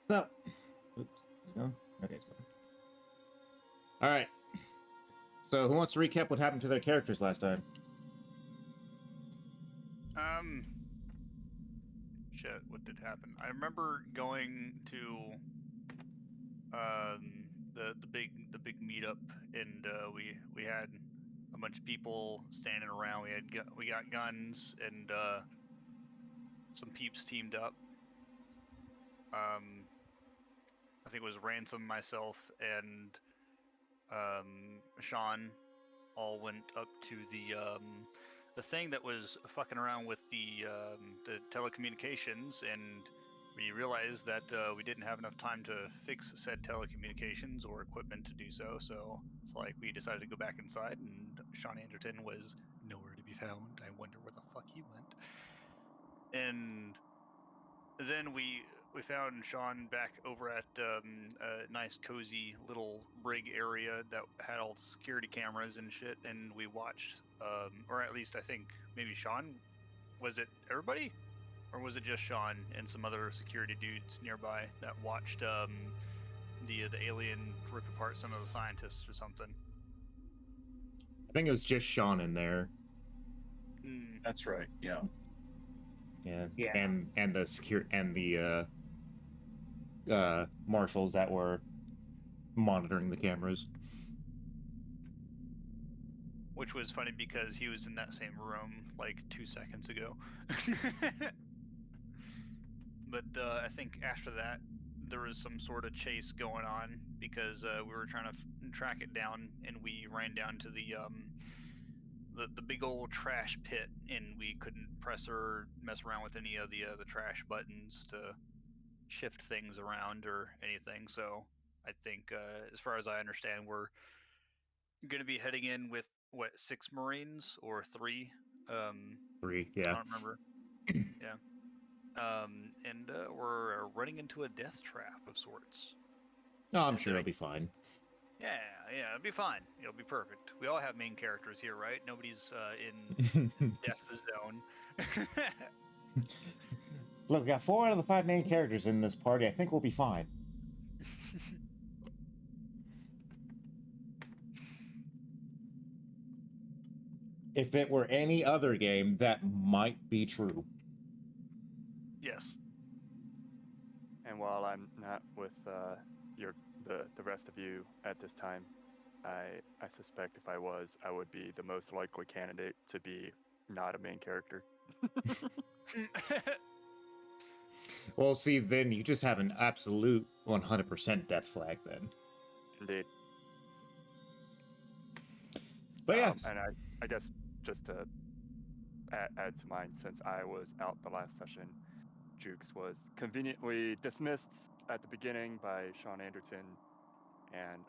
So, oops, no, okay, it's fine. All right. So, who wants to recap what happened to their characters last time? Shit, what did happen? I remember going to the big meetup, and we had a bunch of people standing around. We got guns, and some peeps teamed up. I think it was Ransom, myself, and Sean all went up to the thing that was fucking around with the telecommunications, and we realized that we didn't have enough time to fix said telecommunications or equipment to do so. So it's like we decided to go back inside, and Sean Anderton was nowhere to be found. I wonder where the fuck he went. And then we found Sean back over at a nice cozy little rig area that had all the security cameras and shit, and we watched, or at least I think maybe Sean, was it everybody, or was it just Sean and some other security dudes nearby that watched the alien rip apart some of the scientists or something? I think it was just Sean in there. That's right. Yeah. Yeah. Yeah. And the marshals that were monitoring the cameras. Which was funny because he was in that same room like 2 seconds ago. But I think after that, there was some sort of chase going on because we were trying to track it down, and we ran down to the big old trash pit, and we couldn't press or mess around with any of the trash buttons to shift things around or anything. So I think, as far as I understand, we're going to be heading in with what, 6 Marines or 3? 3, I yeah. don't remember. Yeah. And we're running into a death trap of sorts. No, I'm sure it'll be fine. Yeah, it'll be fine. It'll be perfect. We all have main characters here, right? Nobody's in death zone. Look, we got 4 out of the 5 main characters in this party. I think we'll be fine. If it were any other game, that might be true. Yes. And while I'm not with the rest of you at this time, I suspect if I was, I would be the most likely candidate to be not a main character. Well, see, then you just have an absolute 100% death flag then. Indeed. But yes. And I guess just to add to mine, since I was out the last session, Jukes was conveniently dismissed at the beginning by Sean Anderton, and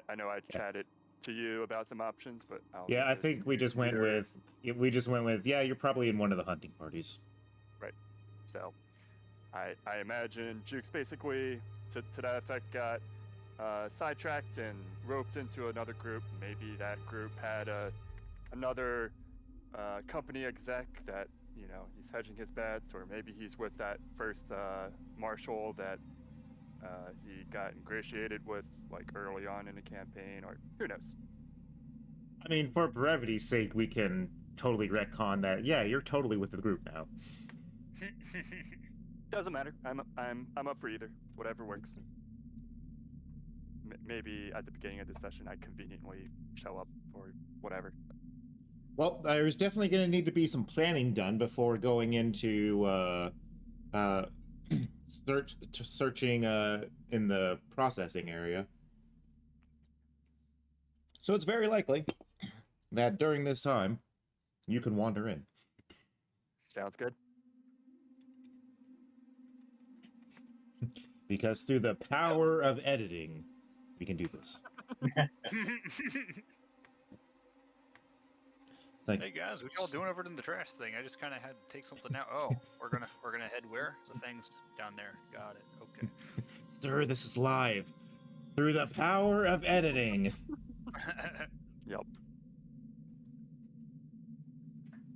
I know I chatted to you about some options, but yeah, I think we just went with yeah, you're probably in one of the hunting parties. Right. So I imagine Jukes basically to that effect got sidetracked and roped into another group. Maybe that group had another company exec that, you know, he's hedging his bets, or maybe he's with that first marshal that he got ingratiated with like early on in the campaign, or who knows. I mean, for brevity's sake, we can totally retcon that. Yeah, you're totally with the group now. Doesn't matter. I'm up for either. Whatever works. Maybe at the beginning of the session, I conveniently show up or whatever. Well, there's definitely going to need to be some planning done before going into searching in the processing area. So it's very likely that during this time, you can wander in. Sounds good. Because through the power of editing, we can do this. Hey guys, what y'all doing over in the trash thing? I just kind of had to take something out. Oh, we're gonna head where? The thing's down there. Got it. Okay. Sir, this is live. Through the power of editing. Yep.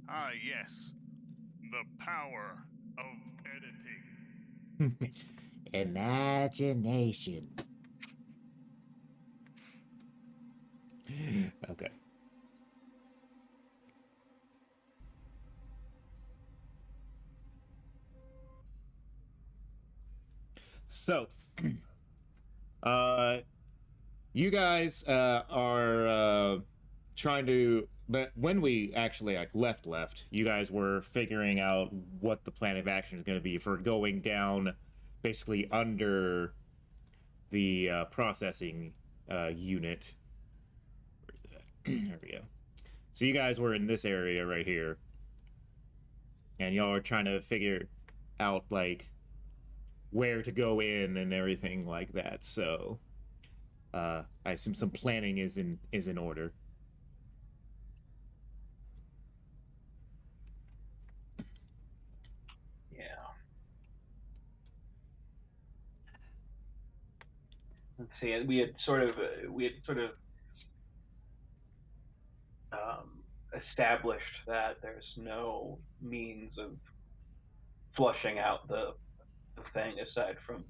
Ah, yes. The power of editing. Imagination. Okay. So, uh, you guys are trying to. But when we actually like left, you guys were figuring out what the plan of action is going to be for going down, basically under the processing unit. There we go. So you guys were in this area right here, and y'all are trying to figure out like where to go in and everything like that. So I assume some planning is in order. Yeah. Let's see. We had sort of established that there's no means of flushing out the thing aside from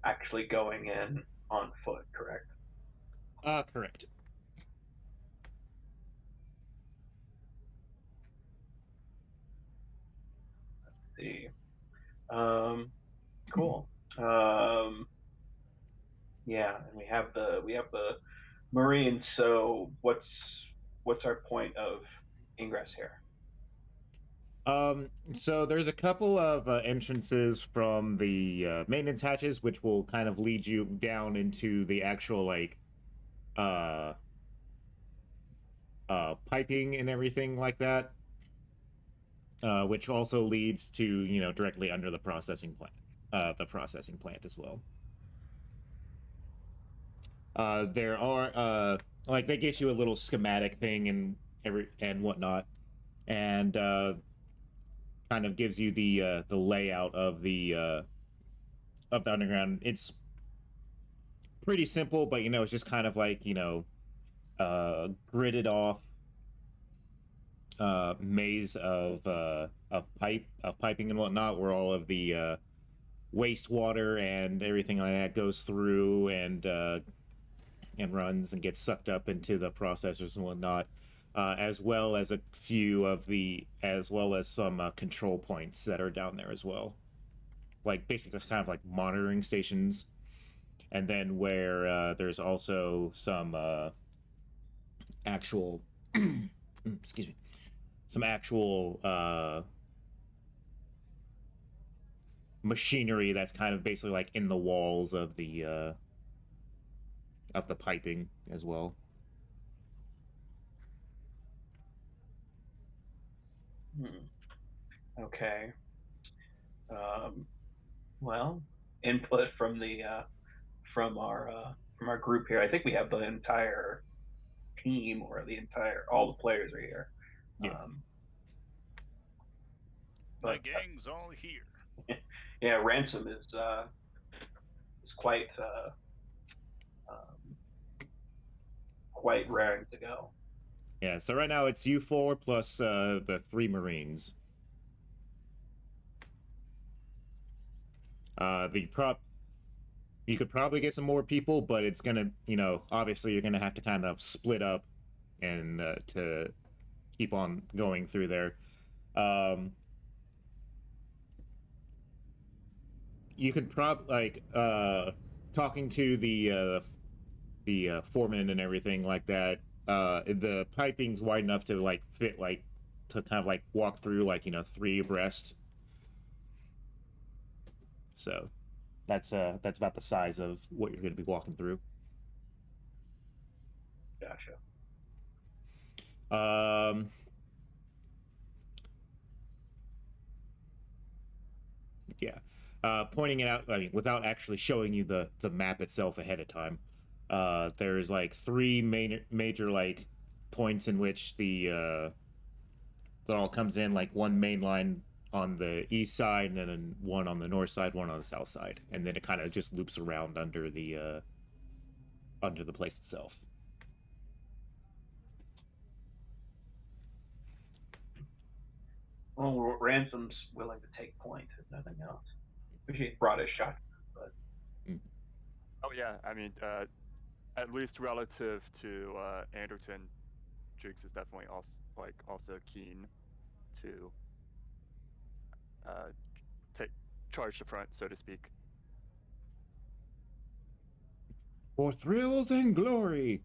actually going in on foot, correct? Correct. Let's see. Cool. Yeah, and we have the Marines. So what's our point of ingress here? So there's a couple of entrances from the maintenance hatches, which will kind of lead you down into the actual like piping and everything like that, which also leads to, you know, directly under the processing plant as well. There are like they get you a little schematic thing and whatnot, and kind of gives you the layout of the underground. It's pretty simple, but you know, it's just kind of like, you know, gridded off maze of piping and whatnot, where all of the wastewater and everything like that goes through and runs and gets sucked up into the processors and whatnot, as well as some control points that are down there as well, like basically kind of like monitoring stations, and then where there's also some actual excuse me, some actual machinery that's kind of basically like in the walls of the piping as well. Okay. Well, input from the from our group here. I think we have the entire team, or all the players are here. Yeah. My gang's all here. Yeah, Ransom is quite quite raring to go. Yeah, so right now it's you four plus the 3 Marines. You could probably get some more people, but it's gonna, you know, obviously you're gonna have to kind of split up and to keep on going through there. You could talking to the foreman and everything like that. The piping's wide enough to like fit like to kind of like walk through like, you know, 3 abreast. So that's about the size of what you're going to be walking through. Gotcha. Yeah. Pointing it out, I mean, without actually showing you the map itself ahead of time, there's like 3 major like points in which that all comes in, like one main line on the east side, and then one on the north side, one on the south side, and then it kind of just loops around under the place itself. Well, Ransom's willing to take point, if nothing else. He brought his shot, but Oh yeah, I mean, at least relative to Anderton, Jukes is definitely also keen to take charge the front, so to speak. For thrills and glory.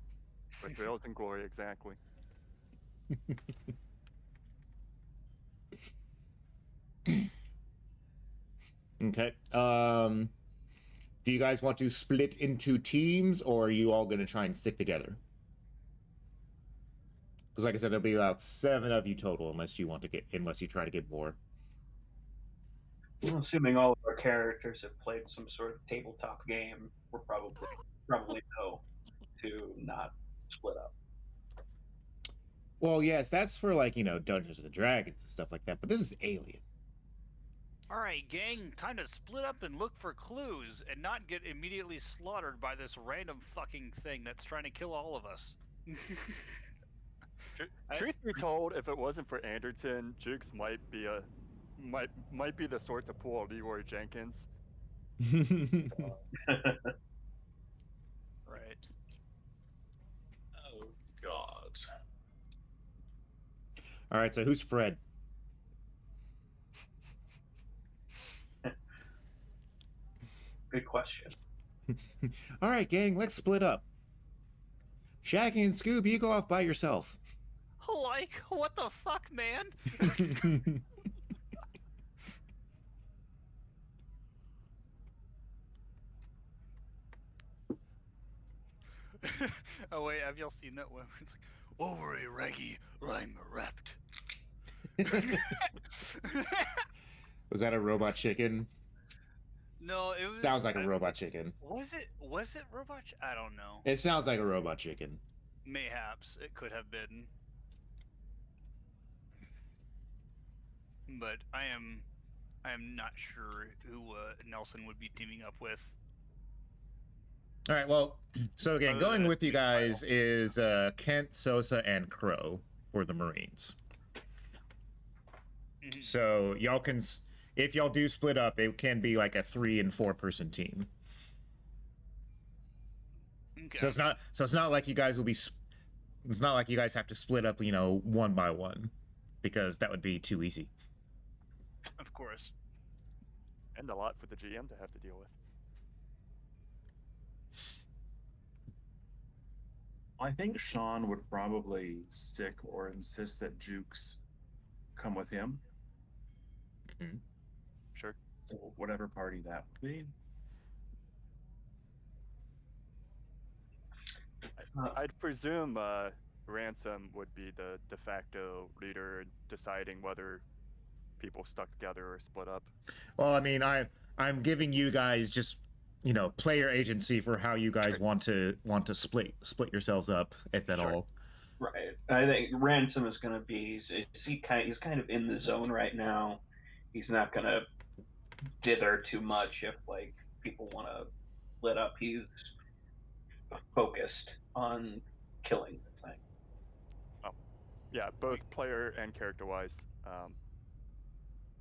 For thrills and glory, exactly. Okay. Do you guys want to split into teams, or are you all going to try and stick together? Because, like I said, there'll be about 7 of you total, unless you try to get more. well, assuming all of our characters have played some sort of tabletop game, we're probably know to not split up. Well, yes, that's for Dungeons and Dragons and stuff like that. But this is Alien. All right, gang, time to split up and look for clues and not get immediately slaughtered by this random fucking thing that's trying to kill all of us. Truth be told, if it wasn't for Anderton, Jukes might be the sort to pull a Leroy Jenkins. Right. Oh God. All right, so who's Fred? Good question. All right, gang, let's split up. Shaggy and Scoob, you go off by yourself. Like, what the fuck, man? Oh wait, have y'all seen that one? It's like, over a raggy, I'm wrapped. Was that a robot chicken? No, it was. Sounds like a robot chicken. Was it? Was it robot? I don't know. It sounds like a robot chicken. Mayhaps it could have been. But I am not sure who Nelson would be teaming up with. All right, well, so again, Other going than with you Smile. guys is Kent, Sosa, and Crow for the Marines. Mhm. So y'all can, if y'all do split up, it can be like a 3 and 4 person team. Okay. So it's not like you guys will be. It's not like you guys have to split up, one by one, because that would be too easy. Of course. And a lot for the GM to have to deal with. I think Sean would probably stick or insist that Jukes come with him. Mhm. Sure. So whatever party that would be. I'd presume Ransom would be the de facto leader, deciding whether people stuck together or split up. Well, I mean, I'm giving you guys just player agency for how you guys want to split yourselves up, if at Sure. all. Right. I think Ransom is going to be. He's kind of in the zone right now. He's not going to dither too much if people want to split up. He's focused on killing the thing. Yeah, both player and character-wise,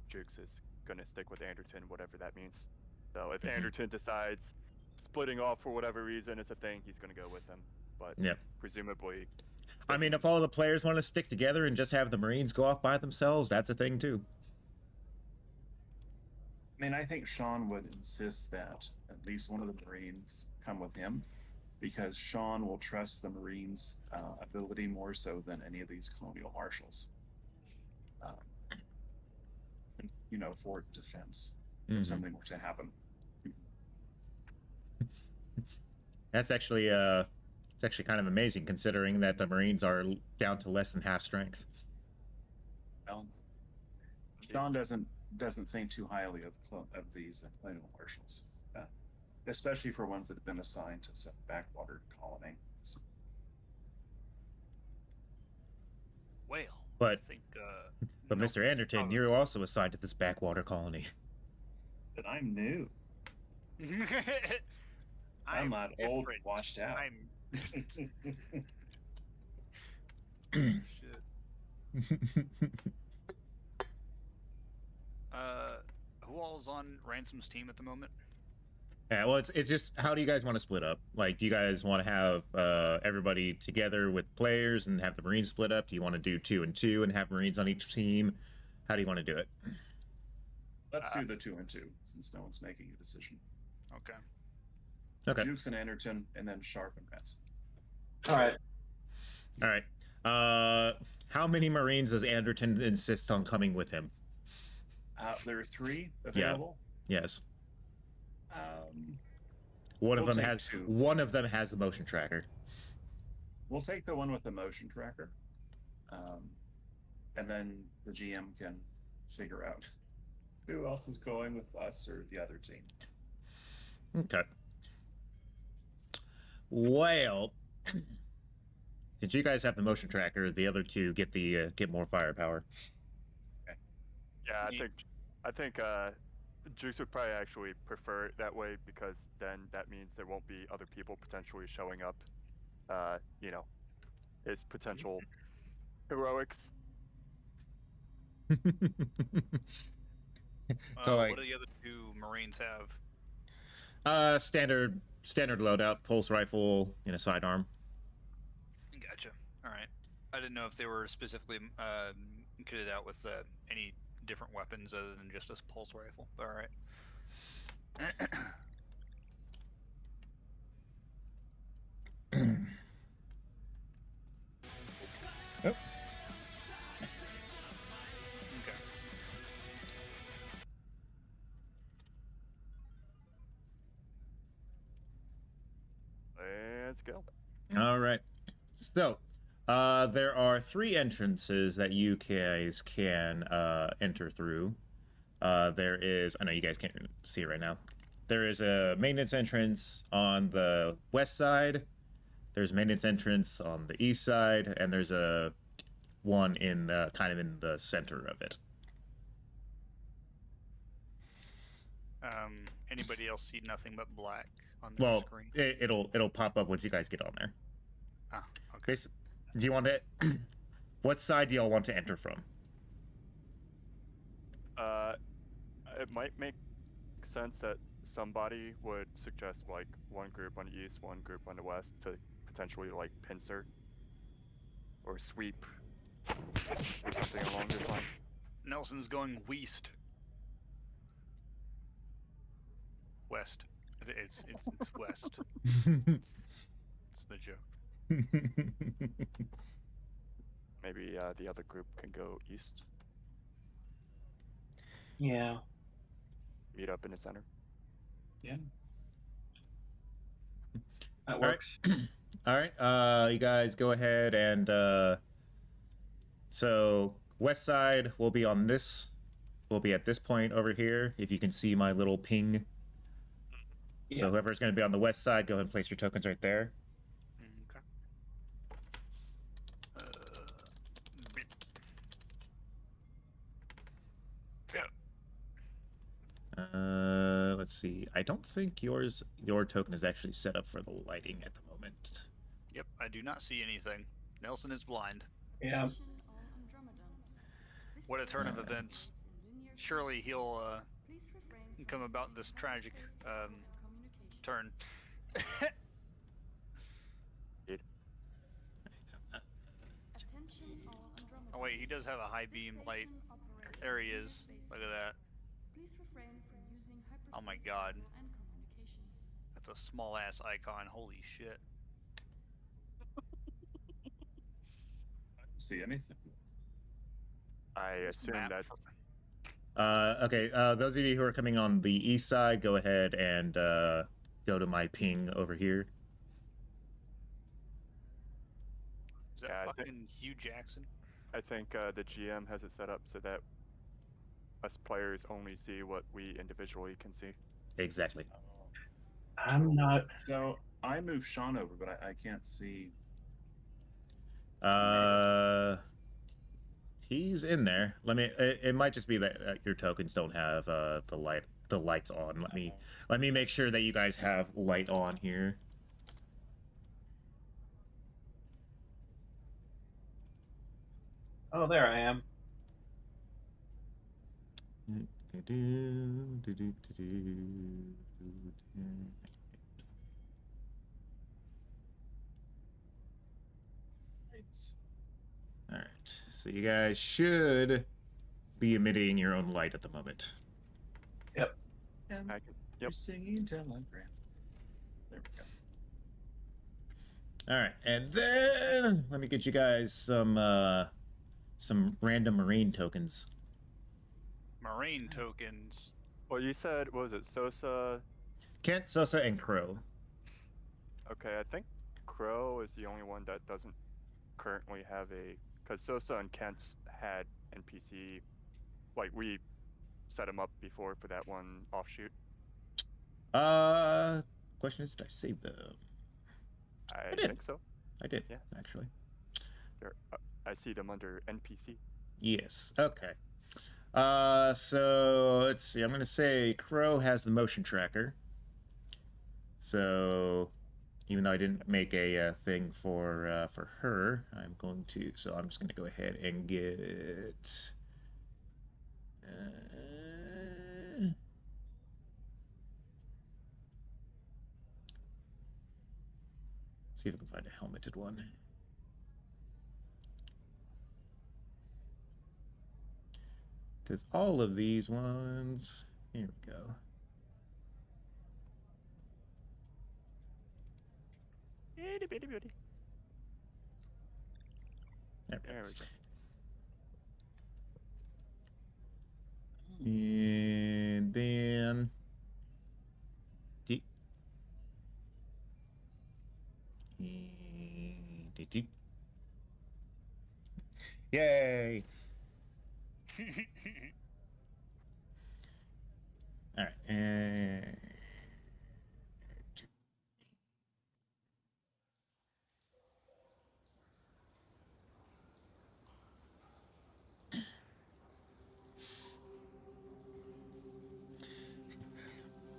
Jukes is gonna stick with Anderton, whatever that means. So if Anderton decides splitting off for whatever reason is a thing, he's gonna go with him. But Yeah. presumably, I mean, if all the players want to stick together and just have the Marines go off by themselves, that's a thing too. I mean, I think Sean would insist that at least one of the Marines come with him, because Sean will trust the Marines' ability more so than any of these colonial marshals. For defense if something were to happen. That's actually it's actually kind of amazing considering that the Marines are down to less than half strength. Well, Sean doesn't think too highly of these colonial marshals, especially for ones that have been assigned to some backwater colony. Well, But- I think. But Nelson- Mr. Anderton, you're also assigned to this backwater colony. But I'm new. I'm not old, different. washed out. I'm. Shit. who all is on Ransom's team at the moment? Yeah, well, it's just how do you guys want to split up? Like, do you guys want to have everybody together with players and have the Marines split up? Do you want to do 2 and 2 and have Marines on each team? How do you want to do it? Let's do the 2 and 2 since no one's making a decision. Okay. Okay. Jukes and Anderton, and then Sharp and Ransom. All right. All right. How many Marines does Anderton insist on coming with him? There are 3 available. Yes. We'll One of take them has 2. one of them has the motion tracker. We'll take the one with the motion tracker, and then the GM can figure out who else is going with us or the other team. Okay. Well, since you guys have the motion tracker, the other 2 get the get more firepower. Yeah, I think Juice would probably actually prefer it that way because then that means there won't be other people potentially showing up. You know, his potential heroics. So, like, what do the other 2 Marines have? standard loadout, pulse rifle, and a sidearm. Gotcha. All right. I didn't know if they were specifically kitted out with any different weapons other than just a pulse rifle. But all right. Oh. Okay. Let's go. All right. So, there are 3 entrances that you guys can enter through. There is, I know you guys can't see it right now. There is a maintenance entrance on the west side. There's a maintenance entrance on the east side, and there's a one in the kind of in the center of it. Anybody else see nothing but black on their Well, screen? it'll pop up once you guys get on there. Ah, okay. Okay. Do you want to? What side do y'all want to enter from? It might make sense that somebody would suggest like one group on the east, one group on the west to potentially like pincer or sweep or something along those lines. Nelson's going west. West. It's west. It's the joke. Maybe the other group can go east, Yeah. meet up in the center. Yeah. That right. works. All right, you guys go ahead and so west side will be on this. Will be at this point over here. If you can see my little ping. Yeah. So whoever's going to be on the west side, go ahead and place your tokens right there. Okay. Beep. Yeah. Let's see. I don't think your token is actually set up for the lighting at the moment. Yep, I do not see anything. Nelson is blind. Yeah. What a turn of events. Surely he'll come about this tragic turn. Oh wait, he does have a high beam light. There he is. Look at that. Oh my god. That's a small ass icon. Holy shit. See anything? I This assume map that for- Okay. Those of you who are coming on the east side, go ahead and go to my ping over here. Is that Yeah, I think- fucking Hugh Jackson? I think the GM has it set up so that us players only see what we individually can see. Exactly. I'm not. So I moved Sean over, but I can't see. He's in there. Let me. It might just be that your tokens don't have the lights on. Let me make sure that you guys have light on here. Oh, there I am. It's- All right. So you guys should be emitting your own light at the moment. And I can, you're yep. singing telegram. There we go. All right, and then let me get you guys some random marine tokens. Marine tokens. Well, you said, what was it, Sosa? Kent, Sosa, and Crow. Okay, I think Crow is the only one that doesn't currently have a, because Sosa and Kent had NPC, like we set him up before for that one offshoot. Question is, did I save them? I did. think so. I did, Yeah. actually. I see them under NPC. Yes. Okay. So let's see. I'm gonna say Crow has the motion tracker. So even though I didn't make a thing for her, I'm going to. So I'm just gonna go ahead and get. See if I can find a helmeted one. Because all of these ones. Here we go. Itty bitty bitty. There we go. There we go. And then. Yay! All right, and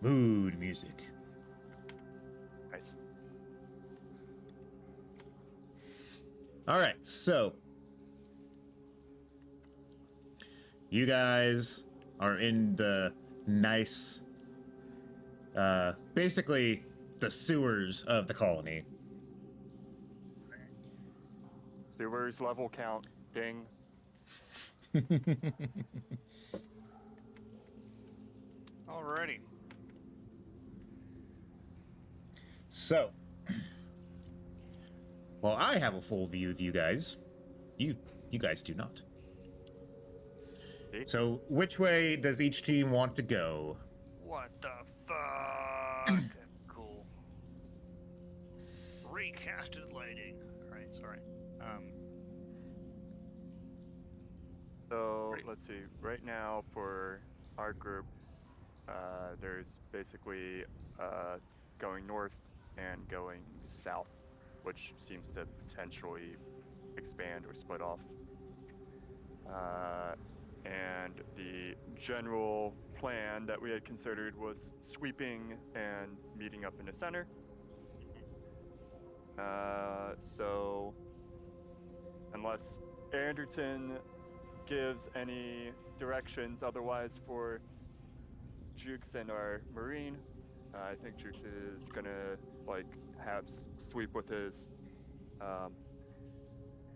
mood music. Nice. All right, so you guys are in the nice, basically the sewers of the colony. Sewers level count. Ding. Alrighty. So, well, I have a full view of you guys. You guys do not. See? So, which way does each team want to go? What the fuck? That's cool. Recasted lighting. Alright, sorry. So Great. let's see. Right now for our group, there's basically going north and going south, which seems to potentially expand or split off. And the general plan that we had considered was sweeping and meeting up in the center. So unless Anderton gives any directions otherwise for Jukes and our Marine, I think Jukes is gonna like have sweep with his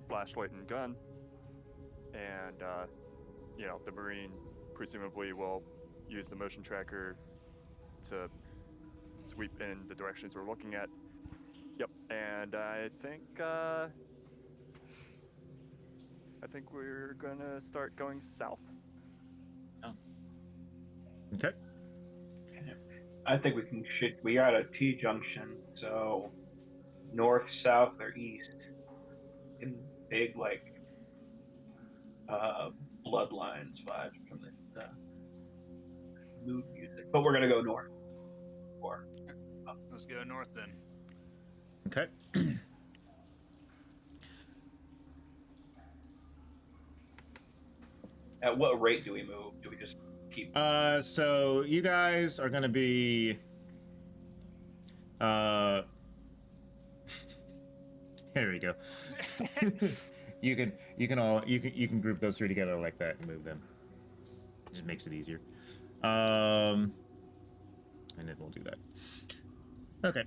flashlight and gun, and you know, the Marine presumably will use the motion tracker to sweep in the directions we're looking at. Yep, and I think we're gonna start going south. Okay. I think we got a T junction, so north, south, or east in big like bloodlines vibes from the mood music. But we're gonna go north. Or Let's go north then. Okay. at what rate do we move? Do we just keep? So you guys are gonna be, here we go. you can group those three together like that and move them. It just makes it easier. And then we'll do that. Okay.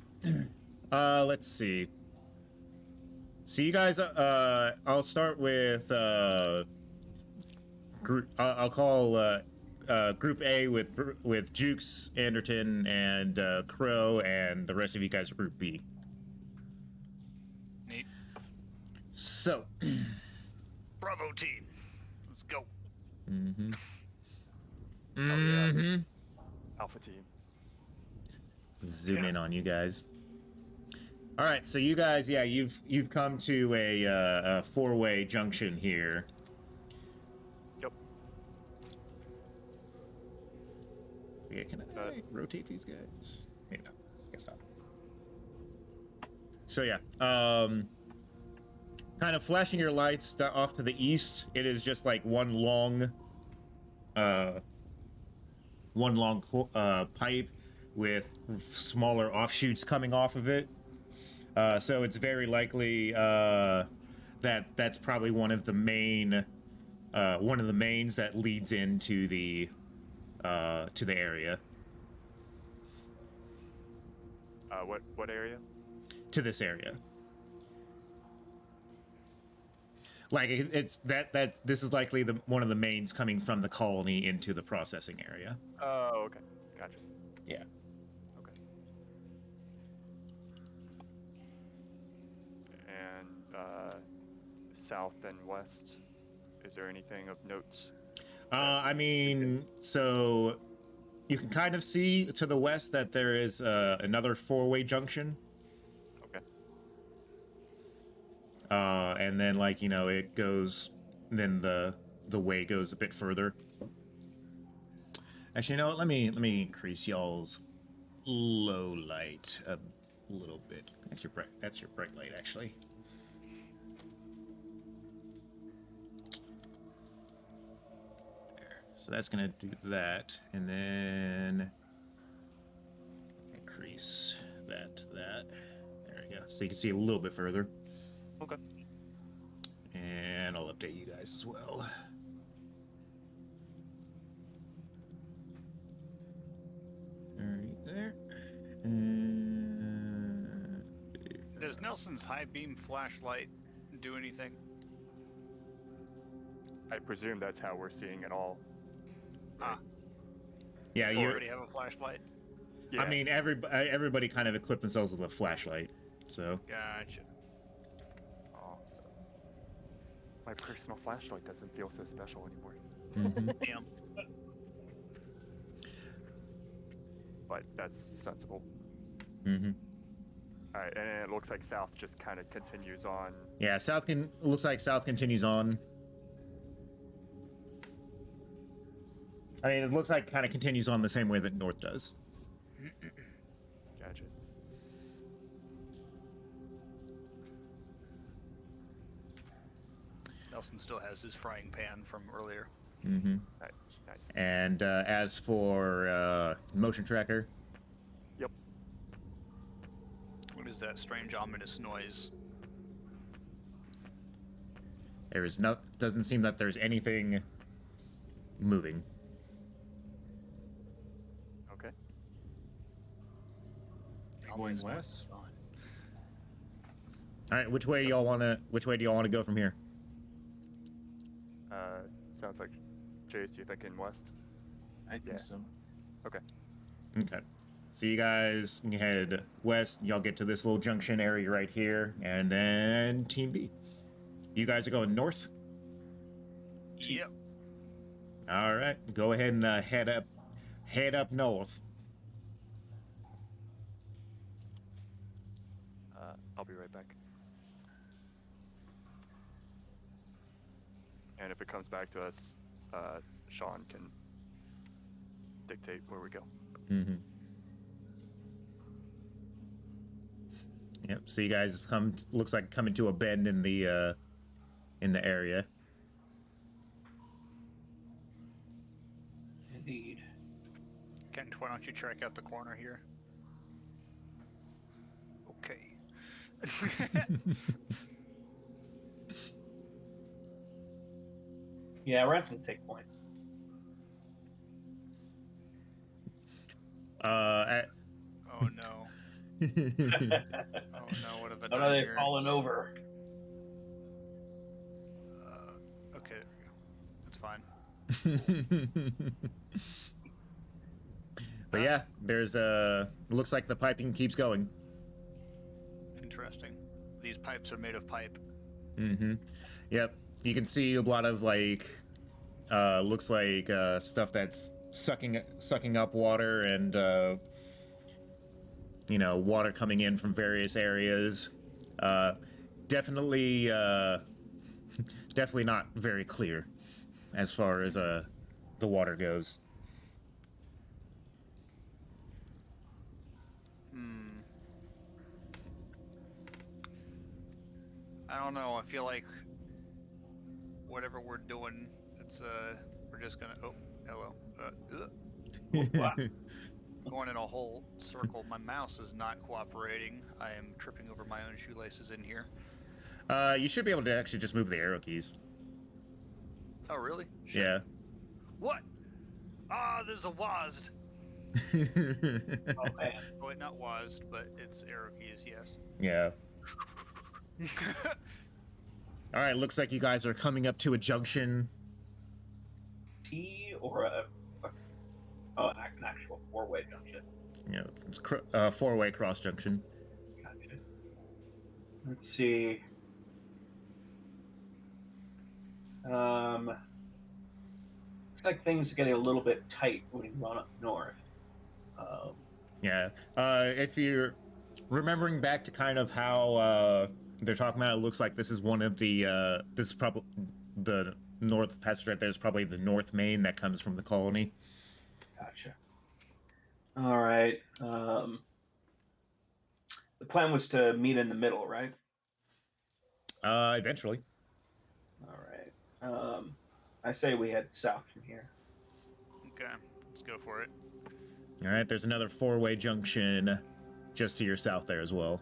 Let's see. So you guys, I'll start with group. I'll call Group A with Jukes, Anderton, and Crow, and the rest of you guys are Group B. Neat. So. Bravo team. Let's go. Mm-hmm. yeah. Mm-hmm. Alpha team. Zoom in on you guys. All right, so you guys, yeah, you've come to a four-way junction here. Yep. Yeah, can I rotate these guys? Maybe not. I guess not. So yeah, kind of flashing your lights off to the east. It is just like one long pipe with smaller offshoots coming off of it. So it's very likely that that's probably one of the mains that leads into the area. What area? To this area. Like it's that this is likely one of the mains coming from the colony into the processing area. Oh, okay. Gotcha. Yeah. Okay. And south and west, is there anything of notes? I mean, so you can kind of see to the west that there is another four-way junction. Okay. And then, like, you know, it goes, then the way goes a bit further. Actually, you know what? Let me increase y'all's low light a little bit. That's your bright light, actually. There. So that's gonna do that, and then increase that to that. There we go. So you can see a little bit further. Okay. And I'll update you guys as well. Right there. And... Does Nelson's high beam flashlight do anything? I presume that's how we're seeing it all. yeah, You you. already have a flashlight? Yeah. I mean, everybody kind of equipped themselves with a flashlight. So. Gotcha. Oh. My personal flashlight doesn't feel so special anymore. Mhm. Damn. But that's sensible. Mhm. All right, and it looks like south just kind of continues on. Yeah, looks like south continues on. I mean, it looks like kind of continues on the same way that north does. Gotcha. Nelson still has his frying pan from earlier. Mm-hmm. Nice. Nice. And as for motion tracker, Yep. What is that strange ominous noise? doesn't seem that there's anything moving. Okay. Going west. All right, which way do y'all want to go from here? Sounds like Chase, you're thinking west? I think Yeah. so. Okay. Okay. So you guys can head west. Y'all get to this little junction area right here, and then Team B. You guys are going north. Yep. All right, go ahead and head up north. I'll be right back. And if it comes back to us, Sean can dictate where we go. Mm-hmm. Yep. So you guys have looks like coming to a bend in the area. Indeed. Kent, why don't you track out the corner here? Okay. Yeah, Rent's gonna take point. Oh no. Oh no, what have I Oh done no, they've here? fallen over. Okay, there we go. That's fine. But yeah, there's looks like the piping keeps going. Interesting. These pipes are made of pipe. Mm-hmm. Yep. You can see a lot of like looks like stuff that's sucking up water and water coming in from various areas. Definitely definitely not very clear as far as the water goes. I don't know. I feel like whatever we're doing, it's we're just gonna. Oh, hello. Wow. Going in a whole circle. My mouse is not cooperating. I am tripping over my own shoelaces in here. You should be able to actually just move the arrow keys. Oh, really? Yeah. What? Ah, there's a WASD. Oh man. Oh, wait, not WASD, but it's arrow keys, yes. Yeah. All right, looks like you guys are coming up to a junction. T or an actual four-way junction. You know, it's four-way cross junction. Gotcha. Let's see. Looks like things are getting a little bit tight when you run up north. Yeah. If you're remembering back to kind of how they're talking about, it looks like this is one of the this is probably the north passage right there is probably the North Main that comes from the colony. Gotcha. All right. The plan was to meet in the middle, right? Eventually. All right. I say we head south from here. Okay, let's go for it. All right. There's another four-way junction just to your south there as well.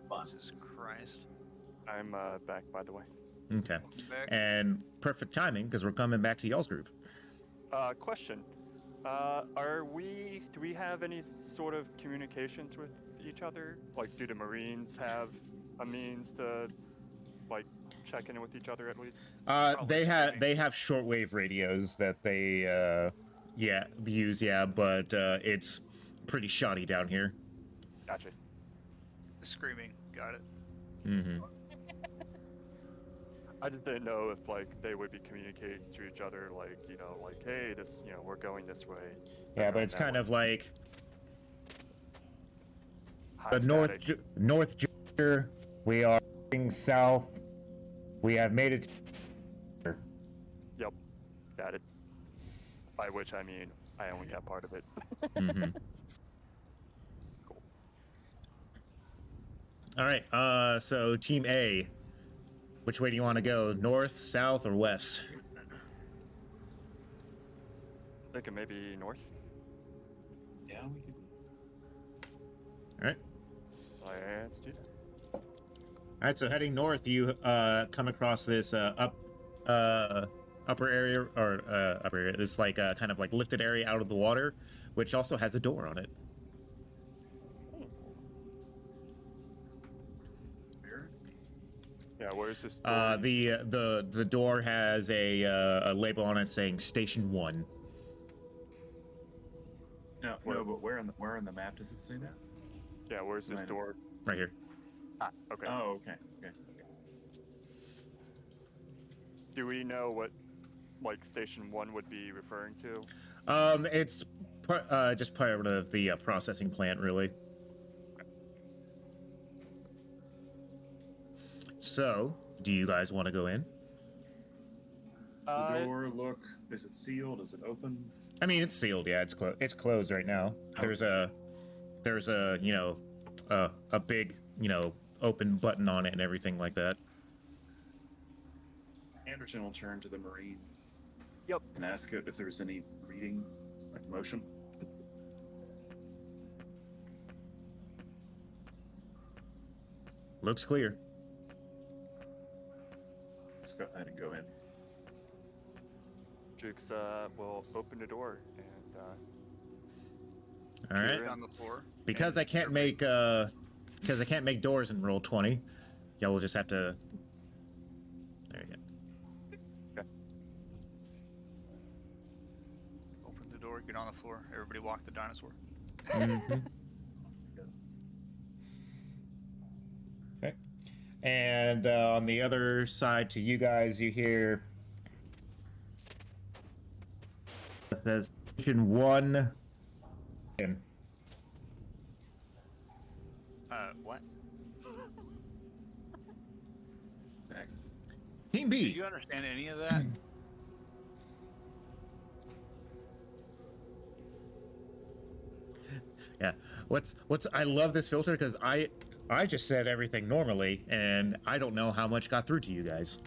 Fun. Jesus Christ. I'm back, by the way. Okay. Back. And perfect timing because we're coming back to y'all's group. Question. Do we have any sort of communications with each other? Like, do the Marines have a means to, like, check in with each other at least? They have screaming. shortwave radios that they use, but it's pretty shoddy down here. Gotcha. Screaming. Got it. Mm-hmm. I just didn't know if, like, they would be communicating to each other, like, like, hey, this, we're going this way. Yeah, but it's kind of like high the static. North Georgia. We are heading south. We have made it. Yep, got it. By which I mean, I only got part of it. Mm-hmm. Cool. All right. So Team A, which way do you want to go? North, south, or west? Thinking maybe north. Yeah, we could. All right. Let's do that. All right. So heading north, you come across this upper area or upper area. This like kind of like lifted area out of the water, which also has a door on it. Where? Yeah, where's this door? The door has a label on it saying Station 1. No, but where on the map does it say that? Yeah, where's this Right. door? Right here. Ah, okay. Oh, okay. Do we know what, like, Station 1 would be referring to? It's just part of the processing plant, really. So, do you guys want to go in? Does the door look? Is it sealed? Is it open? I mean, it's sealed. Yeah, it's closed right now. There's a a big open button on it and everything like that. Anderson will turn to the Marine. Yep. And ask it if there's any reading, like motion. Looks clear. Let's go ahead and go in. Jukes will open the door and All right. On the floor. Because and I can't everybody- make because I can't make doors in roll 20. Y'all will just have to. There you go. Open the door, get on the floor. Everybody walk the dinosaur. Mhm. Okay. And on the other side to you guys, you hear. It says Station 1. In. What? Zach. Team Did B. you understand any of that? Yeah. What's I love this filter because I just said everything normally and I don't know how much got through to you guys.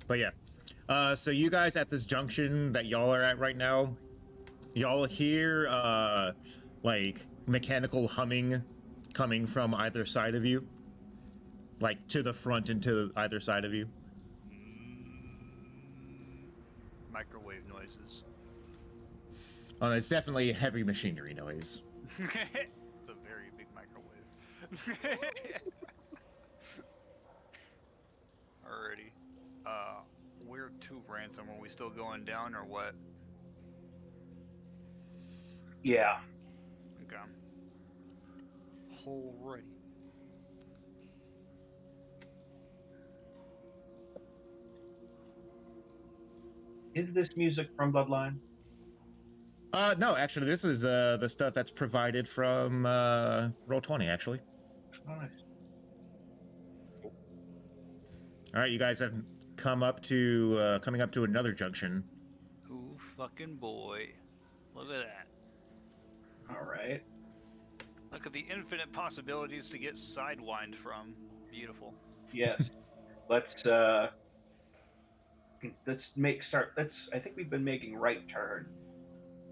But yeah. So you guys at this junction that y'all are at right now, y'all hear like mechanical humming coming from either side of you. Like to the front and to either side of you. Microwave noises. Oh, it's definitely heavy machinery noise. It's a very big microwave. Alrighty. Where to, Ransom? Are we still going down or what? Yeah. Okay. Alrighty. Is this music from Bloodline? No, actually, this is the stuff that's provided from Roll20, actually. Nice. All right, you guys have come up to coming up to another junction. Ooh, fucking boy. Look at that. All right. Look at the infinite possibilities to get sidewind from. Beautiful. Yes. Let's I think we've been making right turn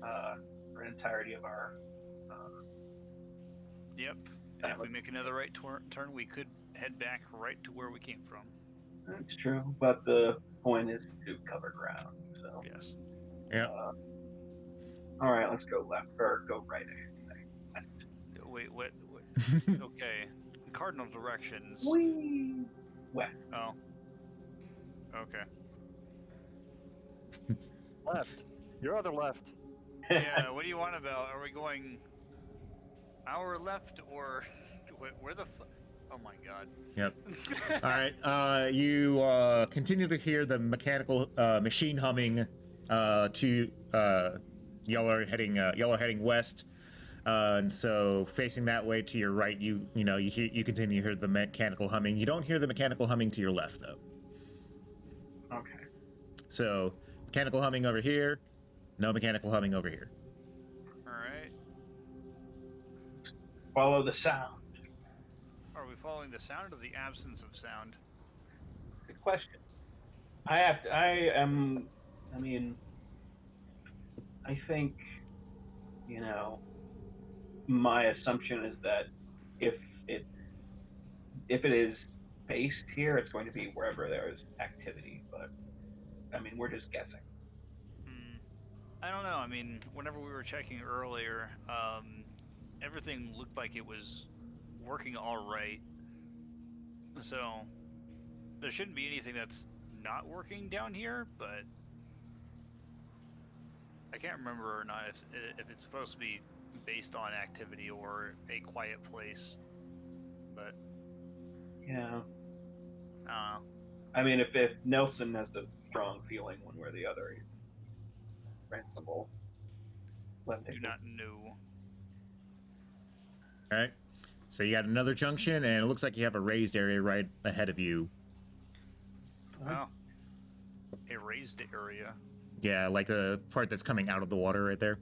for an entirety of our Yep. And if we make another right turn, we could head back right to where we came from. That's true, but the point is to cover ground. So Yes. Yeah. all right, let's go left or go right. Wait, what? Okay. Cardinal directions. Whee! West. Oh. Okay. Left. Your other left. Yeah, what do you want about? Are we going our left or where the Oh my god. Yep. All right. You continue to hear the mechanical machine humming. To y'all are heading west. And so facing that way to your right, you continue to hear the mechanical humming. You don't hear the mechanical humming to your left though. Okay. So mechanical humming over here, no mechanical humming over here. Alright. Follow the sound. Are we following the sound or the absence of sound? Good question. I think, my assumption is that if it is based here, it's going to be wherever there is activity, but we're just guessing. I don't know. I mean, whenever we were checking earlier, everything looked like it was working all right. So there shouldn't be anything that's not working down here, but I can't remember or not if it's supposed to be based on activity or a quiet place. But Yeah. I don't know. If Nelson has a strong feeling one way or the other, he's randomable. Do not know. All right. So you got another junction, and it looks like you have a raised area right ahead of you. Oh. A raised area. Yeah, like the part that's coming out of the water right there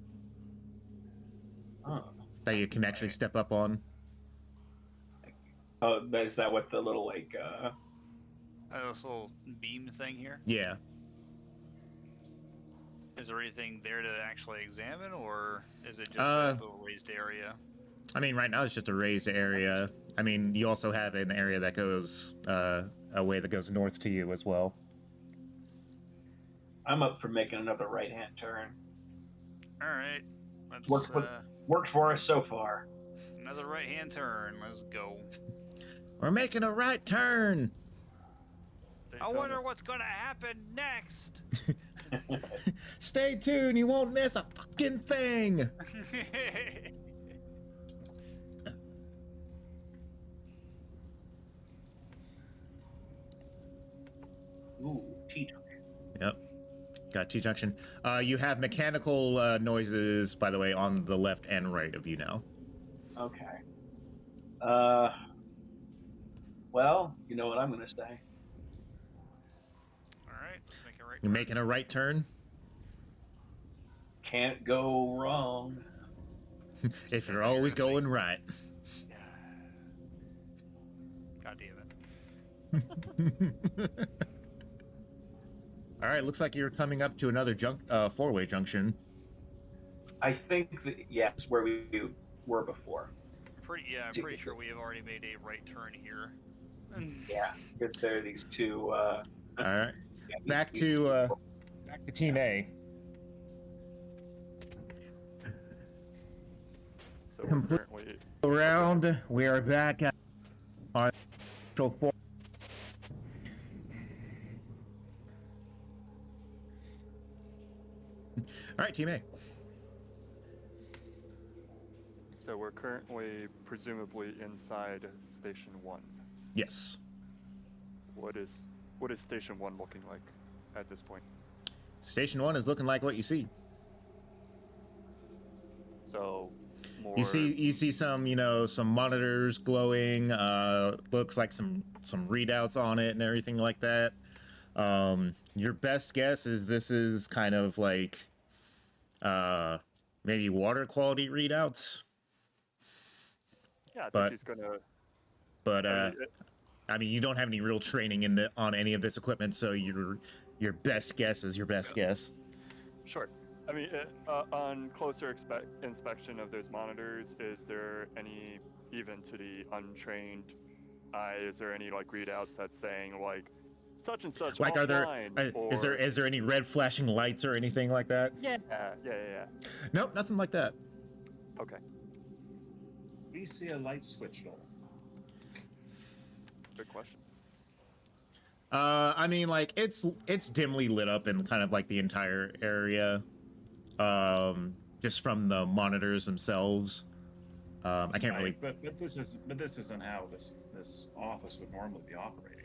Oh. that you can actually step up on. Oh, is that what the little This little beam thing here. Yeah. Is there anything there to actually examine, or is it just Uh, a little raised area? I mean, right now it's just a raised area. I mean, you also have an area that goes a way that goes north to you as well. I'm up for making another right-hand turn. All right. Let's, Worked for us so far. another right-hand turn. Let's go. We're making a right turn. I Daytona. wonder what's gonna happen next. Stay tuned. You won't miss a fucking thing. Ooh, T. Yep. Got T-junction. You have mechanical noises, by the way, on the left and right of you now. Okay. Well, you know what I'm gonna say. All right. Let's make it right. You're making a right turn. Can't go wrong. If you're always going right. God damn it. All right, looks like you're coming up to another four-way junction. I think that yes, where we were before. I'm pretty sure we have already made a right turn here. Yeah, because there are these two. All right, yeah, these- back these to two- Team A. So we're Complete- currently Around, we are back at on four. All right, Team A. so we're currently presumably inside Station 1. Yes. What is Station 1 looking like at this point? Station 1 is looking like what you see. So more You see some, some monitors glowing. Looks like some readouts on it and everything like that. Your best guess is this is kind of like maybe water quality readouts. Yeah, I think but- he's gonna. But I mean, I mean, you don't have any real training on any of this equipment, so your best guess is your best guess. Sure. I mean, on closer inspection of those monitors, is there any, even to the untrained eye, is there any like readouts that's saying like such and such Like, are there offline, is there any red flashing lights or anything like that? Yeah. Nope, nothing like that. Okay. We see a light switch door. Good question. I mean, like it's dimly lit up in kind of like the entire area, just from the monitors themselves. I can't really. But this isn't how this office would normally be operating.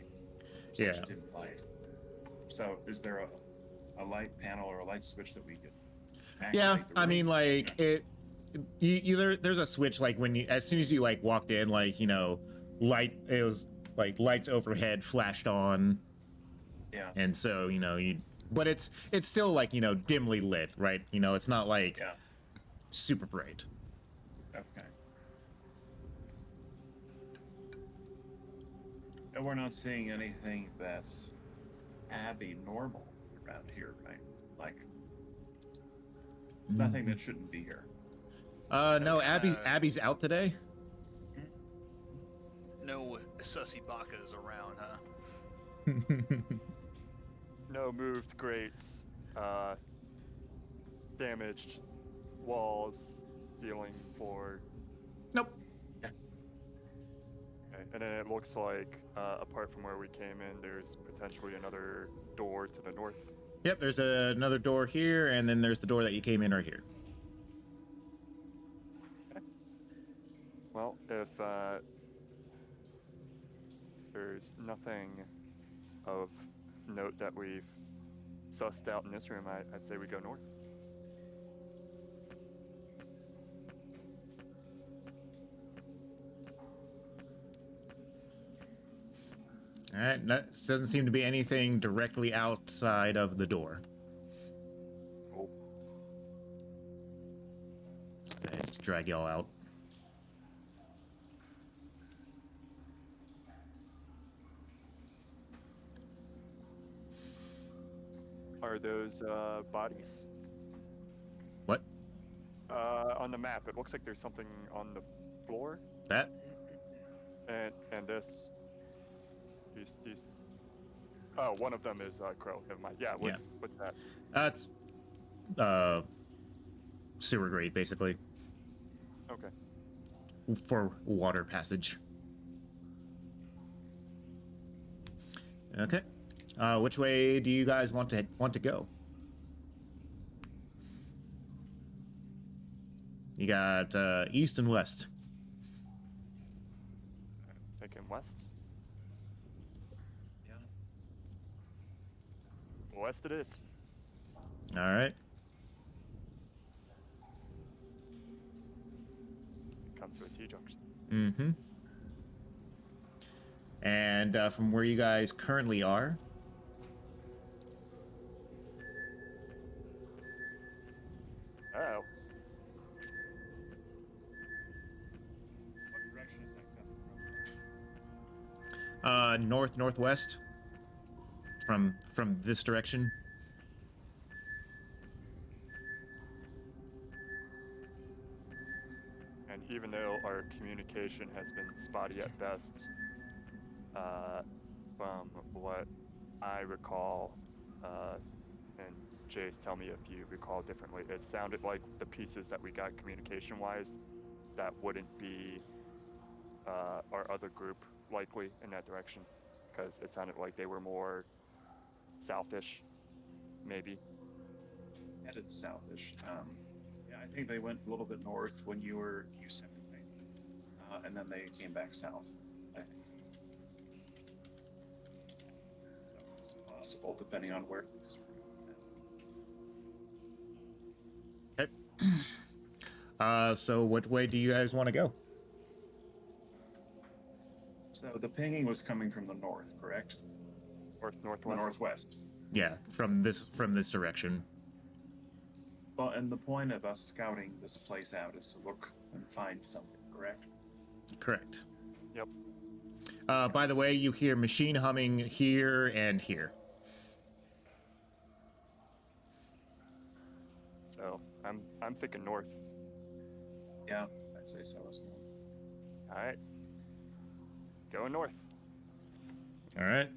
Yeah. Such dim light. So is there a light panel or a light switch that we could? Yeah, activate the I room? mean, like there's a switch like as soon as you like walked in, like light. It was like lights overhead flashed on. Yeah. And so but it's still like dimly lit, right? It's not like Yeah. super bright. Okay. And we're not seeing anything that's abnormal around here, right? Like nothing that shouldn't be here. No, Abby's out today. No sussy bakas around, huh? No moved grates, damaged walls, ceiling, floor. Nope. Okay. And then it looks like, apart from where we came in, there's potentially another door to the north. Yep, there's another door here, and then there's the door that you came in right here. Well, if there's nothing of note that we've sussed out in this room, I'd say we go north. All right, that doesn't seem to be anything directly outside of the door. Oh, Okay, let's drag y'all out. are those bodies? What? On the map, it looks like there's something on the floor, That? and this. These. Oh, one of them is Crow. Never mind. Yeah. What's that? That's sewer grade, basically, Okay. for water passage. Okay. Which way do you guys want to go? You got east and west. Thinking west. Yeah. West it is. All right. Come to a T-junction. Mm-hmm. And from where you guys currently are, Oh. What direction is that coming from? northwest. From this direction. And even though our communication has been spotty at best, from what I recall, and Jace, tell me if you recall differently, it sounded like the pieces that we got communication-wise, that wouldn't be our other group likely in that direction, because it sounded like they were more southish, maybe. Headed southish. Yeah, I think they went a little bit north when you sent me, and then they came back south. I think. So it's possible, depending on where. So what way do you guys want to go? So the pinging was coming from the north, correct? Northwest. The northwest. Yeah, from this direction. Well, and the point of us scouting this place out is to look and find something, correct? Correct. Yep. By the way, you hear machine humming here and here. So I'm thinking north. Yeah, I'd say so as well. All right. Going north. All right.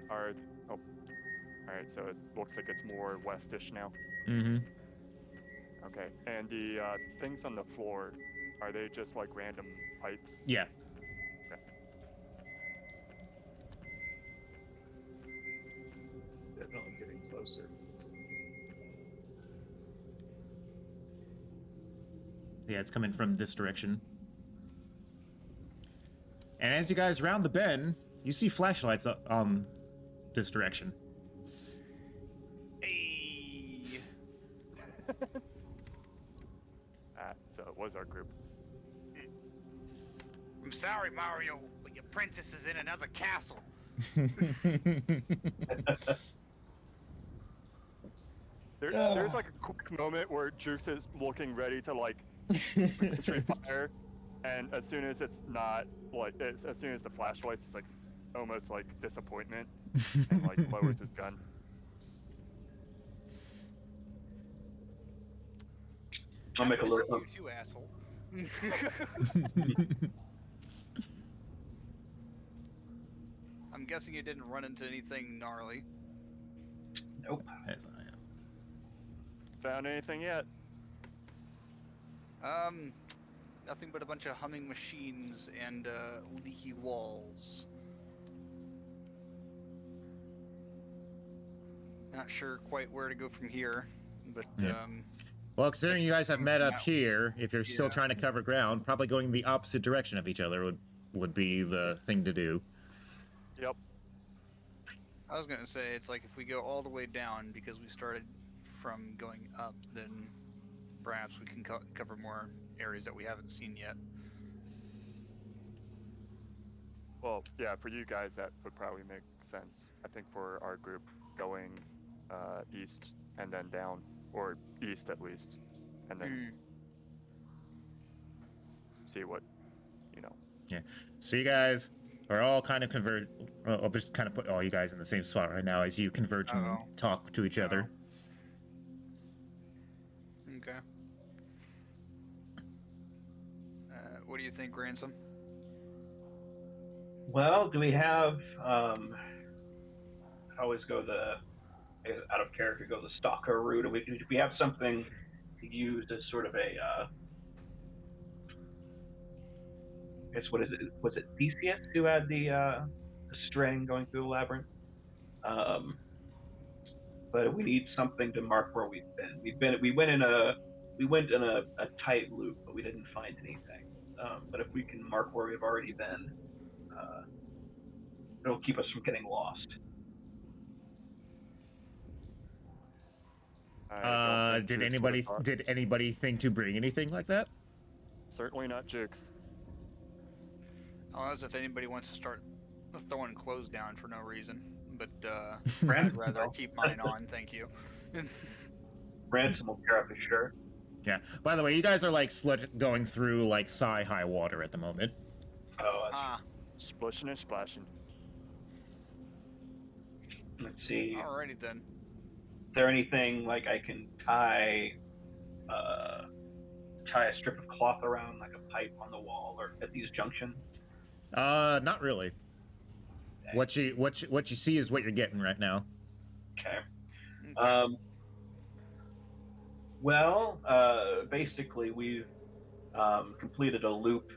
All right. So it looks like it's more westish now. Mm-hmm. Okay. And the things on the floor, are they just like random pipes? Yeah. Definitely getting closer. Yeah, it's coming from this direction. And as you guys round the bend, you see flashlights on this direction. Hey. So it was our group. I'm sorry, Mario, but your princess is in another castle. There's like a quick moment where Jukes is looking ready to like retreat fire, and as soon as it's not like as soon as the flashlights, it's like almost like disappointment, and like lowers his gun. I'll make a little. You asshole. I'm guessing you didn't run into anything gnarly. Nope. As I am. Found anything yet? Nothing but a bunch of humming machines and leaky walls. Not sure quite where to go from here, but Yeah. Well, considering you guys have met up here, if you're still Yeah. trying to cover ground, probably going the opposite direction of each other would be the thing to do. Yep. I was gonna say it's like if we go all the way down because we started from going up, then perhaps we can cover more areas that we haven't seen yet. Well, yeah, for you guys that would probably make sense. I think for our group, going east and then down, or east at least, and then see what, you know. So you guys are all kind of converge. I'll just kind of put all you guys in the same spot right now as you converge and Uh-oh. talk to each other. Okay. What do you think, Ransom? Well, do we have? I always go out of character, go the stalker route. Do we have something to use as sort of a? I guess what is it? Was it Theseus who had the string going through the labyrinth? But we need something to mark where we've been. We went in a tight loop, but we didn't find anything. But if we can mark where we've already been, it'll keep us from getting lost. I don't think Did Jukes anybody would've thought- did anybody think to bring anything like that? Certainly not Jukes. Unless if anybody wants to start throwing clothes down for no reason, but I'd Ransom, rather keep mine on. Thank you. Ransom will tear up his shirt. Yeah. By the way, you guys are like going through like thigh-high water at the moment. Oh, Splishing and splashing. let's see. Alrighty then. Is there anything like I can tie a strip of cloth around like a pipe on the wall or at these junctions? Not really. What you see is what you're getting right now. Okay. Okay. Well, basically we've completed a loop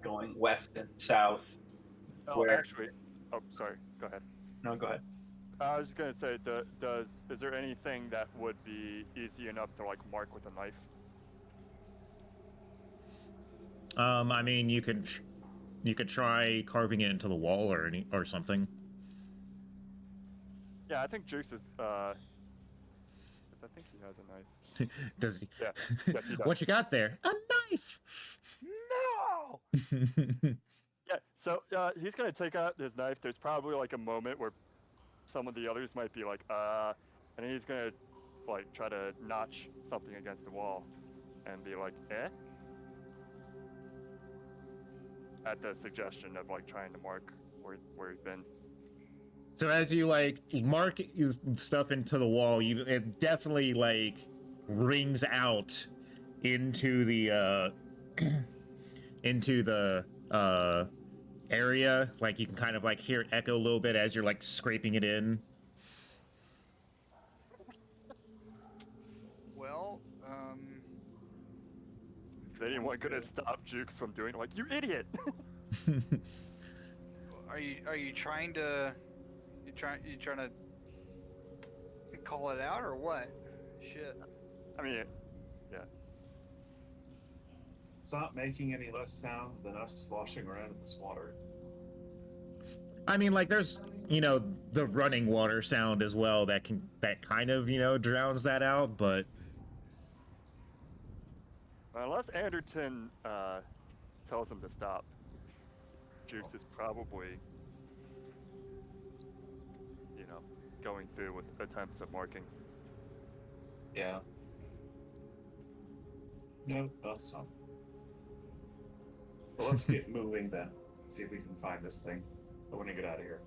going west and south. Oh, Where- actually. Oh, sorry. Go ahead. No, go ahead. I was just gonna say, is there anything that would be easy enough to like mark with a knife? I mean, you could try carving it into the wall or something. Yeah, I think Jukes is. I think he has a knife. Does he? Yeah. Yes, he does. What you got there? A knife. No. Yeah. So he's gonna take out his knife. There's probably like a moment where some of the others might be like, and he's gonna like try to notch something against the wall, and be like, eh. At the suggestion of like trying to mark where he's been. So as you like mark stuff into the wall, it definitely like rings out into the area. Like you can kind of like hear it echo a little bit as you're like scraping it in. Well, Is anyone gonna stop Jukes from doing it? Like, you idiot! are you trying to call it out or what? Shit. I mean, It's not making any less sound than us sloshing around in this water. I mean, like there's the running water sound as well that kind of drowns that out, but unless Anderton tells him to stop, Jukes is probably, going through with attempts at marking. Yeah. No, not some. Well, let's get moving then. See if we can find this thing. I want to get out of here.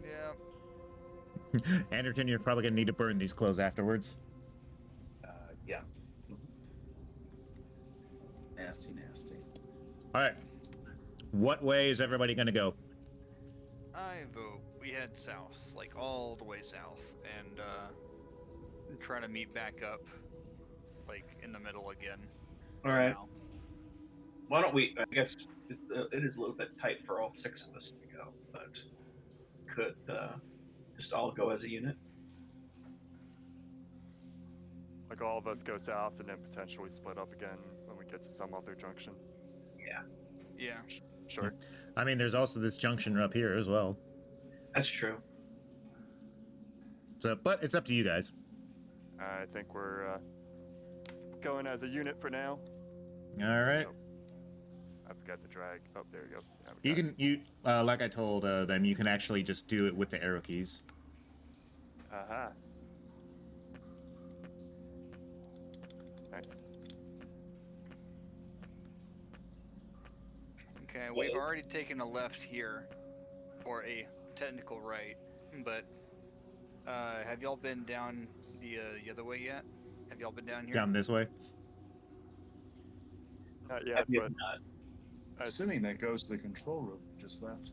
Yeah. Anderton, you're probably gonna need to burn these clothes afterwards. Yeah. Nasty, nasty. All right. What way is everybody gonna go? I vote we head south, like all the way south, and try to meet back up, like in the middle again. All right. somehow. Why don't we? I guess it is a little bit tight for all six of us to go, but could just all go as a unit. Like, all of us go south and then potentially split up again when we get to some other junction. Yeah. Sure. I mean, there's also this junction up here as well. That's true. So, but it's up to you guys. I think we're going as a unit for now. All right. I forgot to drag. Oh, there you go. Yeah, we You got can like I told them, you can actually just do it with the arrow keys. it. Aha. Nice. Okay. Okay, we've already taken a left here, or a technical right, but have y'all been down the other way yet? Have y'all been down here? Down this way. Not yet, We have but not. Assuming that goes to the control room we just left.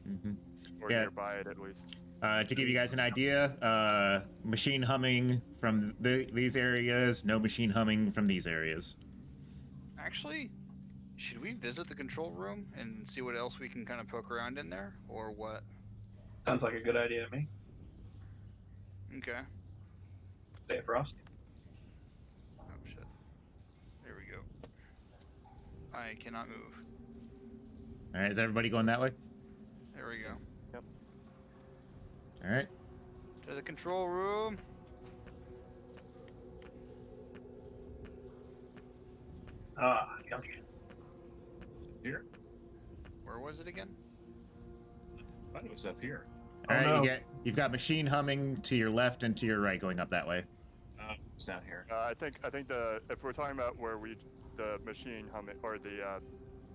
Mm-hmm. we're Yeah. nearby it at least. To give you guys an idea, machine humming from these areas, no machine humming from these areas. Actually, should we visit the control room and see what else we can kind of poke around in there, or what? Sounds like a good idea to me. Okay. Say it, Frost. Oh shit. There we go. I cannot move. All right, is everybody going that way? There we go. All right. To the control room. Ah, junction. Here? Where was it again? I thought it was up here. All right, no. you've got machine humming to your left and to your right going up that way. It's down here. I think if we're talking about where the machine humming or the It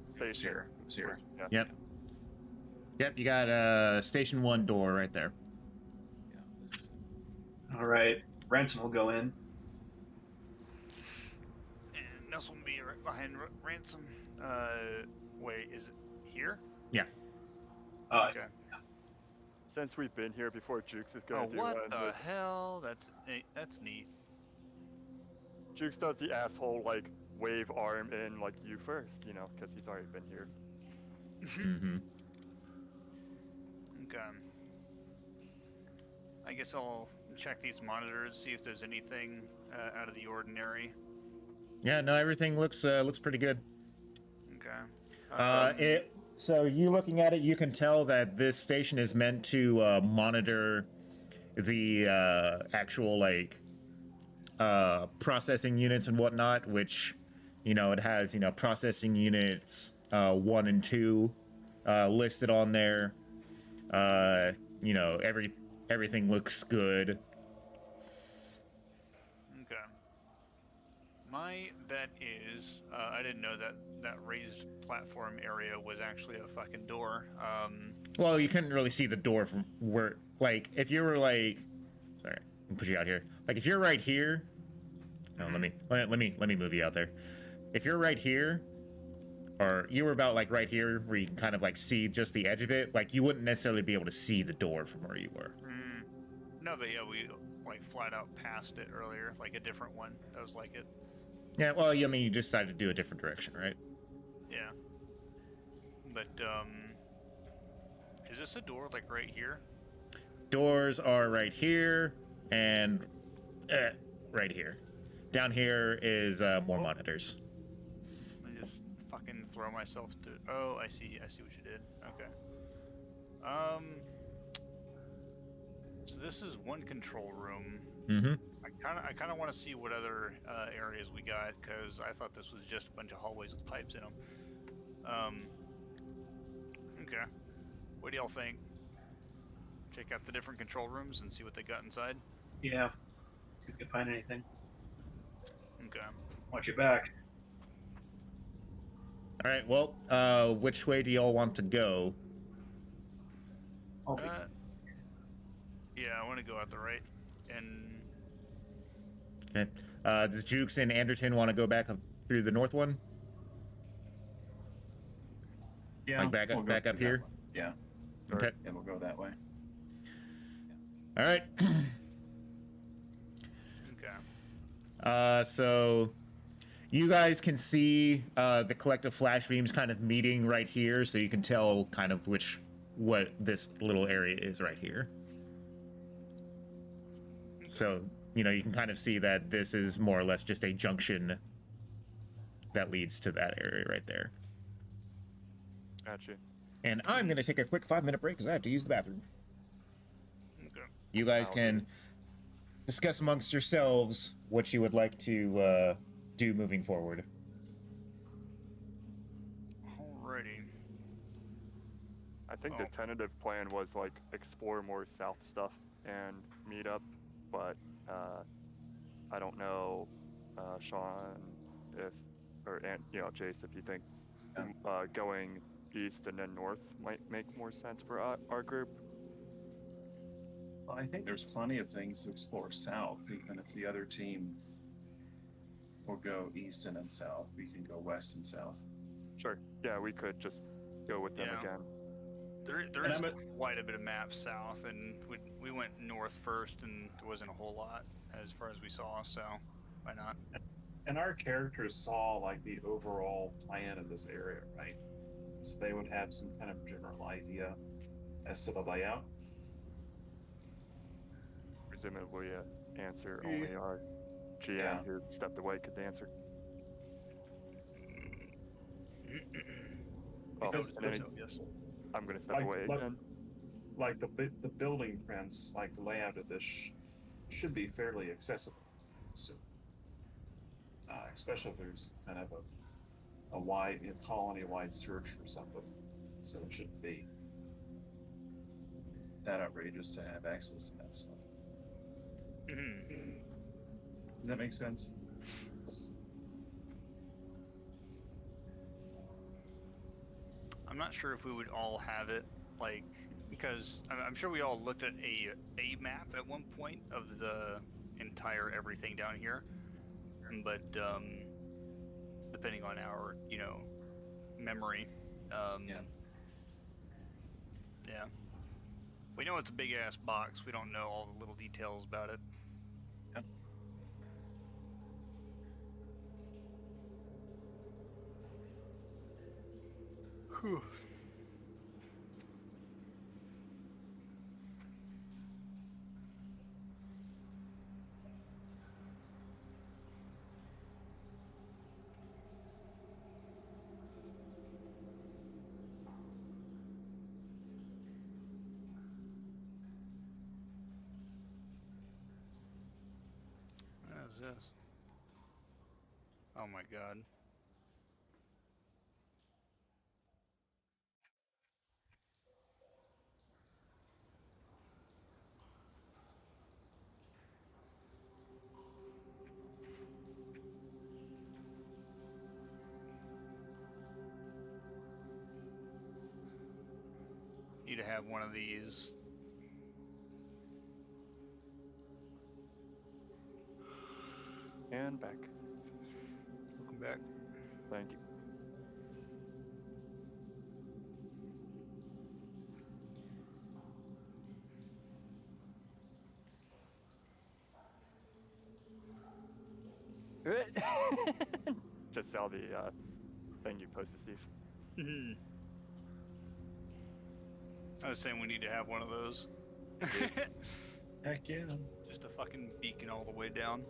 was station. here. It was here. Yeah. Yep. Yep, you got station 1 door right there. Yeah, this is it. All right, Ransom will go in. And this will be right behind Ransom. Wait, is it here? Okay. Since we've been here before, Jukes is Oh, gonna do what one. the hell? That's neat. Jukes does the asshole like wave arm in like you first, you know, because he's already been here. Mm-hmm. Okay. I guess I'll check these monitors, see if there's anything out of the ordinary. Yeah, no, everything looks pretty good. Okay. So you looking at it, you can tell that this station is meant to monitor the actual like processing units and whatnot, which it has processing units 1 and 2 listed on there. Everything looks good. Okay. My bet is I didn't know that raised platform area was actually a fucking door. Well, you couldn't really see the door from where, like, if you were like, sorry, I'll put you out here. Like, if you're right here, no, let me move you out there. If you're right here, or you were about like right here, where you can kind of like see just the edge of it, like you wouldn't necessarily be able to see the door from where you were. No, but yeah, we like flat out passed it earlier, like a different one. That was like it. Yeah, well, I mean, you decided to do a different direction, right? Yeah. But is this a door like right here? Doors are right here and right here. Down here is more monitors. I just fucking throw myself to. Oh, I see what you did. Okay. So this is one control room. Mm-hmm. I kind of want to see what other areas we got, because I thought this was just a bunch of hallways with pipes in them. Okay. What do y'all think? Check out the different control rooms and see what they got inside. Yeah, if you can find anything. Okay. Watch your back. All right. Well, which way do y'all want to go? I'll be- Yeah, I want to go out the right. And Okay. Does Jukes and Anderton want to go back up through the north one? Yeah. Like back we'll up, go back up through that here? way. Yeah. Okay. Yeah, we'll go that way. All right. okay. So you guys can see the collective flash beams kind of meeting right here, so you can tell kind of what this little area is right here. So, you can kind of see that this is more or less just a junction that leads to that area right there. Gotcha. And I'm going to take a quick 5-minute break because I have to use the bathroom. Okay. You guys I'll can discuss amongst yourselves what you would like to do moving forward. Alrighty. I think the tentative plan was like explore more south stuff and meet up, but I don't know, Sean, Jace, if you think going east and then north might make more sense for our group. Well, I think there's plenty of things to explore south, even if the other team will go east and then south. We can go west and south. Sure. Yeah, we could just go with them Yeah. again. There And is I'm a- quite a bit of maps south, and we went north first, and there wasn't a whole lot as far as we saw. So why not? And our characters saw like the overall plan of this area, right? So they would have some kind of general idea as to the layout. Presumably, answer only our GM Yeah. who stepped away could answer. Oh, Because and then Yes. I'm gonna step Like- away like- again. Like the building prints, like the layout of this should be fairly accessible. So, especially if there's kind of a wide, colony-wide search for something. So it shouldn't be that outrageous to have access to that stuff. Does that make sense? I'm not sure if we would all have it, like, because I'm sure we all looked at a map at one point of the entire everything down here, but depending on our memory, Yeah. yeah, we know it's a big ass box. We don't know all the little details about it. Yep. Whew. What is this? Oh my god. Need to have one of these. And back. Welcome back. Thank you. Just saw the thing you posted, Steve. I was saying we need to have one of those. Heck yeah. Just a fucking beacon all the way down.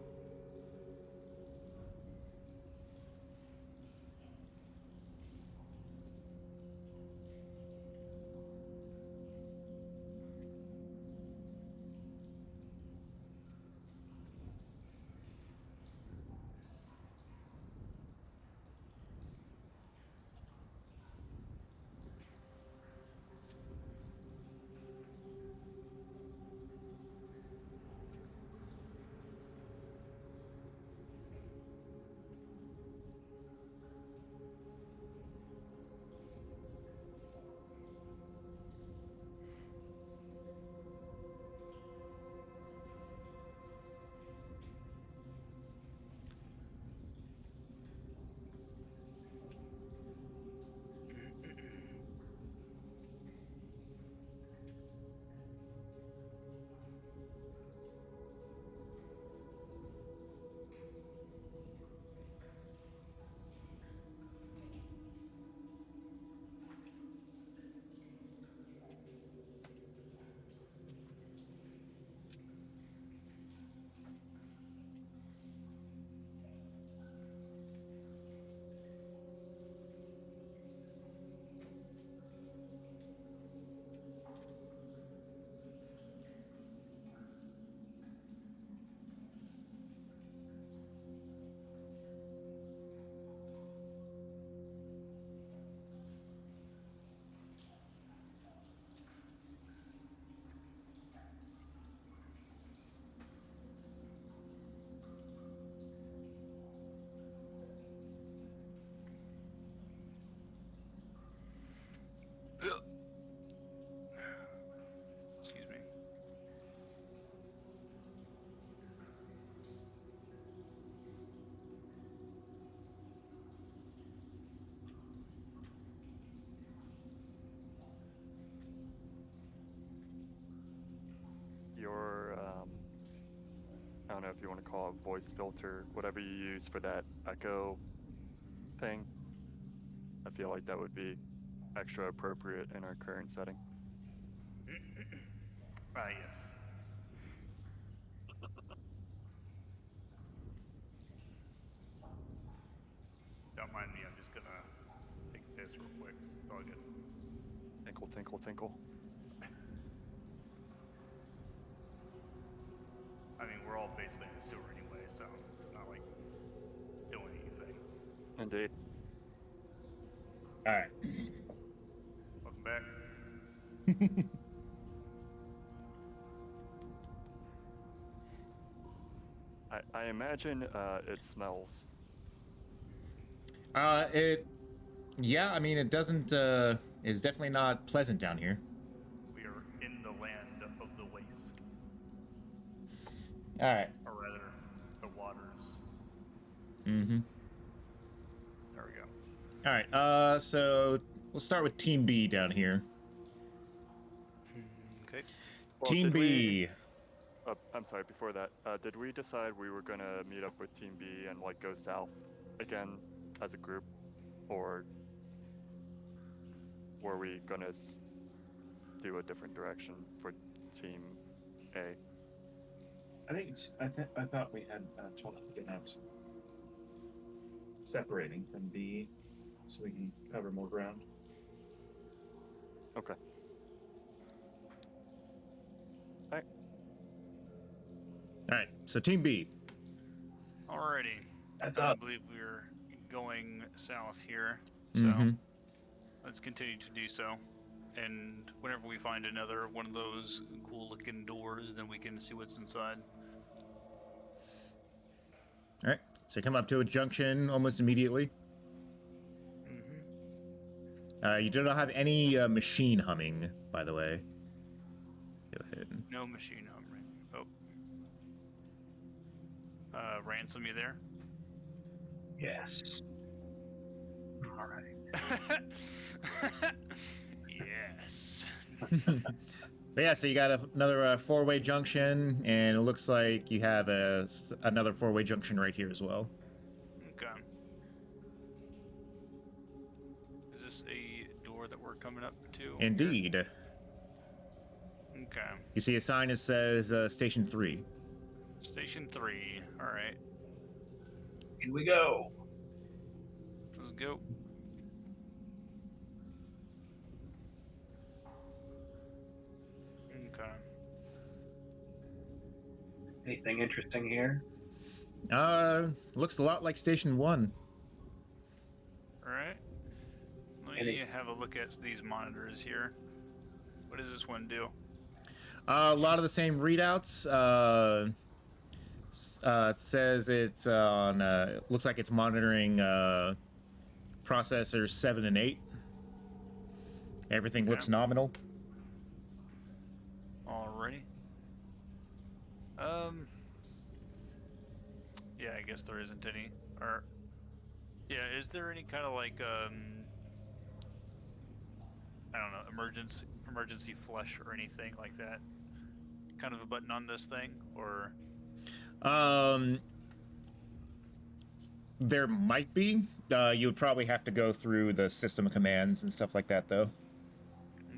don't know if you want to call it voice filter, whatever you use for that echo thing. I feel like that would be extra appropriate in our current setting. Ah, yes. Don't mind me, I'm just gonna take this real quick. It's all good. Tinkle, tinkle, tinkle. I mean, we're all basically in the sewer anyway, so it's not like it's doing anything. Indeed. All right. Welcome back. I imagine it smells. Yeah, I mean, it doesn't, it's definitely not pleasant down here. We are in the land of the waste, All right. or rather, the waters. Mm-hmm. There we go. All right, so we'll start with Team B down here. Okay. Well, Team did B. we- I'm sorry, before that, did we decide we were gonna meet up with Team B and like go south again as a group, or were we gonna do a different direction for Team A? I thought we had talked about separating from B, so we can cover more ground. Okay. All right, so Team B. Alrighty. That's I up. believe we're going south here, so Mhm. let's continue to do so. And whenever we find another one of those cool-looking doors, then we can see what's inside. All right, so come up to a junction almost immediately. Mm-hmm. You do not have any machine humming, by the way. Go ahead. No machine humming. Oh. Ransom, you there? Yes. All right. Yes. But yeah, so you got another four-way junction, and it looks like you have another four-way junction right here as well. Okay. Is this a door that we're coming up to? here? Indeed. Okay. You see a sign that says Station 3. Station 3. Alright. Here we go. Let's go. Okay. Anything interesting here? Looks a lot like Station 1. Alright. Let And me have a look at these monitors here. What does this one do? A lot of the same readouts. It says it's on. Looks like it's monitoring processors 7 and 8. Everything looks Okay. nominal. Alrighty. Yeah, I guess there isn't any. Or, yeah, is there any kind of like I don't know, emergency flush or anything like that? Kind of a button on this thing, or There might be. You would probably have to go through the system commands and stuff like that, though.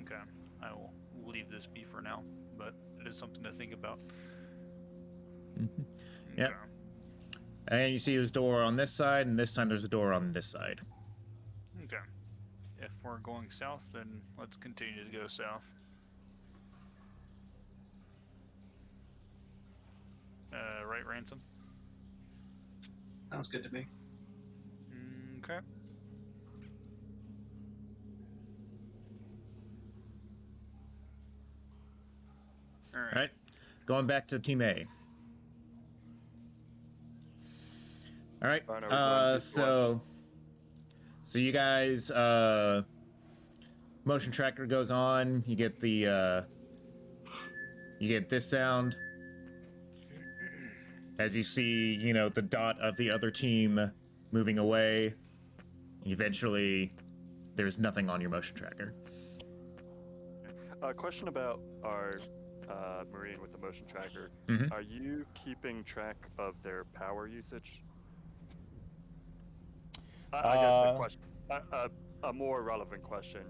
okay, I will leave this be for now, but it is something to think about. Yep. Okay. And you see there's a door on this side, and this time there's a door on this side. Okay. If we're going south, then let's continue to go south. Right, Ransom? Sounds good to me. Okay. All right, going back to Team A. All right, Fine, are we going east or so you guys, motion tracker goes on. You get the, you get this sound as you see, you know, the dot of the other team moving away. Eventually, there's nothing on your motion tracker. Question about our Marine with the motion tracker, Mhm. are you keeping track of their power usage? I guess the question, a more relevant question,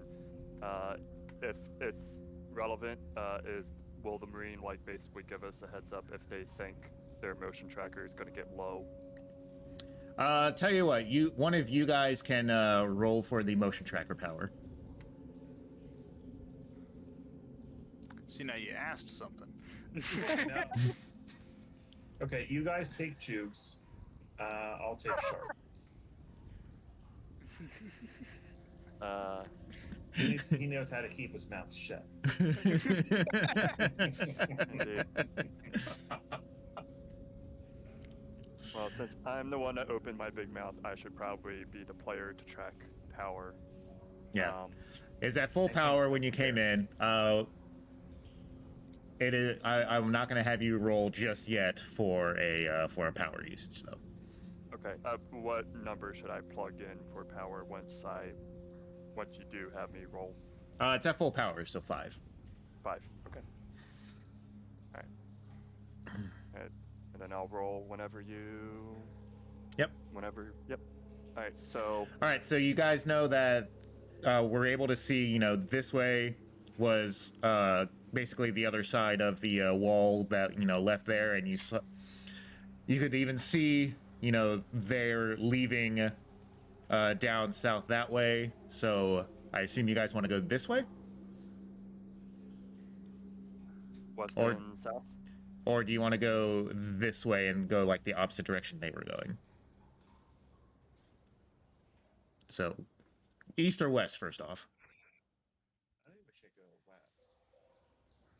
if it's relevant, is will the Marine like basically give us a heads up if they think their motion tracker is going to get low? Tell you what, one of you guys can roll for the motion tracker power. See, now you asked something. No. Okay, you guys take Jukes. I'll take Sharp. He knows how to keep his mouth shut. Indeed. Well, since I'm the one that opened my big mouth, I should probably be the player to track power. Yeah. Um, Is at full I think power when you that's came in. It is. I'm not going to have you roll just yet for a power usage though. okay. What number should I plug in for power once you do have me roll? It's at full power, so 5. 5. Okay. All right. And then I'll roll whenever you. Yep. Whenever. Yep. All right. So. All right, so you guys know that we're able to see. You know, this way was basically the other side of the wall that left there, and you could even see they're leaving down south that way. So I assume you guys want to go this way, West Or- and south. or do you want to go this way and go like the opposite direction they were going? So, east or west, first off. I think we should go west.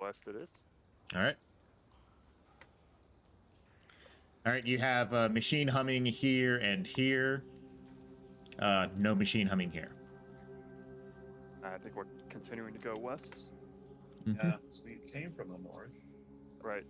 West it is. All right. All right, you have machine humming here and here. No machine humming here. I think we're continuing to go west. Yeah, so we came from the north. Right.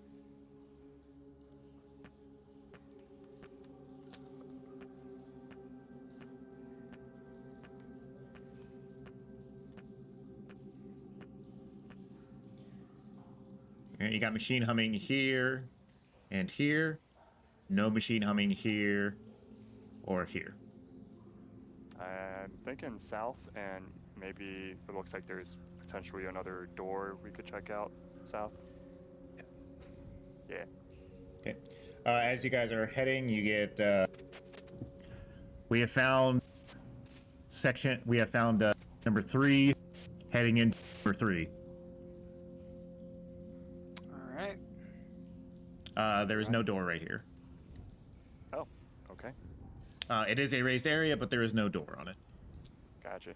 All right, you got machine humming here and here. No machine humming here or here. I'm thinking south, and maybe it looks like there's potentially another door we could check out south. Yes. Yeah. Okay. As you guys are heading, you get. We have found number 3, heading into number 3. All right. There is no door right here. Oh, okay. It is a raised area, but there is no door on it. Gotcha.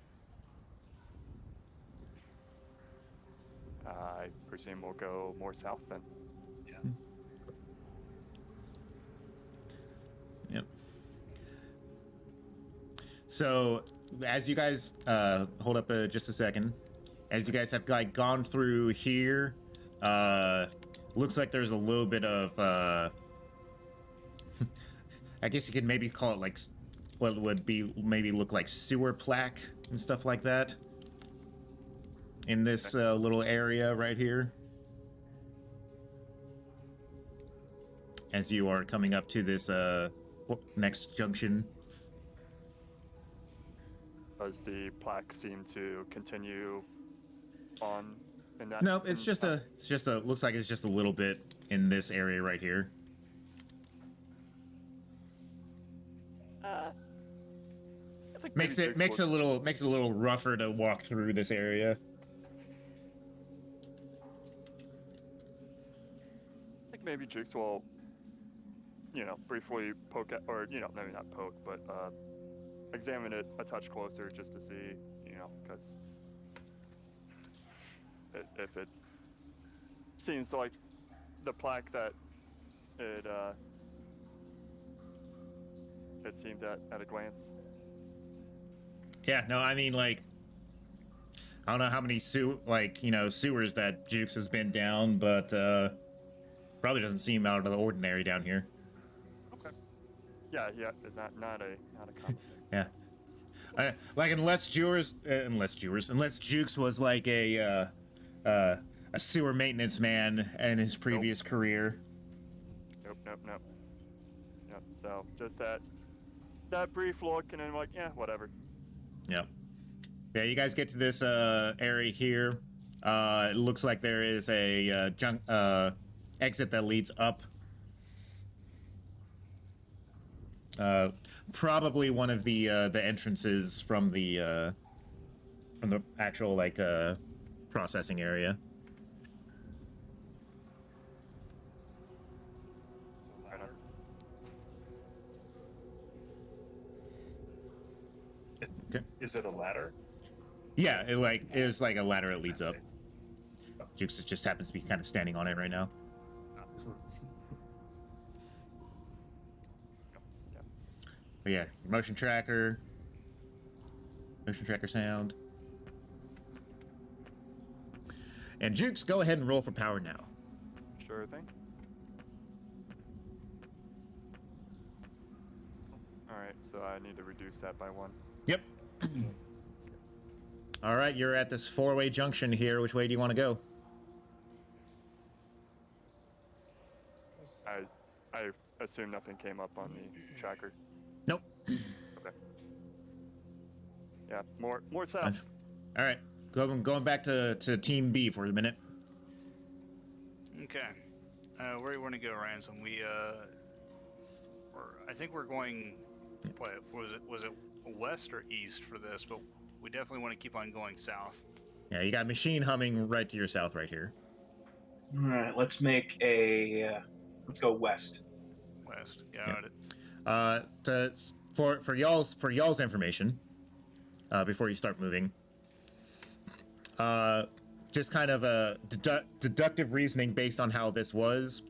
I presume we'll go more south then. Yeah. Yep. So, as you guys hold up just a second, as you guys have like gone through here, looks like there's a little bit of I guess you could maybe call it like what would be maybe look like sewer plaque and stuff like that in this little area right here. As you are coming up to this next junction. Does the plaque seem to continue on in that? No, it's just a looks like it's just a little bit in this area right here. I think Makes maybe it makes Jukes it a little rougher to walk through this area. I think maybe Jukes will, briefly poke at, or maybe not poke, but examine it a touch closer just to see, because if it seems like the plaque that it seemed at a glance. Yeah, no, I mean like I don't know how many sewers that Jukes has been down, but probably doesn't seem out of the ordinary down here. Okay. Yeah, not a common thing. Yeah. Like unless Jukes was like a a sewer maintenance man in his previous career. Nope. Yep. So just that brief look, and then I'm like, yeah, whatever. Yep. Yeah, you guys get to this area here. It looks like there is a exit that leads up. Probably one of the entrances from the actual like processing area. It's a ladder. Okay. Is it a ladder? Yeah, it is like a ladder that leads I up. see. Jukes just happens to be kind of standing on it right now. But yeah, your motion tracker sound. And Jukes, go ahead and roll for power now. Sure thing. All right, so I need to reduce that by 1. Yep. All right, you're at this 4-way junction here. Which way do you want to go? I assume nothing came up on the tracker. Nope. Okay. Yeah, more south. All right, going back to Team B for a minute. Okay. Where do you want to go, Ransom? I think we're going. What was it west or east for this? But we definitely want to keep on going south. Yeah, you got machine humming right to your south right here. All right, let's go west. West. Yeah. Got it. For y'all's information, before you start moving, just kind of a deductive reasoning based on how this was,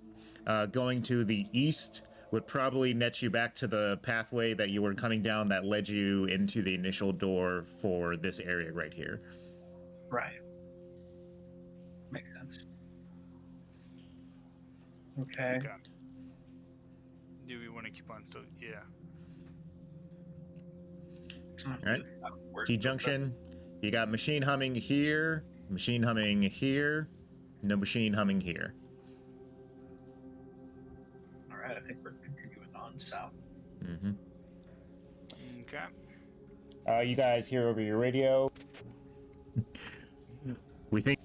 going to the east would probably net you back to the pathway that you were coming down that led you into the initial door for this area right here. Right. Makes sense. Okay. Okay. Do we want to keep on? So yeah. All right. T junction. You got machine humming here, machine humming here, no machine humming here. All right, I think we're continuing on south. Mm-hmm. Okay. You guys hear over your radio. We think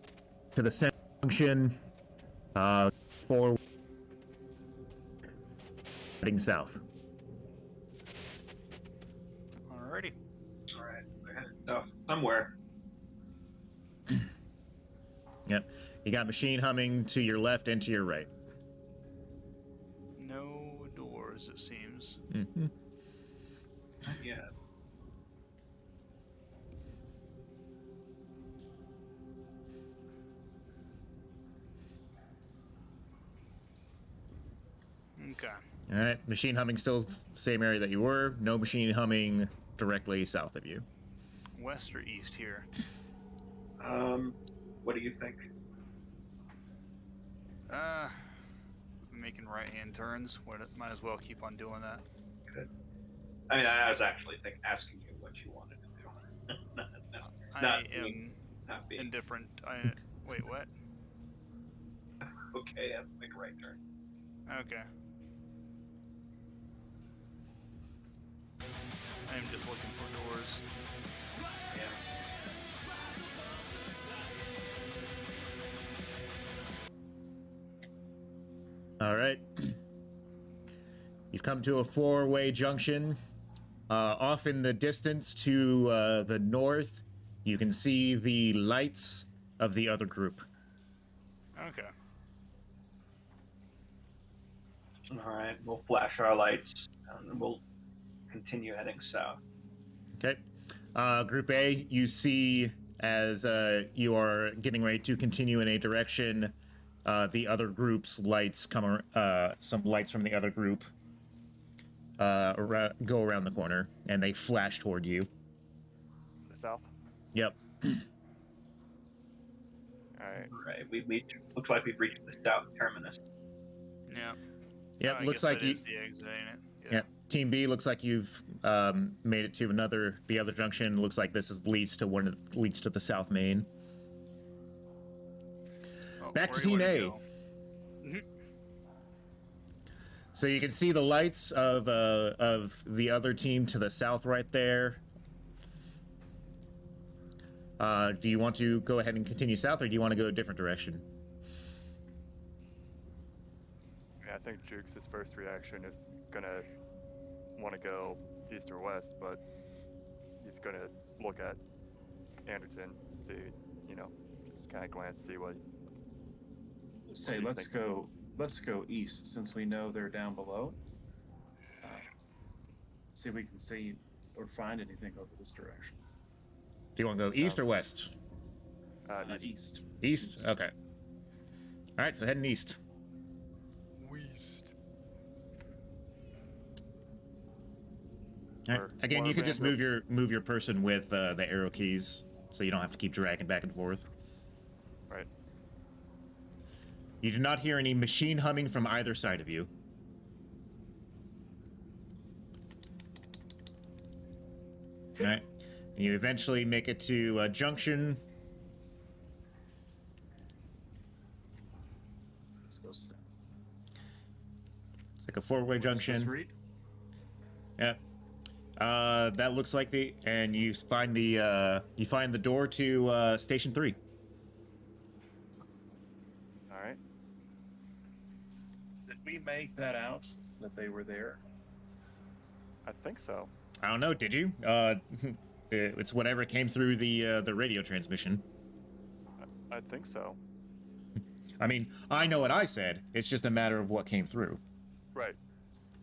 to the center junction. For heading south. Alrighty. All right, we're headed south somewhere. Yep. You got machine humming to your left and to your right. No doors, it seems. Mm-hmm. Yeah. Okay. All right. Machine humming still same area that you were. No machine humming directly south of you. West or east here? What do you think? Making right-hand turns. Might as well keep on doing that. Good. I mean, I was actually asking you what you wanted to do. I am not being indifferent. Wait, what? okay. I have to make a right turn. Okay. I am just looking for doors. Yeah. All right. You've come to a 4-way junction. Off in the distance to the north, you can see the lights of the other group. Okay. All right, we'll flash our lights and we'll continue heading south. Okay. Group A, you see as you are getting ready to continue in a direction, the other group's lights come, some lights from the other group go around the corner, and they flash toward you. The south. Yep. All right. All right, we looks like we've reached the south terminus. Yeah. Yep. I Looks guess like that you. is the exit, ain't it? Yeah. Team B looks like you've made it to the other junction. Looks like this leads to the South Main. Back to Where Team you A. wanna go. So you can see the lights of the other team to the south right there. Do you want to go ahead and continue south, or do you want to go a different direction? I think Jukes' first reaction is gonna want to go east or west, but he's gonna look at Anderton, see, you know, just kind of glance, see what. Say, do you let's think? let's go east since we know they're down below. See if we can see or find anything over this direction. Do you want to go east or west? East. East? Okay. All right, so heading east. West. All right. Or Again, more you could just random. move your person with the arrow keys, so you don't have to keep dragging back and forth. Right. You do not hear any machine humming from either side of you. All right. You eventually make it to a junction. Let's go south. Like a four-way Does this junction. read? Yeah. That looks like and you find the door to Station 3. All right. Did we make that out that they were there? I think so. I don't know, did you? It's whatever came through the radio transmission. I think so. I mean, I know what I said. It's just a matter of what came through. Right.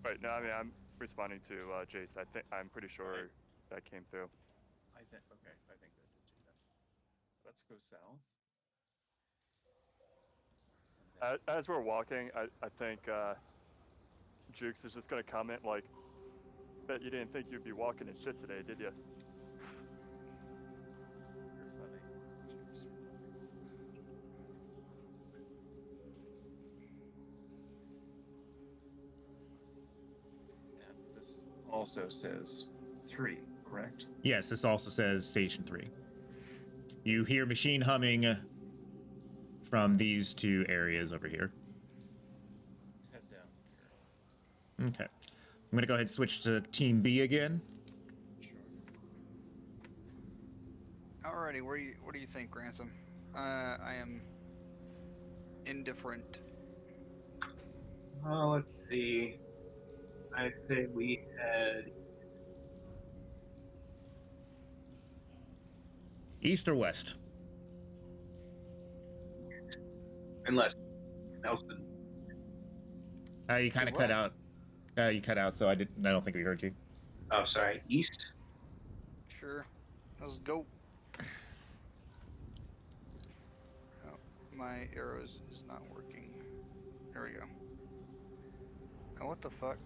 Right. No, I mean, I'm responding to Jace. I'm pretty sure that came through. I think that did do that. Let's go south. As we're walking, I think Jukes is just gonna comment like, "Bet you didn't think you'd be walking in shit today, did you?" You're funny. Jeeps, you're funny. And this also says 3, correct? Yes, this also says Station 3. You hear machine humming from these two areas over here. Let's head down here. Okay. I'm gonna go ahead and switch to Team B again. Sure. Alrighty, what do you think, Ransom? I am indifferent. Oh, let's see. I'd say we had East or west? unless Nelson. You kind of What? cut out. You cut out, so I don't think we heard you. Oh, sorry, east. Sure. Let's go. Oh, my arrows is not working. There we go. Oh, what the fuck?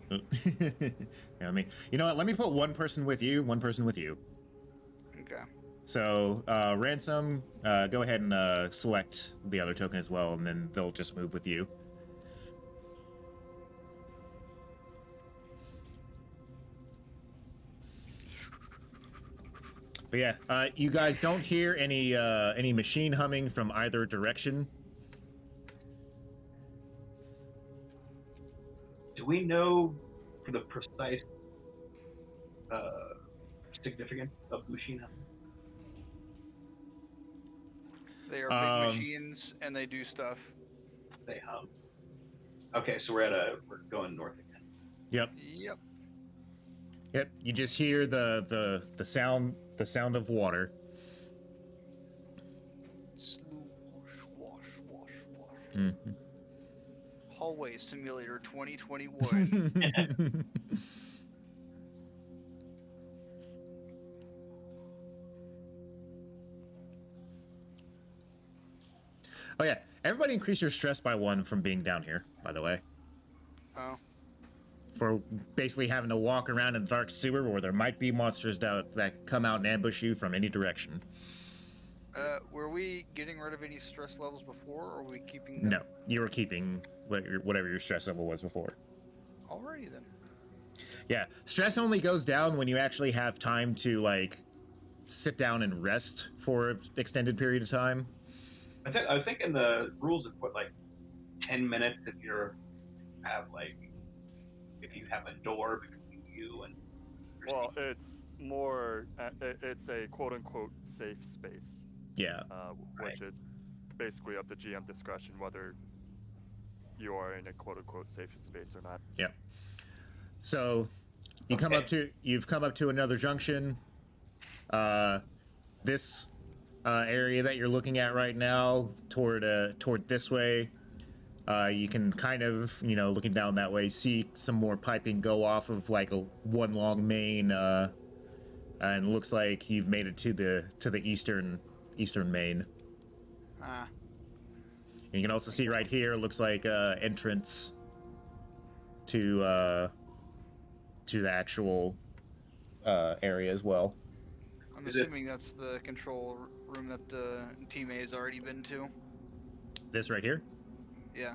Yeah, you know what? Let me put one person with you. One person with you. Okay. So, Ransom, go ahead and select the other token as well, and then they'll just move with you. But yeah, you guys don't hear any machine humming from either direction. Do we know for the precise significance of Bushina? They are big machines and they do stuff. They hum. Okay, so we're going north again. Yep. Yep. Yep. You just hear the sound of water. Slow wash, wash, wash. Mm-hmm. Hallway Simulator 2021. Oh yeah, everybody increase your stress by 1 from being down here, by the way. Oh. For basically having to walk around in a dark sewer where there might be monsters that come out and ambush you from any direction. Were we getting rid of any stress levels before, or were we keeping them? No, you were keeping whatever your stress level was before. Alrighty then. Yeah, stress only goes down when you actually have time to, like, sit down and rest for an extended period of time. I think in the rules it put like 10 minutes if you have a door between you and. Well, it's more. It's a quote unquote safe space, Yeah. which is basically up to GM discretion whether you are in a quote unquote safe space or not. Yeah. So you've come up to another junction. This area that you're looking at right now, toward this way, you can kind of, looking down that way, see some more piping go off of like one long main, and it looks like you've made it to the eastern main. Ah, You can also see right here, looks like entrance to the actual area as well. I'm Is it- assuming that's the control room that Team A has already been to. This right here. Yeah.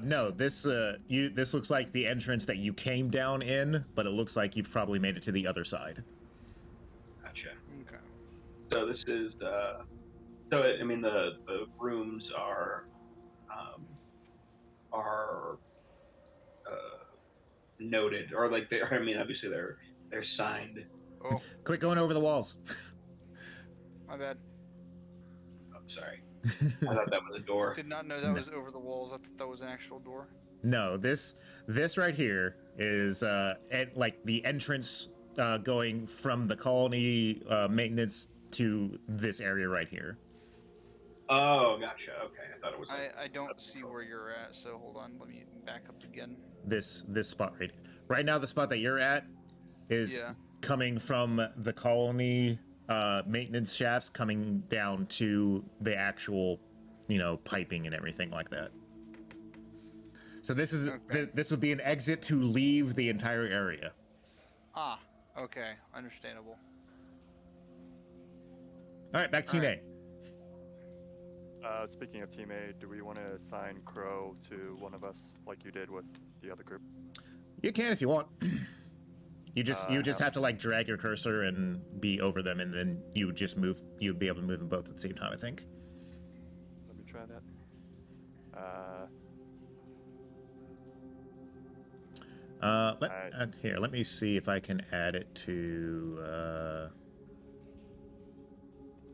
No, this this looks like the entrance that you came down in, but it looks like you've probably made it to the other side. Gotcha. Okay. So this is the rooms are noted, or like obviously they're signed. Oh, Quit going over the walls. my bad. Oh, sorry. I thought that was a door. Did not know that was over the walls. I thought that was an actual door. No, this right here is like the entrance going from the colony maintenance to this area right here. Oh, gotcha. Okay, I thought it was. I don't see where you're at, so hold on. Let me back up again. This spot right now, the spot that you're at is Yeah. coming from the colony maintenance shafts coming down to the actual, piping and everything like that. So this is Okay. this would be an exit to leave the entire area. Ah, okay. Understandable. All right, back to Team Alright. A. Speaking of Team A, do we want to assign Crow to one of us like you did with the other group? You can if you want. You just how- have to like drag your cursor and be over them, and then you just move. You'd be able to move them both at the same time, I think. Let me try that. Here, let me see if I can add it to.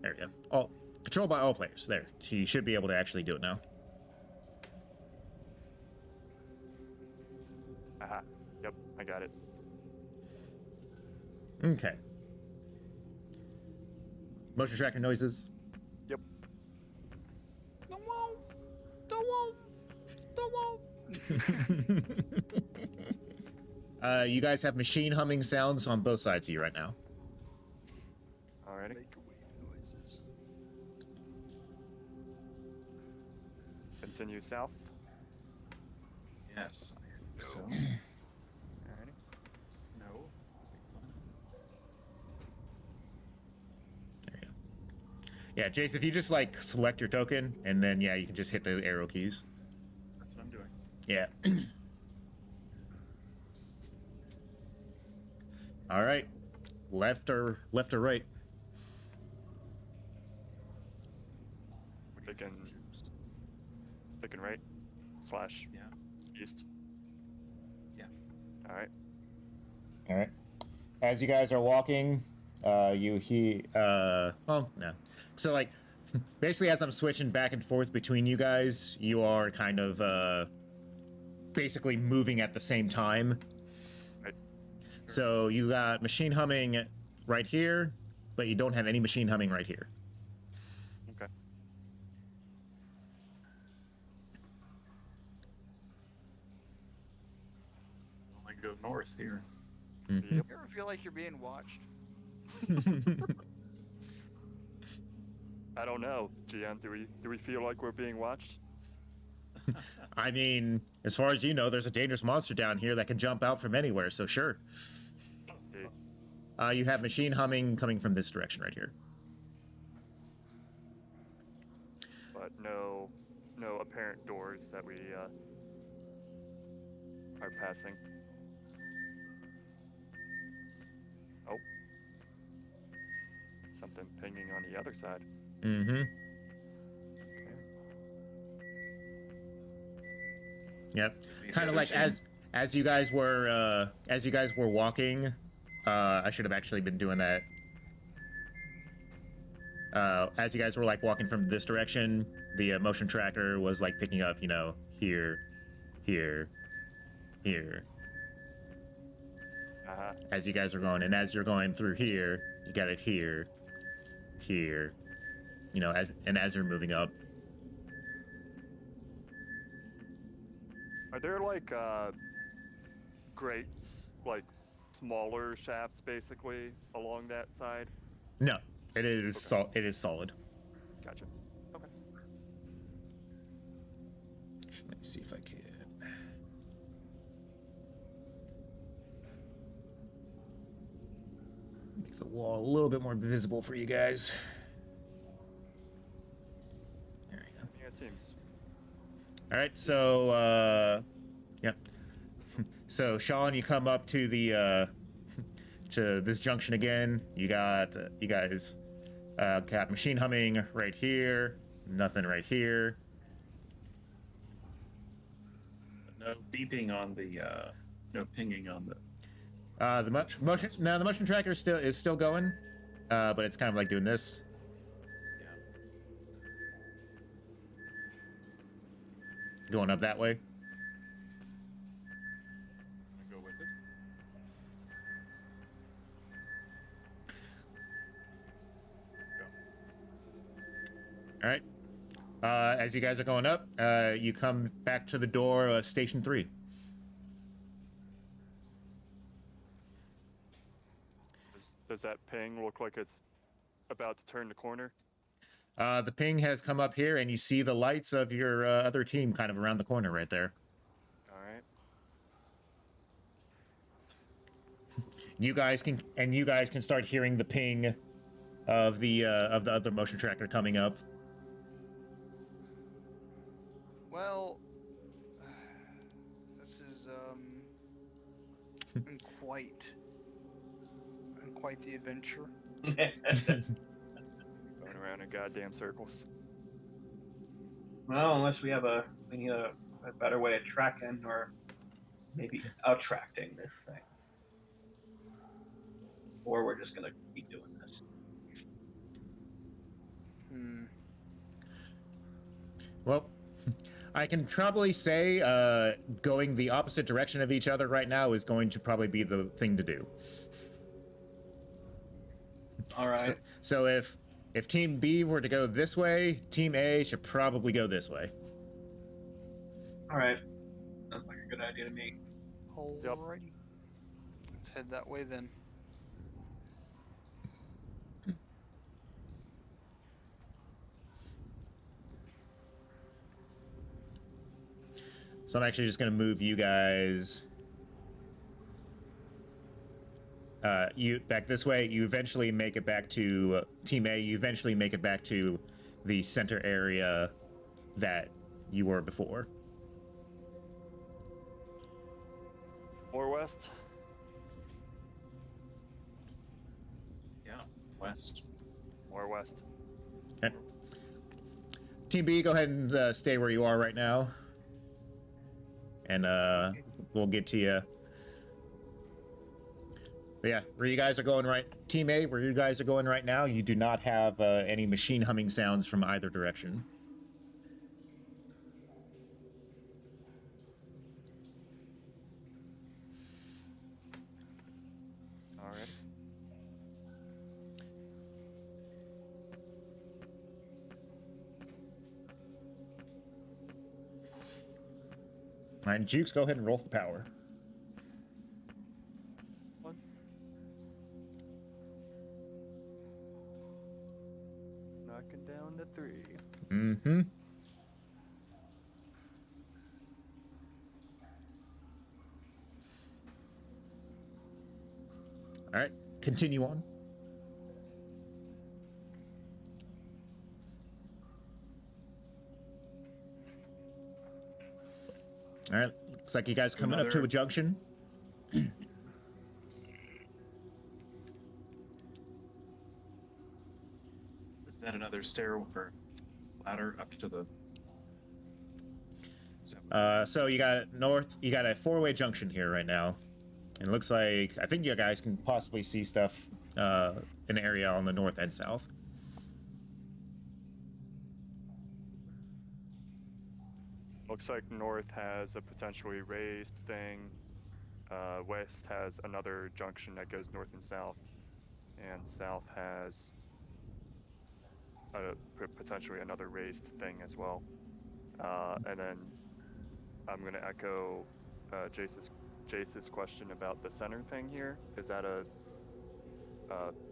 There we go. All controlled by all players. There, you should be able to actually do it now. Aha. Yep, I got it. Okay. Motion tracker noises. Yep. You guys have machine humming sounds on both sides of you right now. Alrighty. Microwave noises. Continue south. Yes, I think so. Alrighty. No. There you go. Yeah, Jace, if you just like select your token, and then yeah, you can just hit the arrow keys. That's what I'm doing. Yeah. All right. Left or right? Thinking right. / Yeah. east. Yeah. Alright. All right. As you guys are walking, you hear. Oh no. So like, basically, as I'm switching back and forth between you guys, you are kind of basically moving at the same time. Right. So you got machine humming right here, but you don't have any machine humming right here. Okay. Only go north here. Mhm. You ever feel like you're being watched? I don't know, GM. Do we feel like we're being watched? I mean, as far as you know, there's a dangerous monster down here that can jump out from anywhere, so sure. Okay. You have machine humming coming from this direction right here. But no apparent doors that we are passing. Oh. Something pinging on the other side. Mm-hmm. Okay. Yep. Be the Kind of other like team. as you guys were walking. I should have actually been doing that. As you guys were like walking from this direction, the motion tracker was like picking up, you know, here, here, here. As you guys are going, and as you're going through here, you got it here, here, you know, as you're moving up. Are there like grates, like smaller shafts, basically along that side? No, it is Okay. it is solid. Gotcha. Okay. Let me see if I can. Make the wall a little bit more visible for you guys. There you go. Yeah, teams. All right, so yep. So Sean, you come up to the to this junction again. You got you guys got machine humming right here. Nothing right here. No beeping on the, no pinging on the. The motion no, the motion tracker is still going, but it's kind of like doing this. Yeah. Going up that way. Go with it. All right. As you guys are going up, you come back to the door of Station 3. Does that ping look like it's about to turn the corner? The ping has come up here, and you see the lights of your other team kind of around the corner right there. All right. You guys can start hearing the ping of the other motion tracker coming up. Well, this is quite the adventure. Going around in goddamn circles. Well, unless we need a better way of tracking or maybe attracting this thing. Or we're just gonna keep doing this. Well, I can probably say going the opposite direction of each other right now is going to probably be the thing to do. All right. So if Team B were to go this way, Team A should probably go this way. All right. Sounds like a good idea to me. Alrighty. Let's head that way then. So I'm actually just going to move you guys you back this way. You eventually make it back to Team A. You eventually make it back to the center area that you were before. More west. Yeah. West. More west. Okay. Team B, go ahead and stay where you are right now. And we'll get to you. But yeah, where you guys are going right, Team A, where you guys are going right now, you do not have any machine humming sounds from either direction. All right. All right, Jukes, go ahead and roll for power. One. Knocking down to 3. Mm-hmm. All right, continue on. All right, looks like you guys are coming up to Another- a junction. Is that another stair or ladder up to the? So you got north. You got a four-way junction here right now, and it looks like I think you guys can possibly see stuff in the area on the north and south. Looks like north has a potentially raised thing. West has another junction that goes north and south, and south has potentially another raised thing as well. And then I'm going to echo Jace's question about the center thing here. Is that a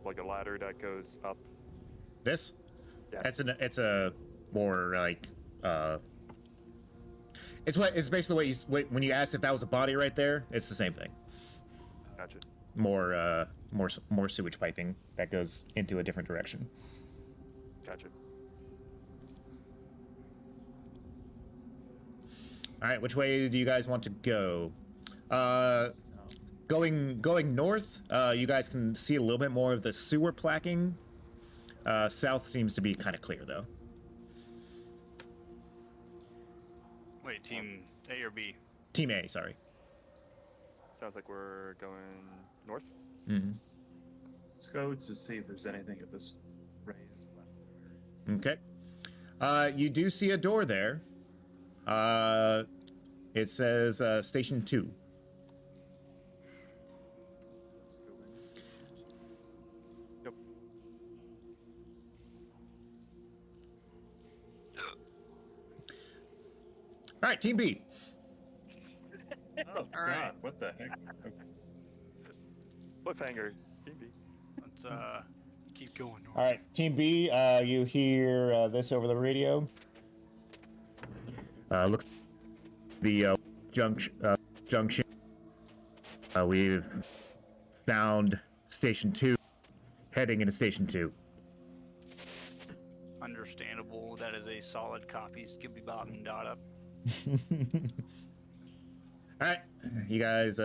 like a ladder that goes up? This? Yeah. It's a more like it's basically when you asked if that was a body right there. It's the same thing. Gotcha. More sewage piping that goes into a different direction. Gotcha. All right, which way do you guys want to go? Going north, you guys can see a little bit more of the sewer placking. South seems to be kind of clear, though. Wait, team A or B? Team A, sorry. Sounds like we're going north. Mm-hmm. Let's go to see if there's anything at this raised platform. Okay. You do see a door there. It says Station 2. Let's go in. Yep. All right, Team B. Oh, All right. God, what the heck? Okay. Cliffhanger. TV. Let's keep going north. All right, Team B. You hear this over the radio. Look, the junction. We've found Station 2, heading into Station 2. Understandable. That is a solid copy. Skippy Bob and Dada. All right, you guys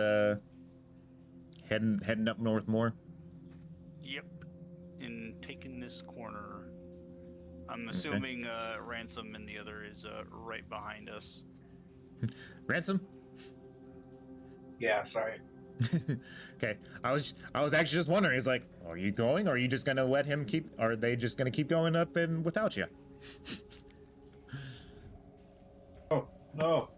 heading up north more. Yep. And taking this corner. I'm assuming Ransom and the other is right behind us. Ransom. Yeah, sorry. Okay, I was actually just wondering. It's like, are you going? Or are you just gonna let him keep? Are they just gonna keep going up and without you? Oh, no.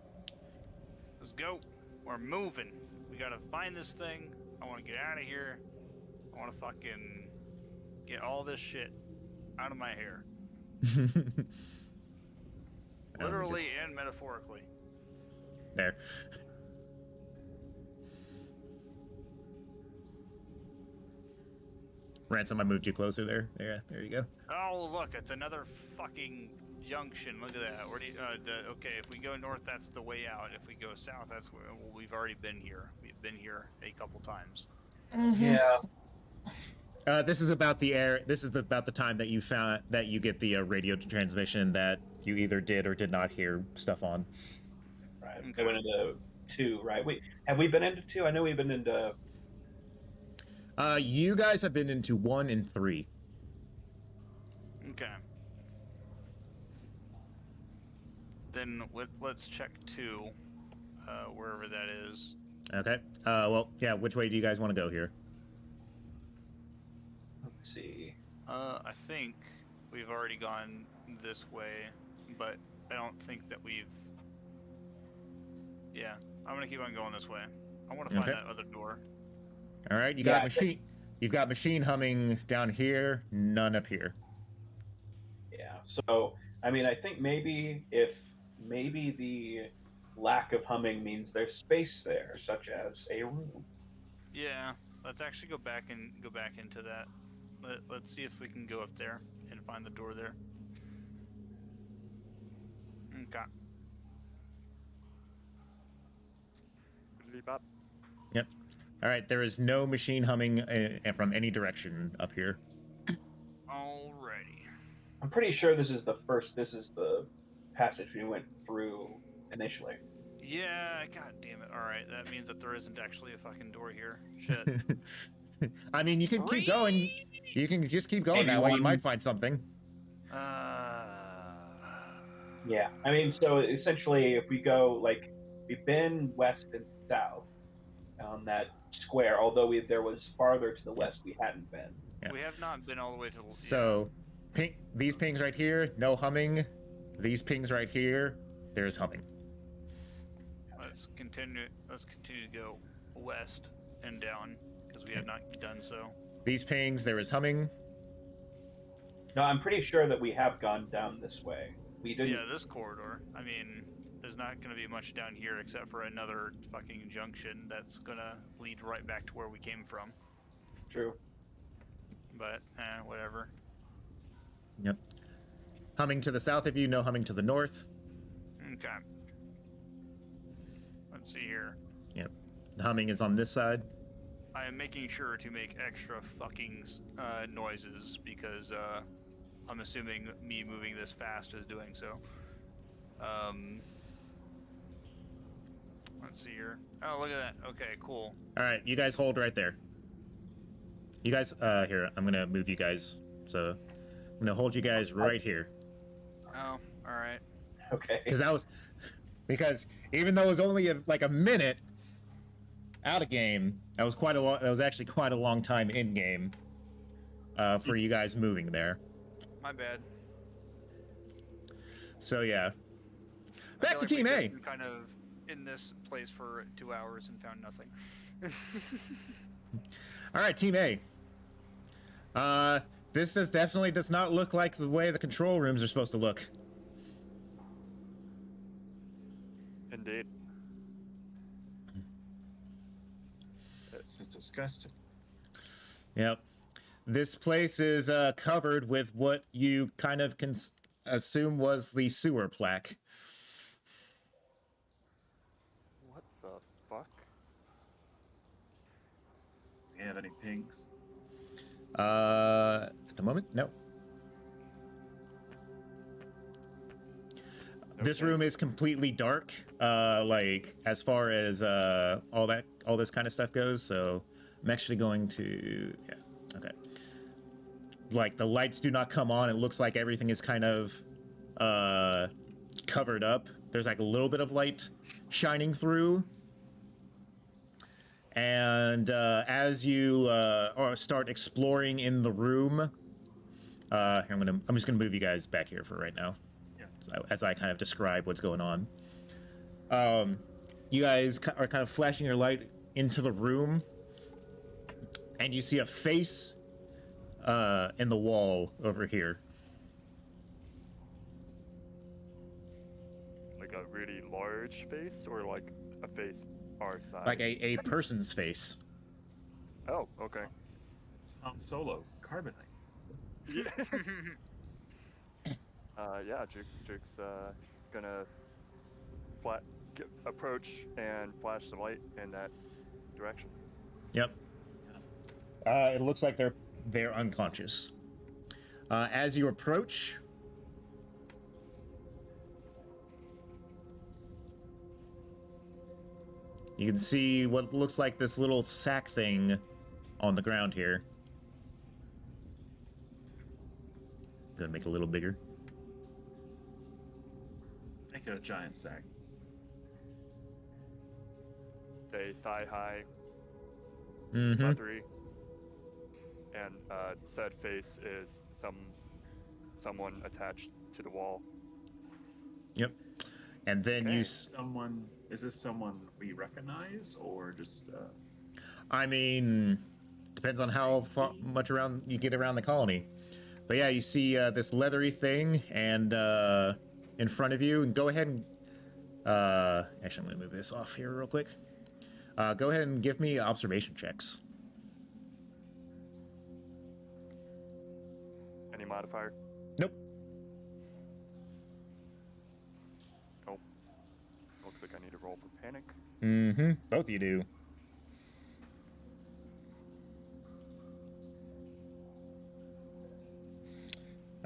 Let's go. We're moving. We gotta find this thing. I want to get out of here. I want to fucking get all this shit out of my hair. Literally and metaphorically. There. Ransom, I moved you closer there. There you go. Oh, look, it's another fucking junction. Look at that. Where do you, okay, if we go north, that's the way out. If we go south, that's where we've already been here. We've been here a couple times. Yeah. This is about the air. This is about the time that you found that you get the radio transmission that you either did or did not hear stuff on. Right. Okay. Going into 2, right? Have we been into 2? I know we've been into. You guys have been into 1 and 3. Okay. Then let's check 2, wherever that is. Okay. Well, yeah. Which way do you guys want to go here? Let's see. I think we've already gone this way, but I don't think that we've. Yeah, I'm gonna keep on going this way. I want to find Okay. that other door. All right. You Yeah, got I machine. You've got machine humming down here. None up here. Yeah. So, I mean, I think maybe the lack of humming means there's space there, such as a room. Yeah, let's actually go back into that. Let's see if we can go up there and find the door there. Okay. Bop. Yep. All right. There is no machine humming from any direction up here. Alrighty. I'm pretty sure this is the passage we went through initially. Yeah, god damn it. Alright, that means that there isn't actually a fucking door here. Shit. I mean, you can keep going. You can just keep going Maybe that way. You one- might find something. Yeah, I mean, so essentially, if we go like we've been west and south on that square, although there was farther to the west we hadn't been. Yeah. We have not been all the way to. So, ping, these pings right here, no humming. These pings right here, there's humming. Let's continue. Let's continue to go west and down because we have not done so. These pings, there is humming. No, I'm pretty sure that we have gone down this way. We didn't. Yeah, this corridor. I mean, there's not going to be much down here except for another fucking junction that's going to lead right back to where we came from. True. But, whatever. Yep. Humming to the south of you, no humming to the north. Okay. Let's see here. Yep. The humming is on this side. I am making sure to make extra fucking noises because I'm assuming me moving this fast is doing so. Let's see here. Oh, look at that. Okay, cool. All right, you guys hold right there. You guys, here, I'm gonna move you guys. So, I'm gonna hold you guys right here. Oh, all right. Okay. Because even though it was only like a minute out of game, that was actually quite a long time in game for you guys moving there. My bad. So yeah, I back feel to like Team we've A. been kind of in this place for 2 hours and found nothing. All right, Team A. This definitely does not look like the way the control rooms are supposed to look. Indeed. It's disgusting. Yep. This place is covered with what you kind of can assume was the sewer plaque. What the fuck? Do you have any pings? At the moment, no. This Okay. room is completely dark, like as far as all this kind of stuff goes. So I'm actually going to, yeah, okay. Like the lights do not come on. It looks like everything is kind of covered up. There's like a little bit of light shining through. And as you start exploring in the room, I'm just gonna move you guys back here for right now, as I kind of describe what's going on. You guys are kind of flashing your light into the room, and you see a face in the wall over here. Like a really large face, or like a face our size? Like a person's face. Oh, okay. It's Han Solo, carbonite. Yeah. Yeah, Juke's gonna approach and flash the light in that direction. Yep. It looks like they're unconscious. As you approach, you can see what looks like this little sack thing on the ground here. Gonna make it a little bigger. Make it a giant sack. A thigh-high, Mm-hmm. leathery, and said face is someone attached to the wall. Yep. And then Okay. Is this someone we recognize, or just? I mean, depends on how much around you get around the colony. But yeah, you see this leathery thing, and in front of you, and go ahead and actually, I'm gonna move this off here real quick. Go ahead and give me observation checks. Any modifier? Nope. Oh. Looks like I need to roll for panic. Mm-hmm. Both of you do.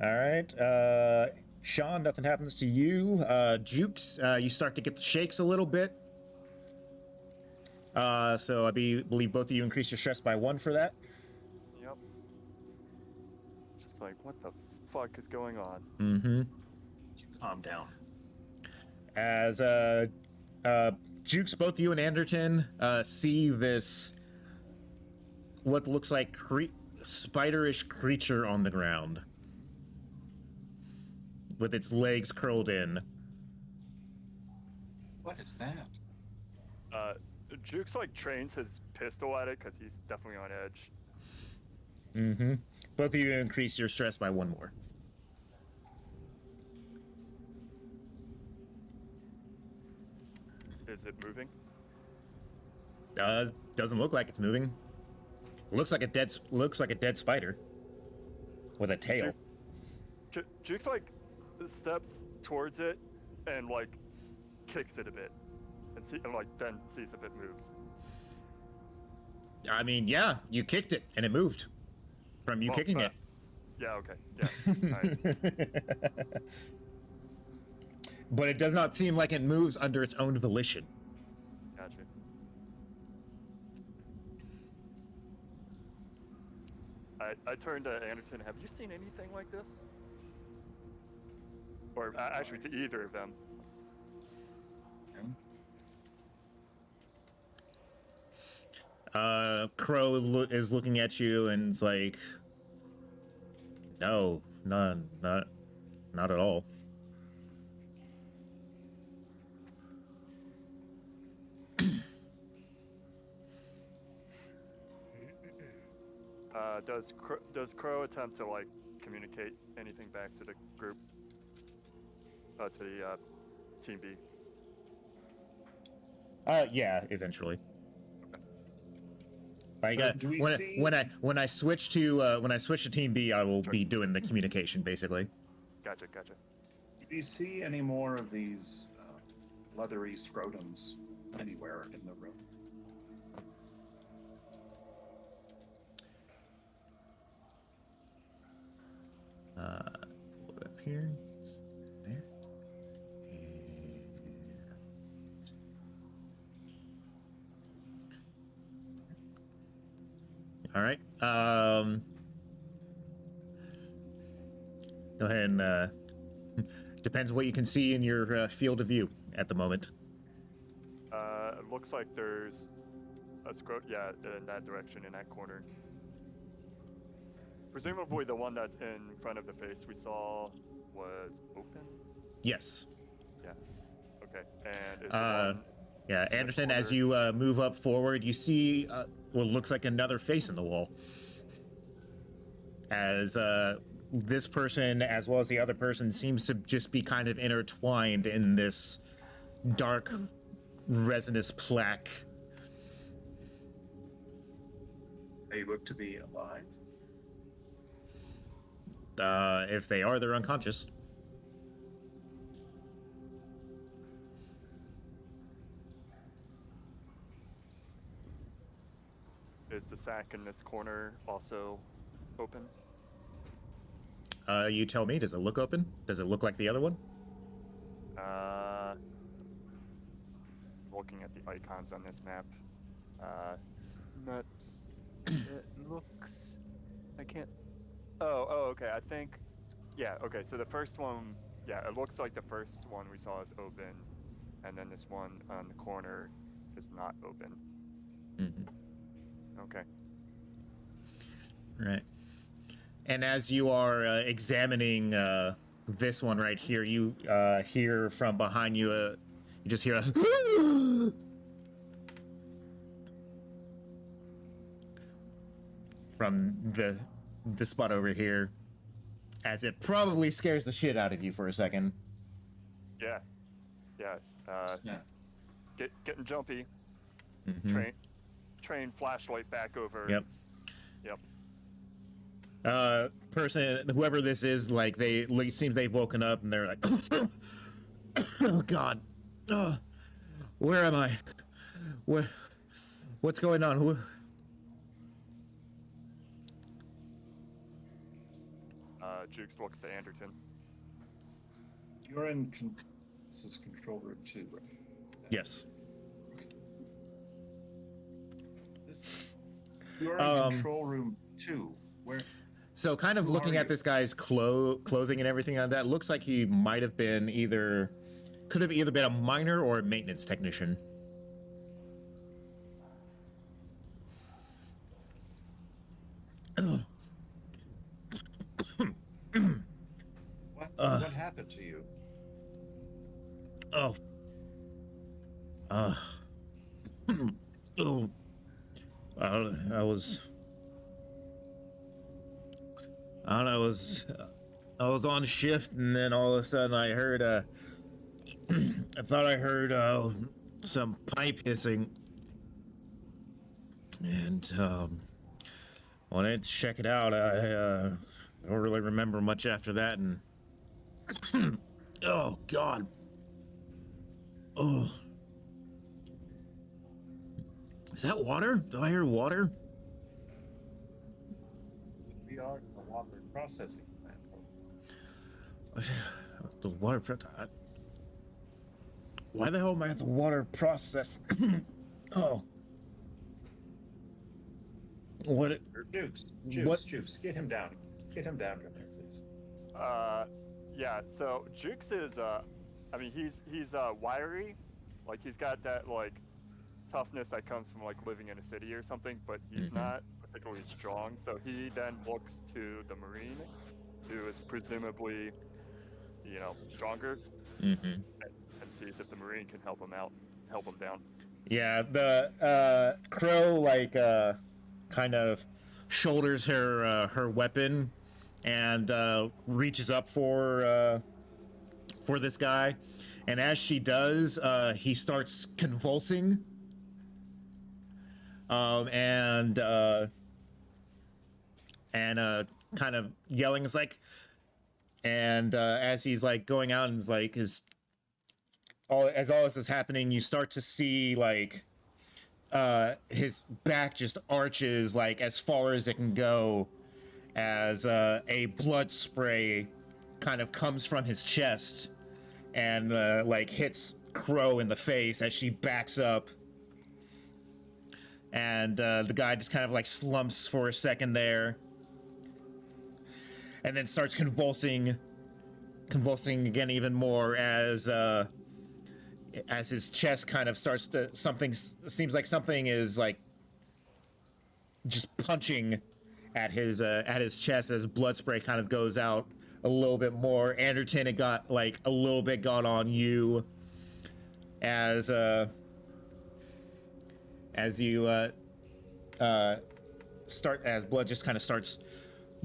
All right. Sean, nothing happens to you. Jukes, you start to get the shakes a little bit. So I believe both of you increase your stress by 1 for that. Yep. Just like, what the fuck is going on? Mm-hmm. Calm down. As Jukes, both you and Anderton see this what looks like spiderish creature on the ground with its legs curled in. What is that? Jukes like trains his pistol at it because he's definitely on edge. Mm-hmm. Both of you increase your stress by 1 more. Is it moving? Doesn't look like it's moving. Looks like a dead spider with a tail. Jukes like steps towards it and like kicks it a bit, and then sees if it moves. I mean, yeah, you kicked it and it moved from you kicking it. Yeah. Okay. Yeah. Alright. But it does not seem like it moves under its own volition. Gotcha. I turned to Anderton. Have you seen anything like this? Or actually, to either of them. Crow is looking at you and it's like, no, not at all. Does Crow attempt to like communicate anything back to the group? To the Team B. Yeah, eventually. Okay. Like, Do we when see- when I switch to Team B, I will be doing the communication basically. Gotcha. Do you see any more of these leathery scrotums anywhere in the room? Hold up here, there, and... All right. Go ahead and depends what you can see in your field of view at the moment. It looks like there's a yeah, in that direction, in that corner. Presumably the one that's in front of the face we saw was open? Yes. Yeah. Okay. And is the one Yeah, Anderton, as corner- you move up forward, you see what looks like another face in the wall. As this person, as well as the other person, seems to just be kind of intertwined in this dark, resinous plaque. They look to be alive. If they are, they're unconscious. Is the sack in this corner also open? You tell me, does it look open? Does it look like the other one? Looking at the icons on this map. Not. It looks. I can't. Oh, okay. I think. Yeah. Okay. So the first one. Yeah, it looks like the first one we saw is open, and then this one on the corner is not open. Mm-hmm. Okay. Right. And as you are examining this one right here, you hear from behind you, you just hear a from the spot over here, as it probably scares the shit out of you for a second. Yeah. Yeah. Snap. Getting jumpy. Mhm. Train flashlight back over. Yep. Yep. Person, whoever this is, like it seems they've woken up and they're like, oh God, where am I? What's going on? Jukes looks to Anderton. You're in. This is control room 2, right? Yes. You're in control room 2. Where? So, kind of Who looking are at you? this guy's clothing and everything like that, looks like he might have been either could have either been a miner or a maintenance technician. What happened to you? Oh. Oh. I was. I don't know. I was on shift, and then all of a sudden I heard. I thought I heard some pipe hissing, and when I went to check it out, I don't really remember much after that, and oh God. Oh. Is that water? Do I hear water? We are in the water processing plant. The water. Why the hell am I at the water process? Oh. What? Jukes, What? Jukes, get him down. Get him down from there, please. Yeah. So Jukes is, I mean, he's wiry, like he's got that like toughness that comes from like living in a city or something, but he's not particularly strong. So he then looks to the Marine, who is presumably, you know, stronger, and sees if the Marine can help him out, help him down. Yeah, the Crow like kind of shoulders her weapon and reaches up for this guy, and as she does, he starts convulsing, and kind of yelling. It's like, and as he's like going out and like as all this is happening, you start to see like his back just arches like as far as it can go, as a blood spray kind of comes from his chest and like hits Crow in the face as she backs up, and the guy just kind of like slumps for a second there, and then starts convulsing again even more as his chest kind of starts to seems like something is like just punching at his chest as blood spray kind of goes out a little bit more. Anderton, it got like a little bit got on you as you start as blood just kind of starts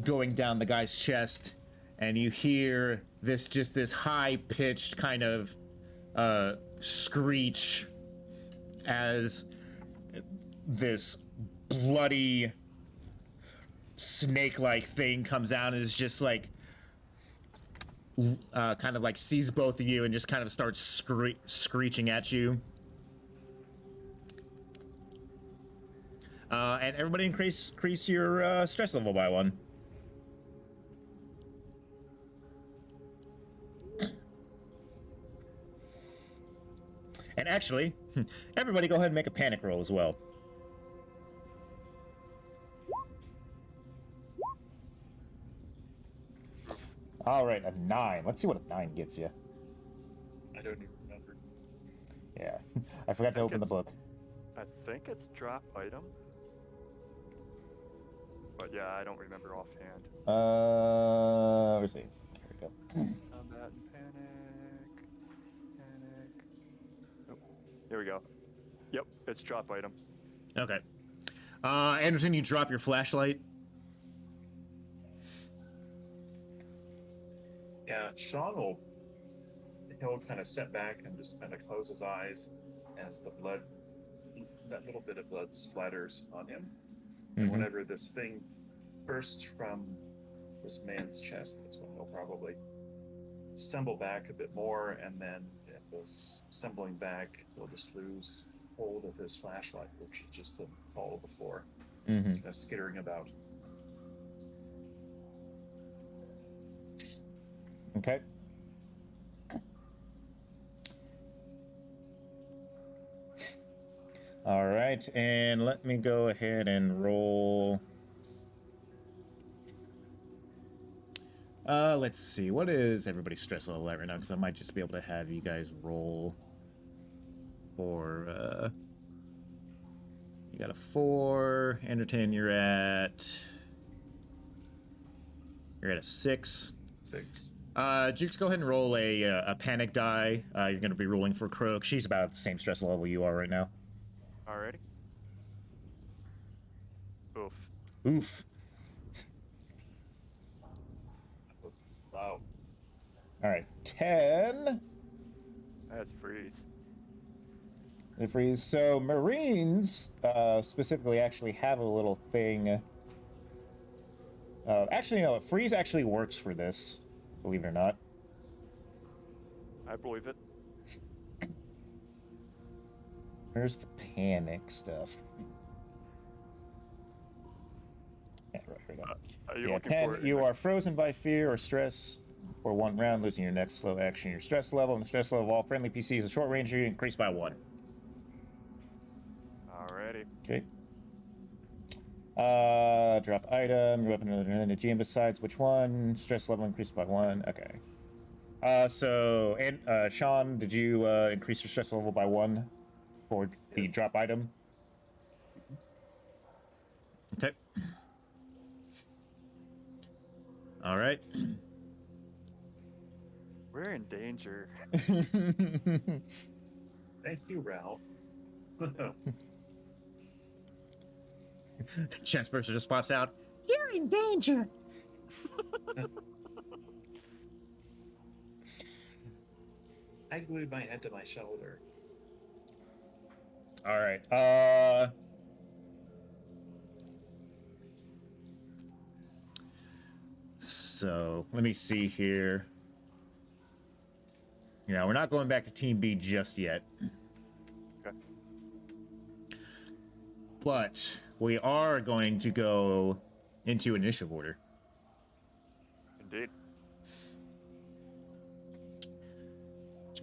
going down the guy's chest, and you hear this high pitched kind of screech as this bloody snake-like thing comes out and is just like kind of like sees both of you and just kind of starts screeching at you. And everybody increase your stress level by 1. And actually, everybody go ahead and make a panic roll as well. All right, a 9. Let's see what a 9 gets you. I don't even remember. Yeah, I forgot to open the book. I think it's drop item. But yeah, I don't remember offhand. Let's see. Here we go. Combat and panic. Nope. Here we go. Yep, it's drop item. Okay. Anderson, you drop your flashlight. Yeah, Sean he'll kind of sit back and just kind of close his eyes as that little bit of blood splatters on him. And whenever this thing bursts from this man's chest, that's when he'll probably stumble back a bit more, and then if this stumbling back, he'll just lose hold of his flashlight, which is just the fall to the floor, skittering about. Okay. All right, and let me go ahead and roll. Let's see. What is everybody's stress level at right now? Because I might just be able to have you guys roll for, you got a 4. Entertain, you're at a 6. 6. Jukes, go ahead and roll a panic die. You're going to be rolling for Croak. She's about at the same stress level you are right now. Alrighty. Oof. Oof. Wow. All right, 10. That's freeze. The freeze. So Marines specifically actually have a little thing. Actually, no, freeze actually works for this, believe it or not. I believe it. Where's the panic stuff? Yeah, right here. Are you Yeah, looking 10. for? You are frozen by fear or stress for 1 round, losing your next slow action. Your stress level and the stress level of all friendly PCs at short range increased by 1. Alrighty. Okay. Drop item, your weapon and a GM besides which one? Stress level increased by 1. Okay. Sean, did you increase your stress level by 1 for the drop item? Okay. All right. We're in danger. Thank you, Ralph. Chestburster just pops out. You're in danger. I glued my head to my shoulder. All right. So let me see here. Yeah, we're not going back to Team B just yet. Okay. But we are going to go into initiative order. Indeed.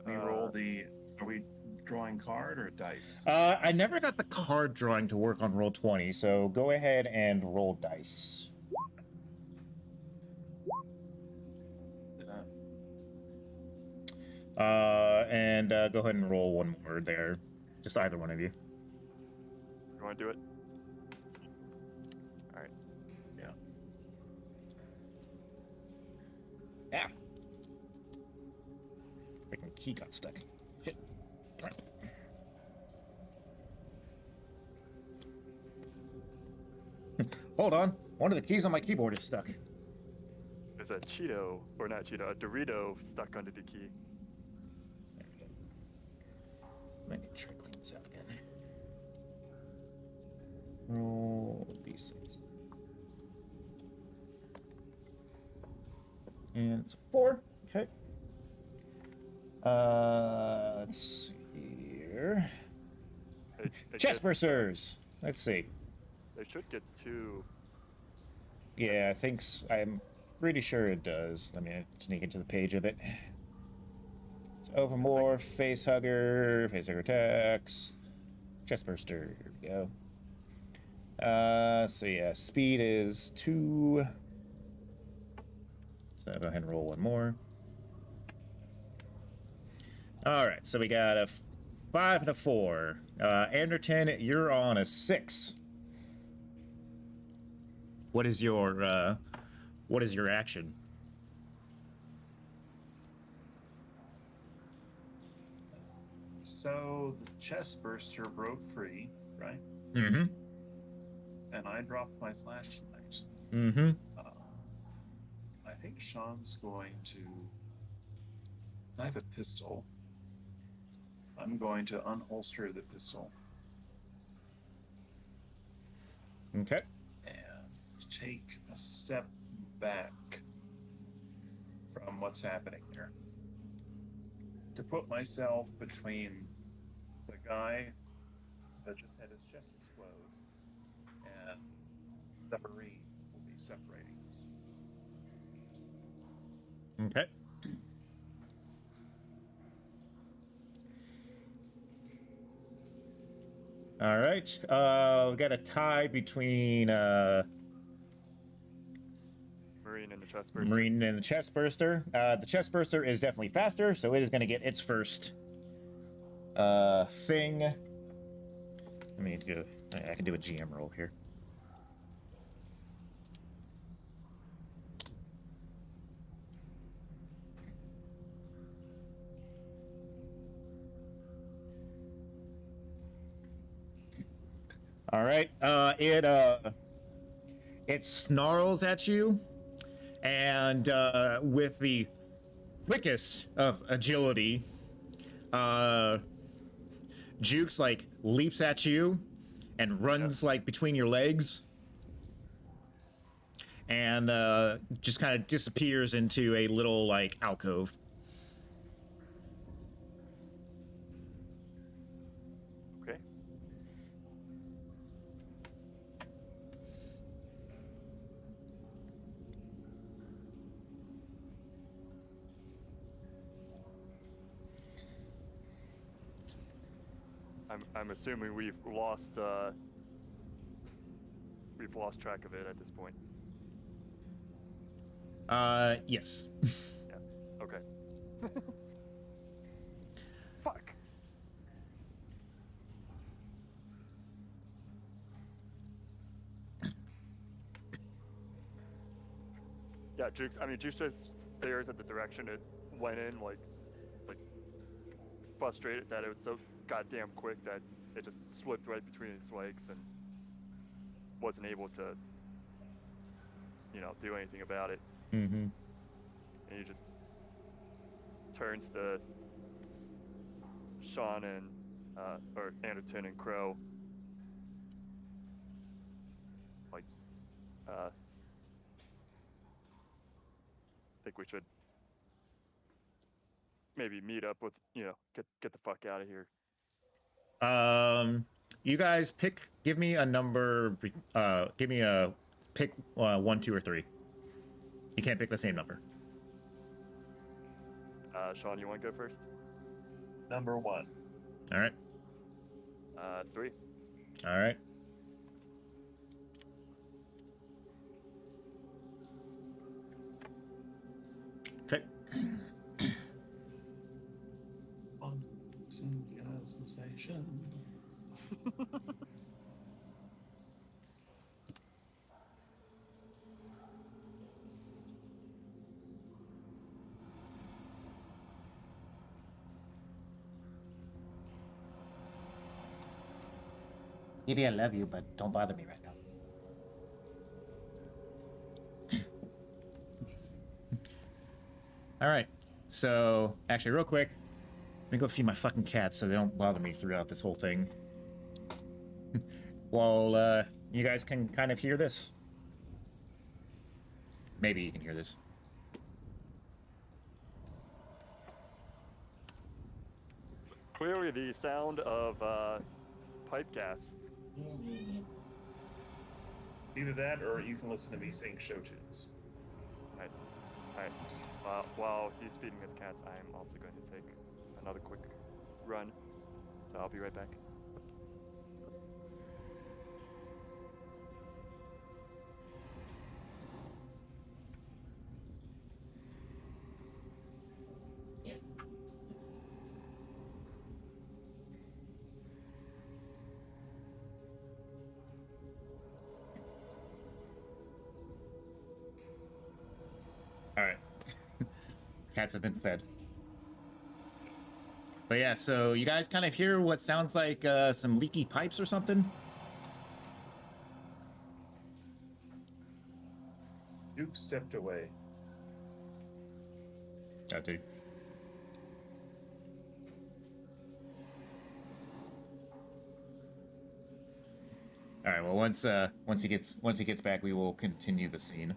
We roll the. Are we drawing card or dice? I never got the card drawing to work on Roll20, so go ahead and roll dice. And go ahead and roll one more there. Just either one of you. You want to do it? Alright. Yeah. Yeah. Freaking key got stuck. Shit. Darn it. Hold on. One of the keys on my keyboard is stuck. There's a Cheeto, or not Cheeto, a Dorito stuck under the key. There we go. Might need to try to clean this out again. Roll d6. And it's a 4. Okay. Let's see here. Chest bursters. Let's see. They should get 2. Yeah, I'm pretty sure it does. Let me sneak into the page of it. It's Overmorph, Facehugger attacks, Chestburster. Here we go. So yeah, speed is 2. So go ahead and roll one more. All right, so we got a 5 and a 4. Anderton, you're on a 6. What is your action? So the chest burster broke free, right? Mm-hmm. And I dropped my flashlight. Mm-hmm. I think Sean's going to. I have a pistol. I'm going to unholster the pistol Okay. and take a step back from what's happening here. To put myself between the guy that just had his chest explode and the Marine will be separating us. Okay. All right. We got a tie between Marine and the chest burster. Marine and the chest burster. The chest burster is definitely faster, so it is going to get its first thing. Let me go. I can do a GM roll here. All right. It snarls at you, and with the quickest of agility, Jukes like leaps at you and runs like between your legs, and just kind of disappears into a little like alcove. Okay. I'm assuming we've lost track of it at this point. Yes. Okay. Fuck. Yeah, Jukes. I mean, Jukes just stares at the direction it went in, like frustrated that it was so goddamn quick that it just slipped right between his legs and wasn't able to, do anything about it. Mm-hmm. And he just turns to Sean and or Anderton and Crow, like, I think we should maybe meet up with, get the fuck out of here. You guys give me a number. Give me a pick 1, 2, or 3. You can't pick the same number. Sean, you want to go first? Number 1. All right. 3. All right. Okay. Sensation. Maybe I love you, but don't bother me right now. All right. So, actually, real quick, let me go feed my fucking cats so they don't bother me throughout this whole thing. While you guys can kind of hear this. Maybe you can hear this. Clearly the sound of pipe gas. Either that, or you can listen to me sing show tunes. Nice. Alright. While he's feeding his cats, I'm also going to take another quick run. So I'll be right back. Alright. Cats have been fed. But yeah, so you guys kind of hear what sounds like some leaky pipes or something? Duke stepped away. Oh, dude. All right. Well, once he gets back, we will continue the scene.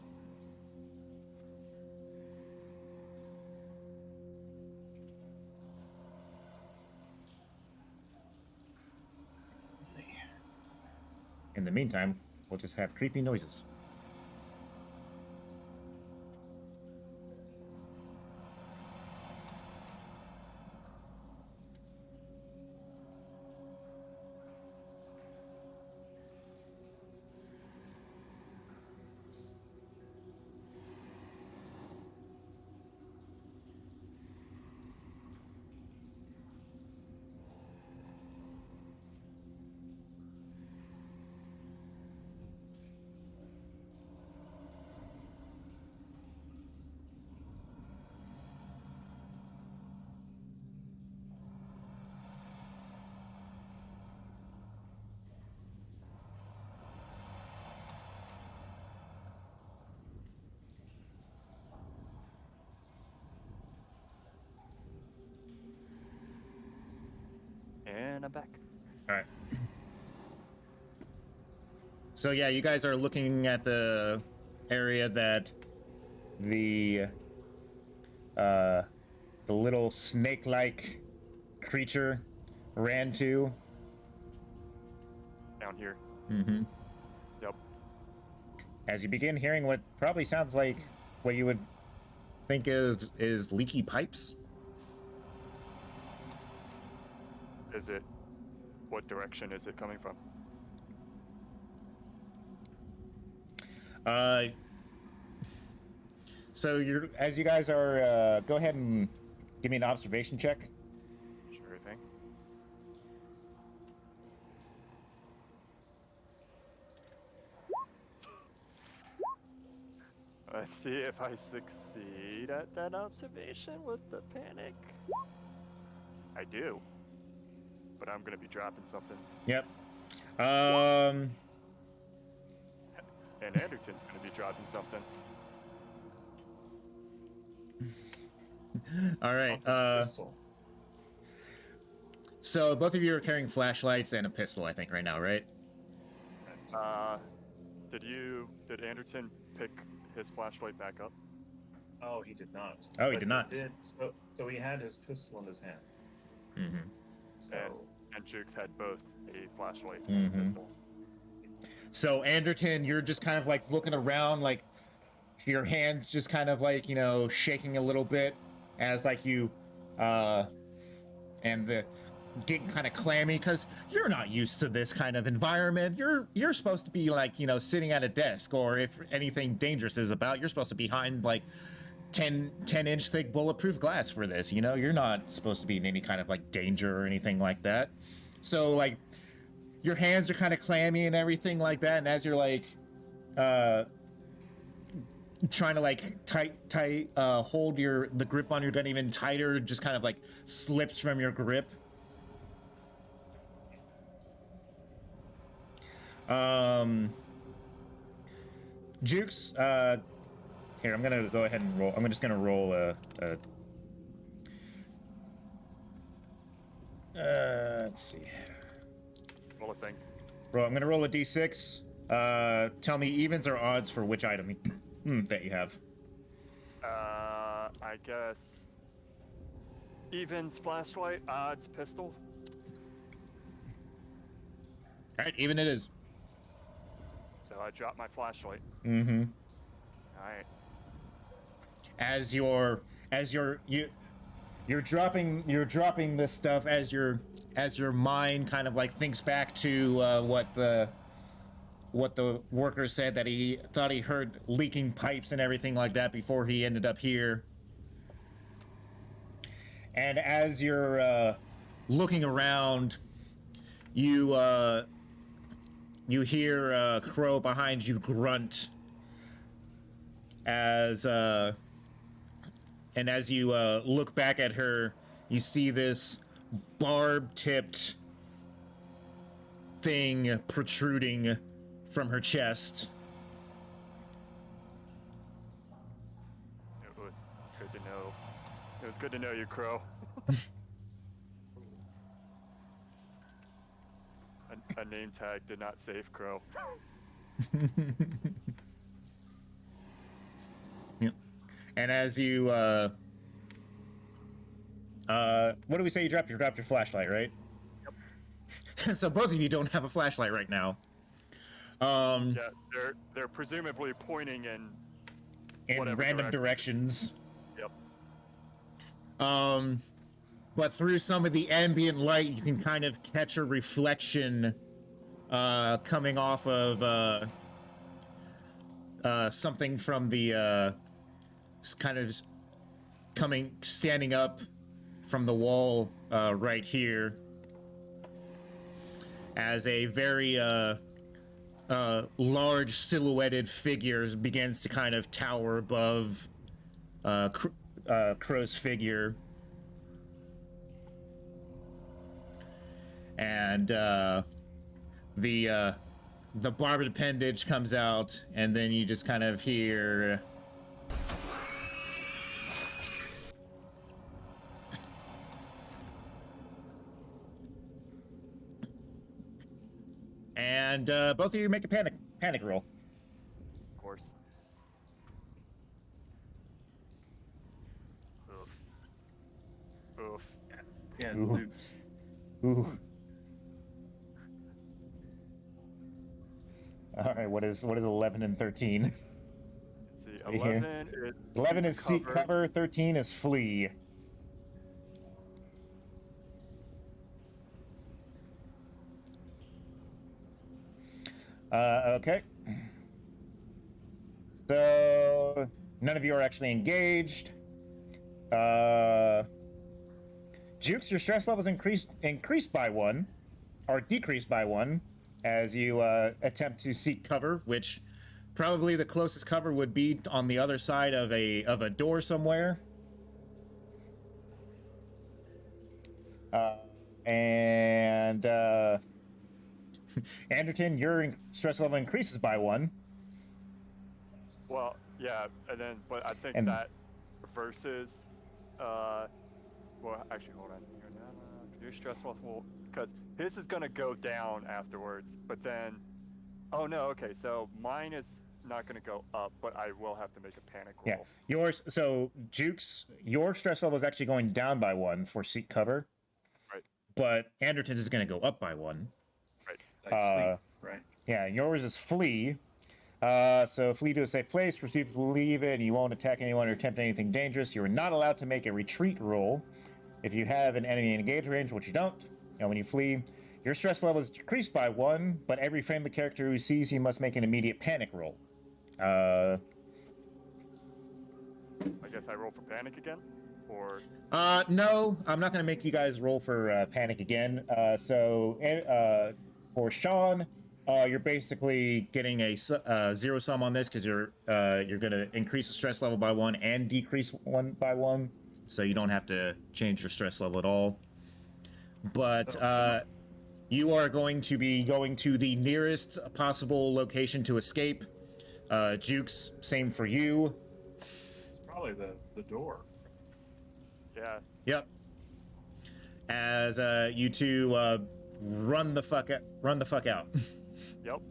In the meantime, we'll just have creepy noises. I'm back. All right. So yeah, you guys are looking at the area that the little snake-like creature ran to. Down here. Mm-hmm. Yep. As you begin hearing what probably sounds like what you would think is leaky pipes. Is it? What direction is it coming from? So as you guys are, go ahead and give me an observation check. Sure thing. Let's see if I succeed at that observation with the panic. I do. But I'm gonna be dropping something. Yep. And Anderton's gonna be dropping something. All right. Off his pistol. So both of you are carrying flashlights and a pistol, I think, right now, right? Did Anderton pick his flashlight back up? Oh, he did not. Oh, he But did not. So he had his pistol in his hand. Mm-hmm. So And Jukes had both a flashlight Mhm. and a pistol. So Anderton, you're just kind of like looking around, like your hands just kind of like, you know, shaking a little bit as like you, and the getting kind of clammy because you're not used to this kind of environment. You're supposed to be like, you know, sitting at a desk, or if anything dangerous is about, you're supposed to be behind like 10-inch thick bulletproof glass for this. You know, you're not supposed to be in any kind of like danger or anything like that. So like your hands are kind of clammy and everything like that, and as you're like trying to like tight hold the grip on your gun even tighter, it just kind of like slips from your grip. Jukes, here, I'm gonna go ahead and roll. I'm just gonna roll let's see. Roll a thing. I'm gonna roll a d6. Tell me evens or odds for which item that you have. I guess evens flashlight, odds pistol. All right, even it is. So I drop my flashlight. Mm-hmm. All right. As you're dropping this stuff as your mind kind of like thinks back to what the worker said, that he thought he heard leaking pipes and everything like that before he ended up here. And as you're looking around, you hear Crow behind you grunt as and as you look back at her, you see this barb-tipped thing protruding from her chest. It was good to know. It was good to know you, Crow. A name tag did not save Crow. Yep. And as you what do we say you dropped? You dropped your flashlight, right? Yep. So both of you don't have a flashlight right now. Yeah, they're presumably pointing in whatever random directions. Yep. But through some of the ambient light, you can kind of catch a reflection coming off of something from the standing up from the wall right here, as a very large silhouetted figure begins to kind of tower above Crow's figure. And the barbed appendage comes out, and then you just kind of hear And both of you make a panic roll. Of course. Oof. Oof. Yeah, Ooh. lose. Ooh. All right, what is 11 and 13? Let's see, See here. 11 is 11 is seek cover, 13 is flee. Okay. So none of you are actually engaged. Jukes, your stress levels increased by 1, or decreased by 1, as you attempt to seek cover, which probably the closest cover would be on the other side of a door somewhere. And Anderton, your stress level increases by 1. Well, yeah, and then, but I think And- that reverses, well, actually, hold on. Your stress level, because his is going to go down afterwards, but then, oh no, okay, so mine is not going to go up, but I will have to make a panic roll. Yeah, yours. So Jukes, your stress level is actually going down by 1 for seek cover. Right. But Anderton's is going to go up by 1. Like flee, right? Yeah, yours is flee. So flee to a safe place, receive to leave it, and you won't attack anyone or attempt anything dangerous. You are not allowed to make a retreat roll if you have an enemy in engage range, which you don't. And when you flee, your stress level is decreased by 1, but every friendly character who sees you must make an immediate panic roll. I guess I roll for panic again, or No, I'm not going to make you guys roll for panic again. For Sean, you're basically getting a zero sum on this because you're going to increase the stress level by 1 and decrease 1 by 1, so you don't have to change your stress level at all. But you are going to be going to the nearest possible location to escape. Jukes, same for you. It's probably the door. yeah, Yep. As you two run the fuck out. yep.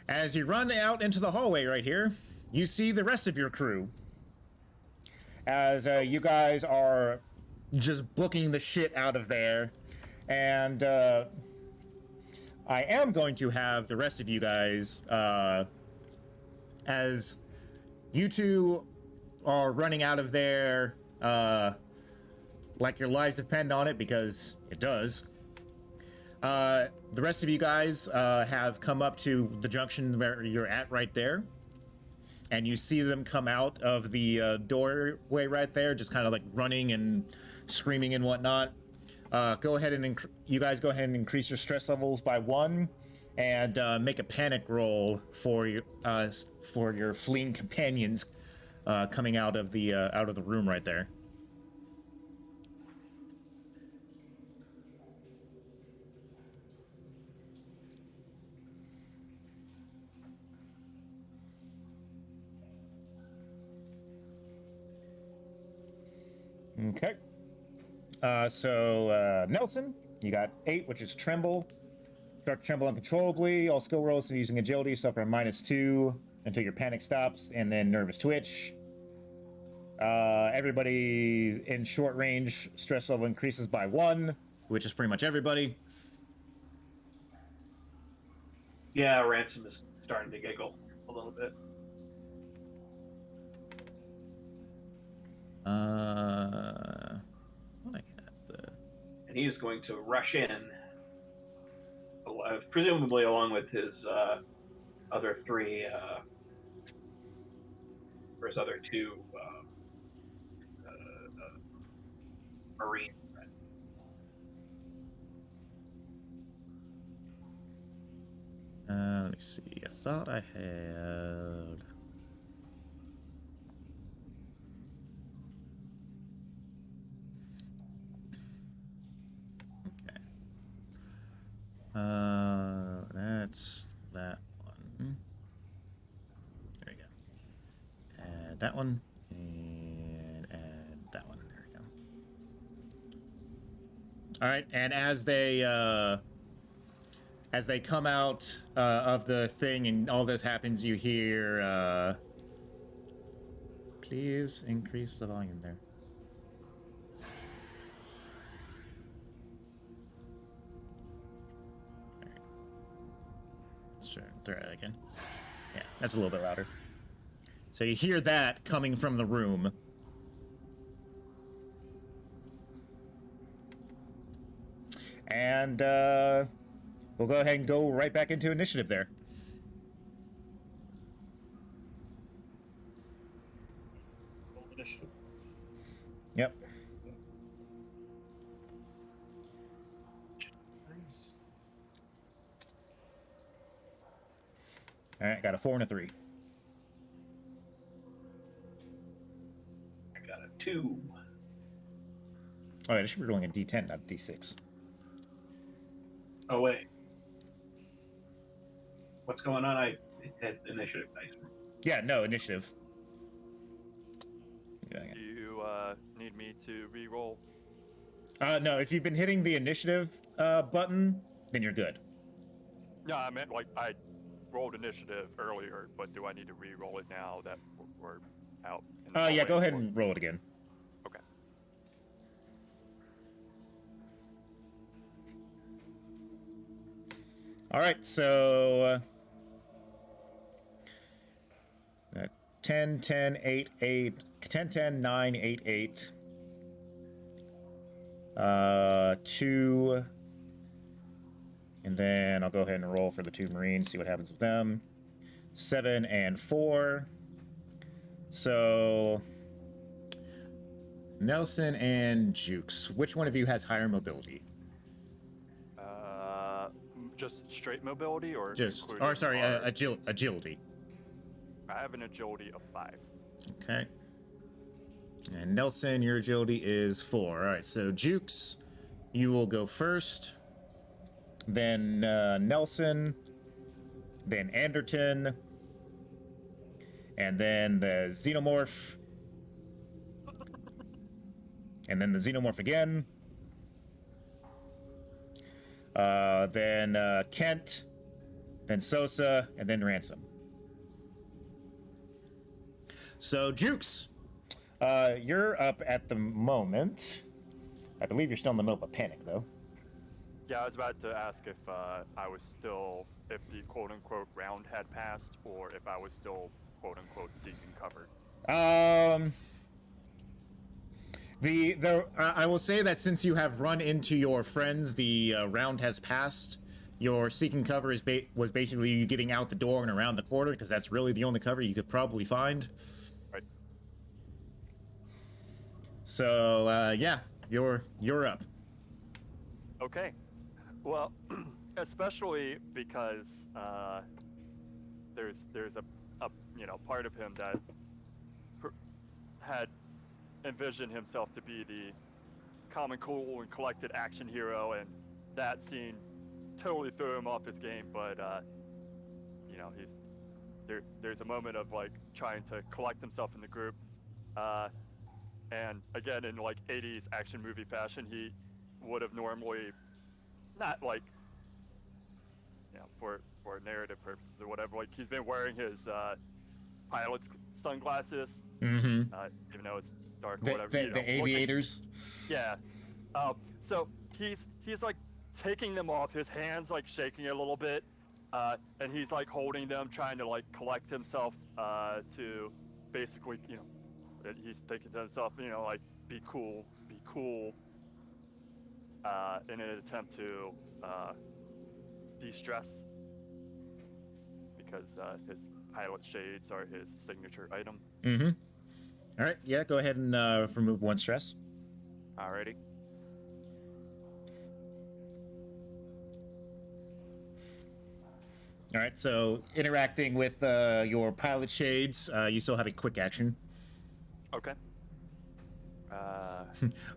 As you run out into the hallway right here, you see the rest of your crew. As you guys are just booking the shit out of there, and I am going to have the rest of you guys, as you two are running out of there, like your lives depend on it, because it does. The rest of you guys have come up to the junction where you're at right there, and you see them come out of the doorway right there, just kind of like running and screaming and whatnot. Go ahead and you guys go ahead and increase your stress levels by 1, and make a panic roll for your fleeing companions coming out of the room right there. Okay. So Nelson, you got 8, which is tremble. Start to tremble uncontrollably. All skill rolls using agility suffer a -2 until your panic stops, and then nervous twitch. Everybody in short range stress level increases by 1, which is pretty much everybody. Yeah, Ransom is starting to giggle a little bit. What I have the... And he is going to rush in, presumably along with his other 3, or his other 2 Marine. Let me see. I thought I had... Okay. That's that one. There we go. Add that one. And add that one. There we go. Alright, and as they, as they come out of the thing and all this happens, you hear, please increase the volume there. Alright. Let's try that again. Yeah, that's a little bit louder. So you hear that coming from the room. And, we'll go ahead and go right back into initiative there. Roll initiative. Yep. Nice. Alright, got a 4 and a 3. I got a 2. Alright, I should be rolling a d10, not a d6. Oh wait. What's going on? I had initiative dice. Yeah, no, initiative. Yeah, Do you need me to re-roll? no, if you've been hitting the initiative button, then you're good. No, I meant like I rolled initiative earlier, but do I need to re-roll it now that we're out? in the Yeah, hallway, go ahead or- and roll it again. Okay. Alright, so... 10, 10, 8, 8, 10, 10, 9, 8, 8. 2. And then I'll go ahead and roll for the 2 Marines, see what happens with them. 7 and 4. So... Nelson and Jukes, which one of you has higher mobility? Just straight mobility, or Just, including or sorry, our- agility. I have an agility of 5. Okay. And Nelson, your agility is 4. All right, so Jukes, you will go first. Then Nelson. Then Anderton. And then the Xenomorph. And then the Xenomorph again. Then Kent. Then Sosa. And then Ransom. So, Jukes, you're up at the moment. I believe you're still in the middle of a panic, though. Yeah, I was about to ask if I was still, if the quote-unquote round had passed, or if I was still quote-unquote seeking cover. I will say that since you have run into your friends, the round has passed. Your seeking cover was basically you getting out the door and around the corner, because that's really the only cover you could probably find. Right. So, yeah, you're up. Okay. Well, especially because there's a part of him that had envisioned himself to be the calm and cool and collected action hero, and that scene totally threw him off his game. But there's a moment of like trying to collect himself in the group, and again in like 80s action movie fashion, he would have normally not like for narrative purposes or whatever, like he's been wearing his pilot's sunglasses, Mm-hmm. even though it's dark or The, whatever. the aviators. Yeah. So he's like taking them off, his hands like shaking a little bit, and he's like holding them, trying to like collect himself to basically, he's thinking to himself, like be cool, in an attempt to de-stress, because his pilot shades are his signature item. Mm-hmm. All right, yeah, go ahead and remove 1 stress. Alrighty. All right, so interacting with your pilot shades, you still have a quick action. Okay.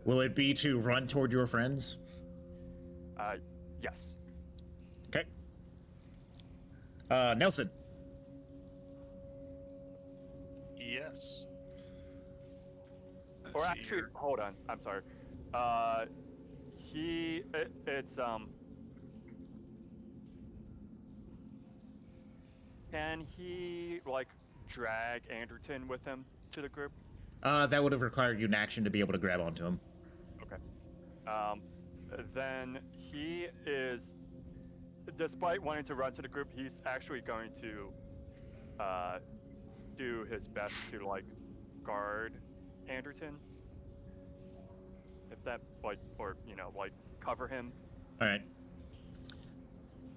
Will it be to run toward your friends? Yes. Okay. Nelson. Yes. Or Let's see actually, here. hold on. I'm sorry. Can he like drag Anderton with him to the group? That would have required you an action to be able to grab onto him. Then he is, despite wanting to run to the group, he's actually going to do his best to like guard Anderton. If that like, or like cover him. All right.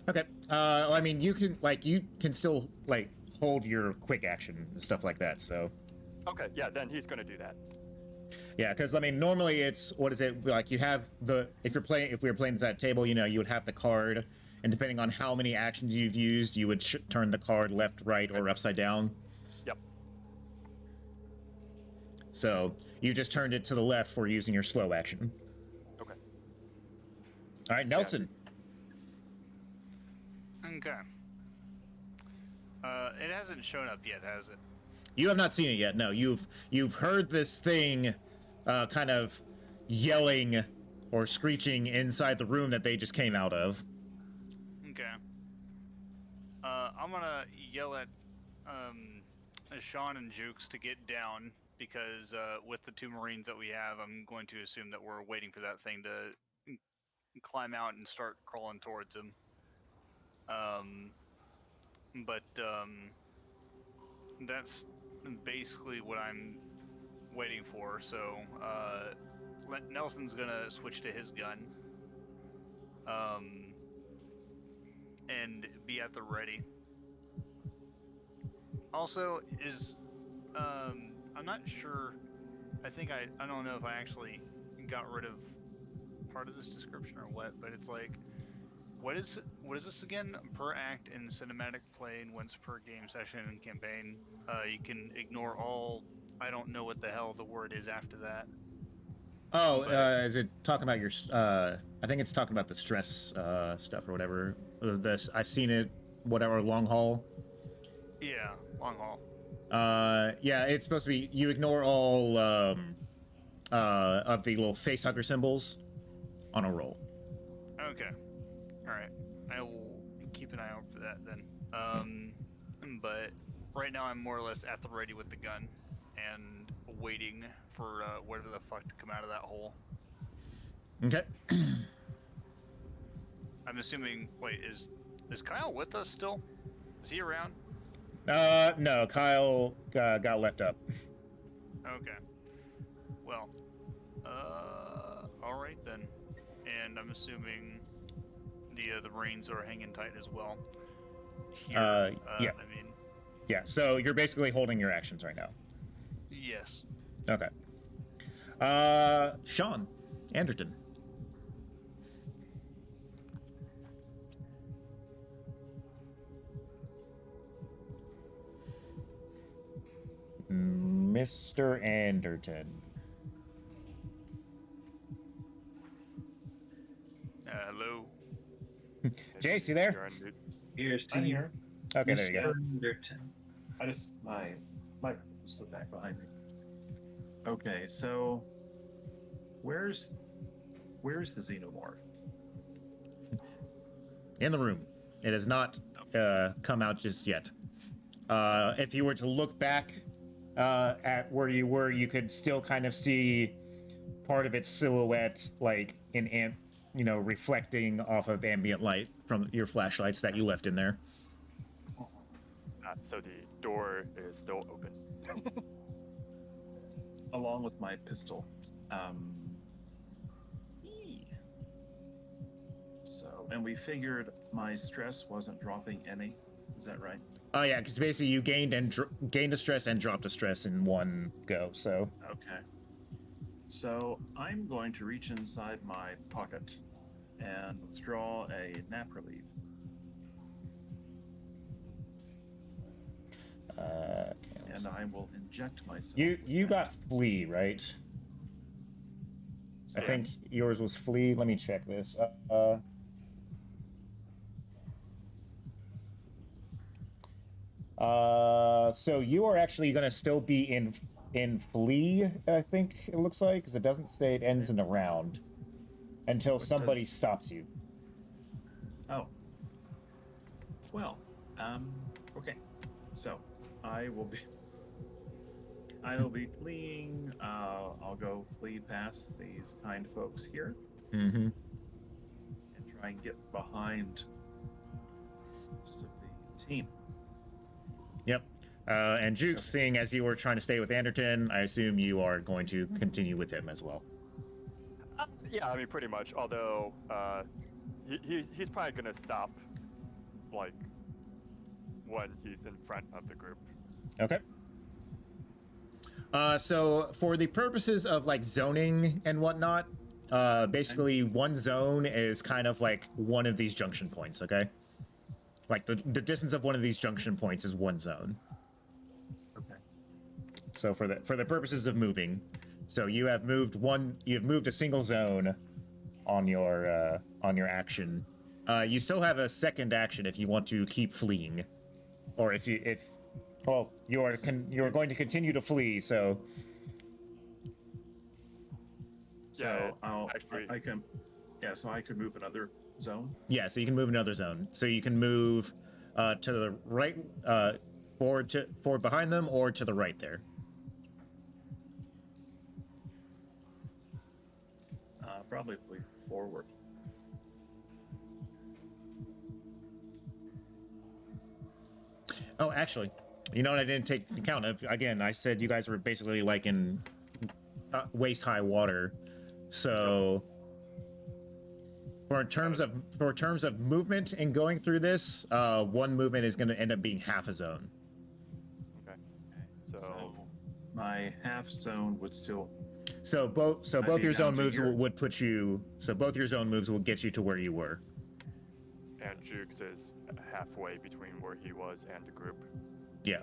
Okay. I mean, you can still like hold your quick action and stuff like that. So. Okay, yeah, then he's gonna do that. Yeah, because I mean, normally it's what is it like? You have if we were playing at that table, you would have the card, and depending on how many actions you've used, you would turn the card left, right, or upside down. Yep. So you just turned it to the left for using your slow action. Okay. All right, Nelson. Okay. It hasn't shown up yet, has it? You have not seen it yet. No, you've heard this thing, kind of yelling or screeching inside the room that they just came out of. Okay. I'm gonna yell at Sean and Jukes to get down because with the two Marines that we have, I'm going to assume that we're waiting for that thing to climb out and start crawling towards him. But that's basically what I'm waiting for. So Nelson's gonna switch to his gun and be at the ready. Also, I'm not sure. I think I don't know if I actually got rid of part of this description or what, but it's like, what is this again? Per act in cinematic play and once per game session and campaign, you can ignore all. I don't know what the hell the word is after that. Oh, is it talking about your? I think it's talking about the stress stuff or whatever. This I've seen it. Whatever, long haul. Yeah, long haul. Yeah, it's supposed to be you ignore all of the little facehugger symbols on a roll. Okay. All right. I will keep an eye out for that then. But right now I'm more or less at the ready with the gun and waiting for whatever the fuck to come out of that hole. Okay. I'm assuming. Wait, is Kyle with us still? Is he around? No, Kyle got left up. Okay. Well, all right then. And I'm assuming the Marines are hanging tight as well. Here, yeah. I mean, Yeah, so you're basically holding your actions right now. yes. Okay. Sean Anderton. Mr. Anderton. Hello. Jace, you there? You're on mute. Here's to I'm you, here. Okay, there you go. Anderton. I just my slipped back behind me. Okay, so where's the xenomorph? In the room. It has not come out just yet. If you were to look back at where you were, you could still kind of see part of its silhouette, like reflecting off of ambient light from your flashlights that you left in there. So the door is still open. Along with my pistol. So, and we figured my stress wasn't dropping any. Is that right? Oh yeah, because basically you gained a stress and dropped a stress in one go. So Okay. So I'm going to reach inside my pocket and withdraw a nap relief. And I will inject myself. you got flee, right? I think yours was flee. Let me check this. So you are actually going to still be in flee, I think it looks like, because it doesn't say it ends in a round until somebody does- stops you. Oh. Well, okay. So, I will be fleeing. I'll go flee past these kind folks here Mm-hmm. and try and get behind the rest of the team. Yep. And Jukes, seeing as you were trying to stay with Anderton, I assume you are going to continue with him as well. Yeah, I mean, pretty much. Although he's probably gonna stop, like, when he's in front of the group. Okay. So for the purposes of like zoning and whatnot, basically one zone is kind of like one of these junction points. Okay. Like the distance of one of these junction points is one zone. Okay. So for the purposes of moving, so you have moved a single zone on your action. You still have a second action if you want to keep fleeing, or you are going to continue to flee. So Yeah, I can move another zone. yeah, so you can move another zone. So you can move to the right, forward behind them, or to the right there. Probably forward. Oh, actually, you know what I didn't take account of? Again, I said you guys were basically like in waist-high water. So for terms of movement and going through this, one movement is going to end up being half a zone. Okay. So So my half zone would still. So both I'd be your zone down to moves here. would put you. So both your zone moves will get you to where you were. and Jukes is halfway between where he was and the group. Yeah.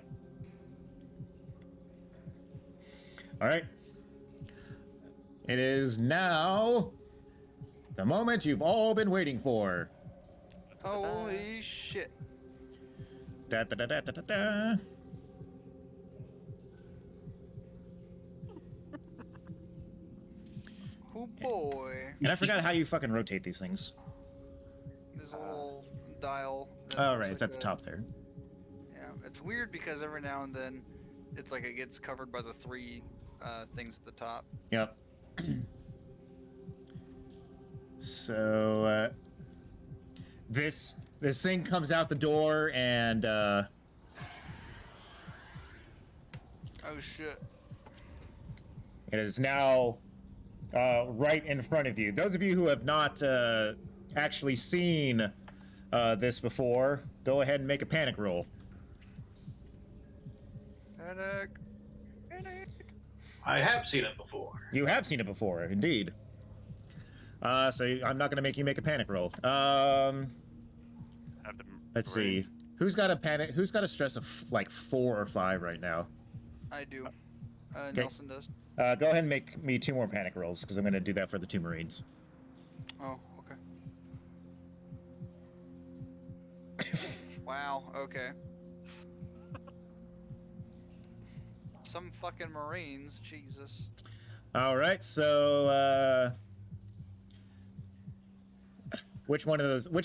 All right. It is now the moment you've all been waiting for. Holy shit. Da, da, da, da, da, da, da. Oh boy. And I forgot how you fucking rotate these things. There's a little dial. that Oh, looks right, it's like at the top there. Yeah, it's weird because every now and then it's like it gets covered by the three things at the top. Yep. So this thing comes out the door and Oh shit. it is now right in front of you. Those of you who have not actually seen this before, go ahead and make a panic roll. Panic. Panic. I have seen it before. You have seen it before, indeed. So I'm not going to make you make a panic roll. Have the Let's see. Marines- Who's got a stress of like 4 or 5 right now? I do. Okay. Nelson does. Go ahead and make me 2 more panic rolls because I'm going to do that for the 2 Marines. Oh, okay. Wow, okay. Some fucking Marines, Jesus. All right, so which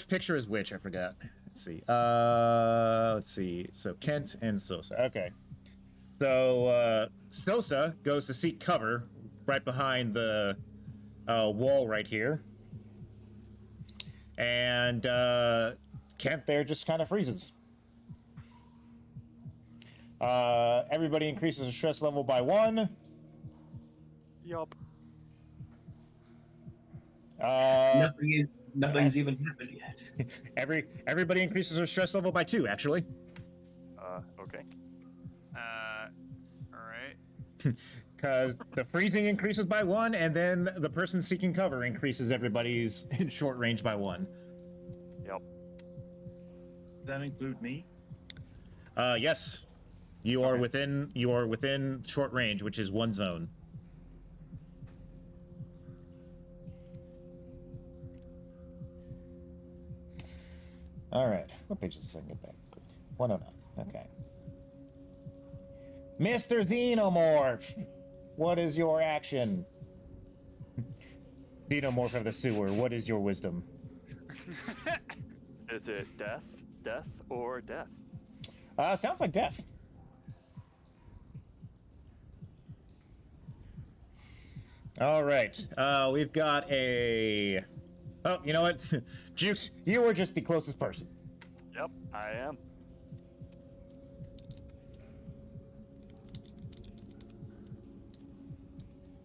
picture is which? I forgot. Let's see. Let's see. So Kent and Sosa. Okay. So Sosa goes to seek cover right behind the wall right here, and Kent there just kind of freezes. Everybody increases the stress level by 1. Yup. Nothing's even happened yet. Everybody increases their stress level by 2, actually. Okay. Alright. Because the freezing increases by 1, and then the person seeking cover increases everybody's in short range by 1. Yep. Does that include me? Yes. You are within short range, which is 1 zone. All right. What page is this? I can get back. 109. Okay. Mr. Xenomorph, what is your action? Xenomorph of the sewer, what is your wisdom? Is it death, or death? Sounds like death. All right. We've got a. Oh, you know what? Jukes, you were just the closest person. Yep, I am.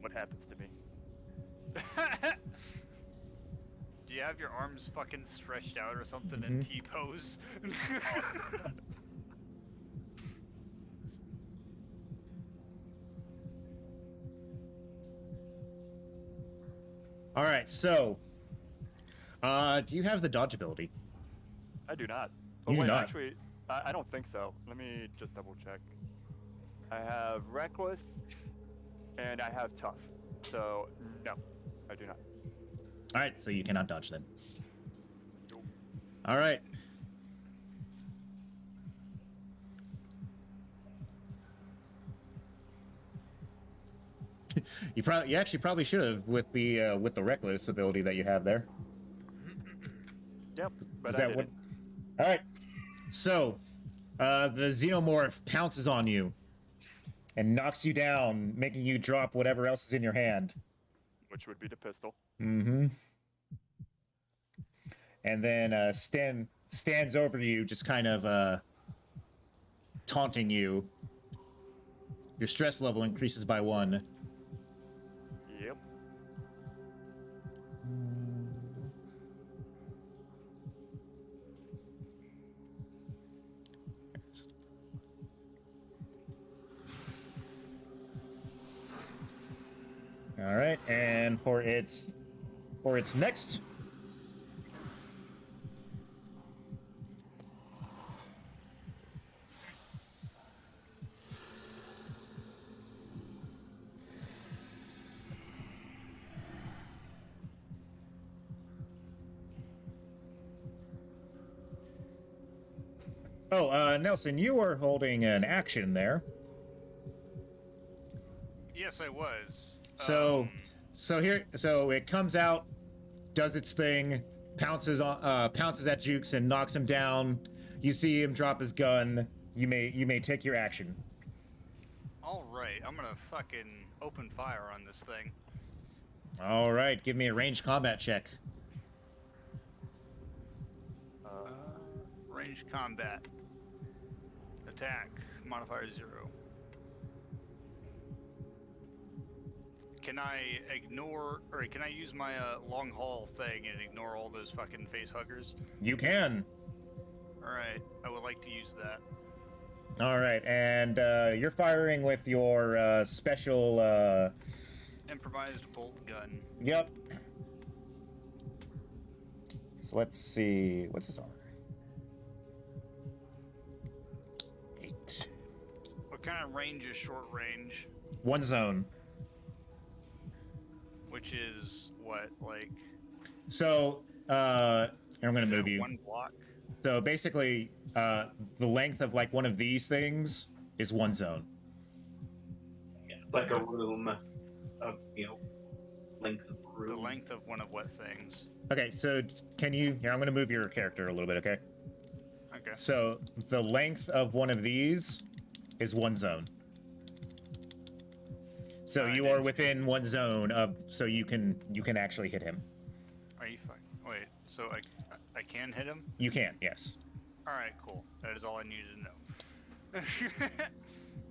What happens to me? Do you have your arms fucking stretched out or something in T-pose? All right. So, do you have the dodge ability? I do not. You do wait, not. actually, I don't think so. Let me just double check. I have reckless, and I have tough. So no, I do not. All right. So you cannot dodge then. All right. You actually probably should have with the reckless ability that you have there. Yep, but Is I that what? didn't. All right. So, the xenomorph pounces on you and knocks you down, making you drop whatever else is in your hand. Which would be the pistol. Mm-hmm. And then stands over you, just kind of taunting you. Your stress level increases by 1. Yep. All right, and for its next. Oh, Nelson, you were holding an action there. Yes, I was. So it comes out, does its thing, pounces at Jukes and knocks him down. You see him drop his gun. You may take your action. All right, I'm gonna fucking open fire on this thing. All right, give me a ranged combat check. Range combat. Attack. Modifier 0. Can I can I use my long haul thing and ignore all those fucking face huggers? You can. Alright, I would like to use that. All right, and you're firing with your special. Improvised bolt gun. Yep. So let's see. What's this armor? 8. What kind of range is short range? 1 zone. Which is what, like? So, I'm gonna Is move it you. 1 block? So basically, the length of like one of these things is 1 zone. Yeah, it's like a room of, length of a room. The length of one of what things? Okay, so can you? Here, I'm gonna move your character a little bit. Okay. Okay. So the length of one of these is 1 zone. So you are within 1 zone of, so you can actually hit him. Are you fine? Wait, so I can hit him? You can, yes. Alright, cool. That is all I needed to know.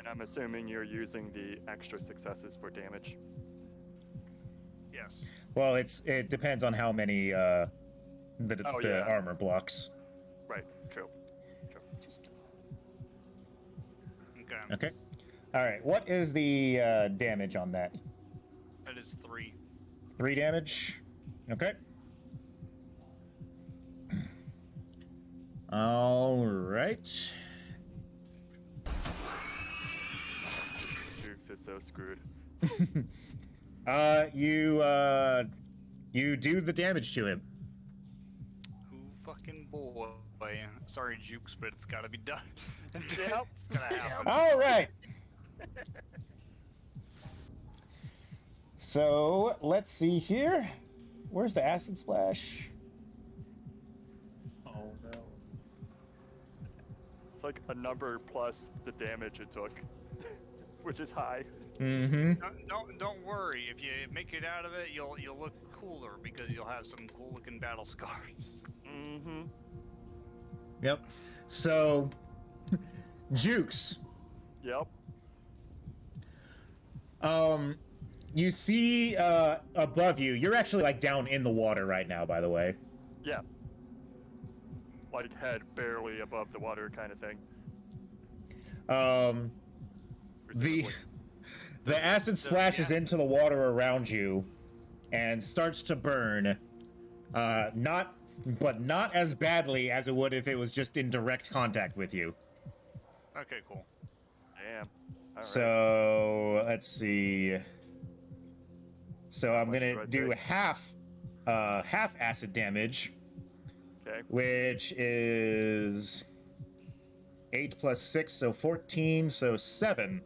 And I'm assuming you're using the extra successes for damage. Yes. Well, it depends on how many the yeah. armor blocks. Right. True. Okay. Okay. All right. What is the damage on that? That is 3. 3 damage. Okay. All right. Jukes is so screwed. You do the damage to him. Who fucking boy? Sorry, Jukes, but it's gotta be done. Yep. It's gonna happen. All right. So let's see here. Where's the acid splash? Oh no. It's like a number plus the damage it took, which is high. Mm-hmm. Don't worry. If you make it out of it, you'll look cooler because you'll have some cool looking battle scars. Mm-hmm. Yep. So, Jukes. Yep. You see above you. You're actually like down in the water right now, by the way. Yeah. Like head barely above the water kind of thing. The presumably. the acid splashes into the water around you and starts to burn. Not as badly as it would if it was just in direct contact with you. Okay, cool. Damn. All right. So let's see. So I'm much gonna do I do take? half acid damage, Okay. which is 8 plus 6, so 14, so 7.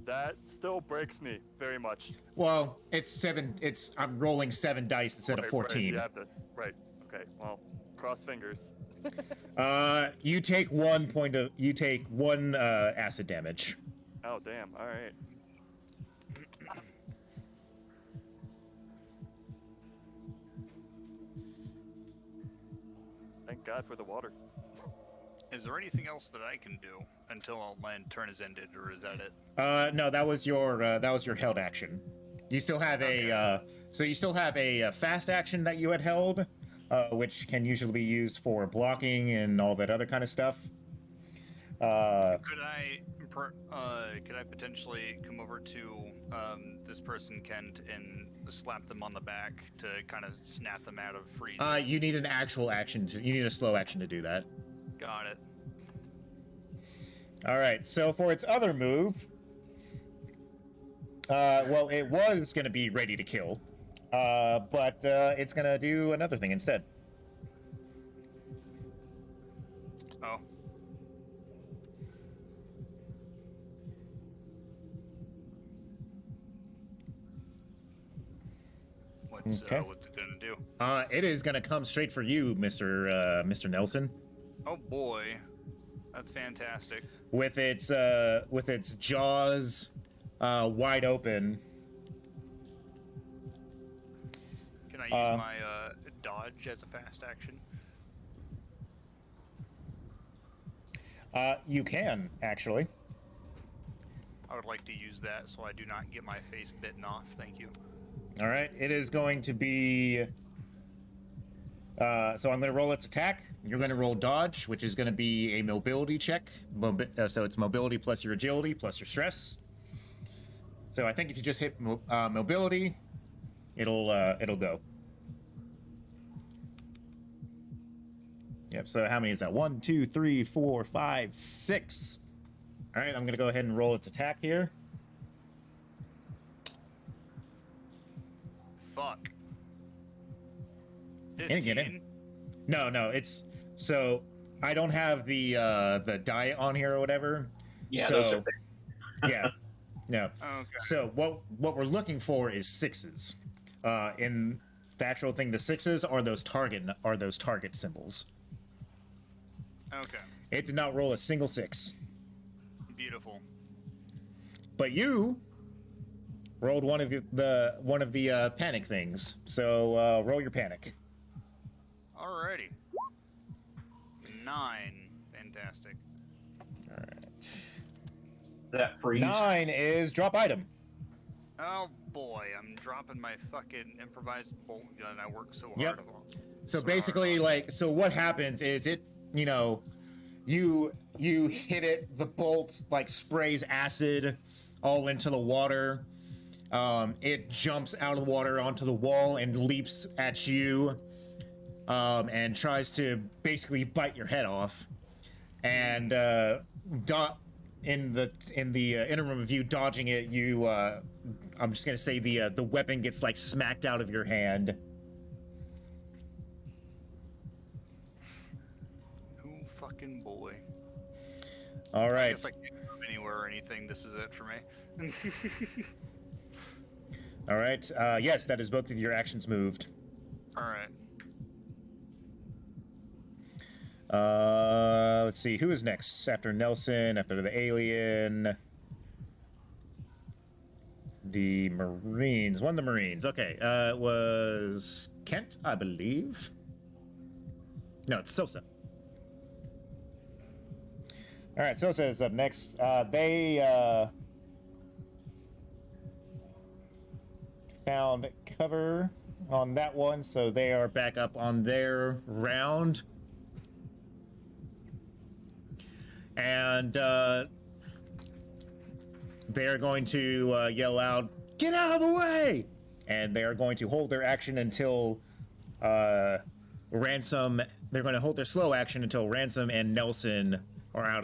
That still breaks me very much. Well, it's 7. I'm rolling 7 dice instead of Right, 14. Right, right. Okay. Well, cross fingers. You take 1 acid damage. Oh damn. All right. Thank God for the water. Is there anything else that I can do until my turn is ended, or is that it? No, that was your held action. You still have a fast action that you had held, which can usually be used for blocking and all that other kind of stuff. Could I potentially come over to this person, Kent, and slap them on the back to kind of snap them out of freeze? You need an actual action. You need a slow action to do that. Got it. All right. So for its other move, well, it was going to be ready to kill, but it's going to do another thing instead. Oh. What's it gonna do? It is going to come straight for you, Mr. Nelson, Oh boy, that's fantastic. with its jaws wide open. Can I use my dodge as a fast action? You can actually. I would like to use that so I do not get my face bitten off. Thank you. All right. It is going to be. So I'm going to roll its attack. You're going to roll dodge, which is going to be a mobility check. So it's mobility plus your agility plus your stress. So I think if you just hit mobility, it'll go. Yep. So how many is that? 1, 2, 3, 4, 5, 6. All right. I'm going to go ahead and roll its attack here. Fuck. Ain't get it. 15? No. It's so I don't have the die on here or whatever. Yeah, So, those are yeah. No. Okay. So what we're looking for is 6s. In the actual thing, the 6s are those target symbols. Okay. It did not roll a single 6. Beautiful. But you rolled one of the panic things. So roll your panic. Alrighty. 9. Fantastic. All right. that freeze. 9 is drop item. Oh boy, I'm dropping my fucking improvised bolt gun I worked so Yep. hard on. So basically, so what happens is it, you hit it, the bolt sprays acid all into the water. It jumps out of the water onto the wall and leaps at you, and tries to basically bite your head off. And in the interim of you dodging it, I'm just gonna say the weapon gets smacked out of your hand. Who fucking boy. All I right. guess I can't move anywhere or anything. This is it for me. All right. Yes, that is both of your actions moved. Alright. Let's see, who is next after Nelson, after the alien? The Marines. One of the Marines. Okay, it was Kent, I believe. No, it's Sosa. All right, Sosa is up next. They found cover on that one, so they are back up on their round. And they are going to yell out, "Get out of the way!" And they are going to hold their action until Ransom. They're going to hold their slow action until Ransom and Nelson are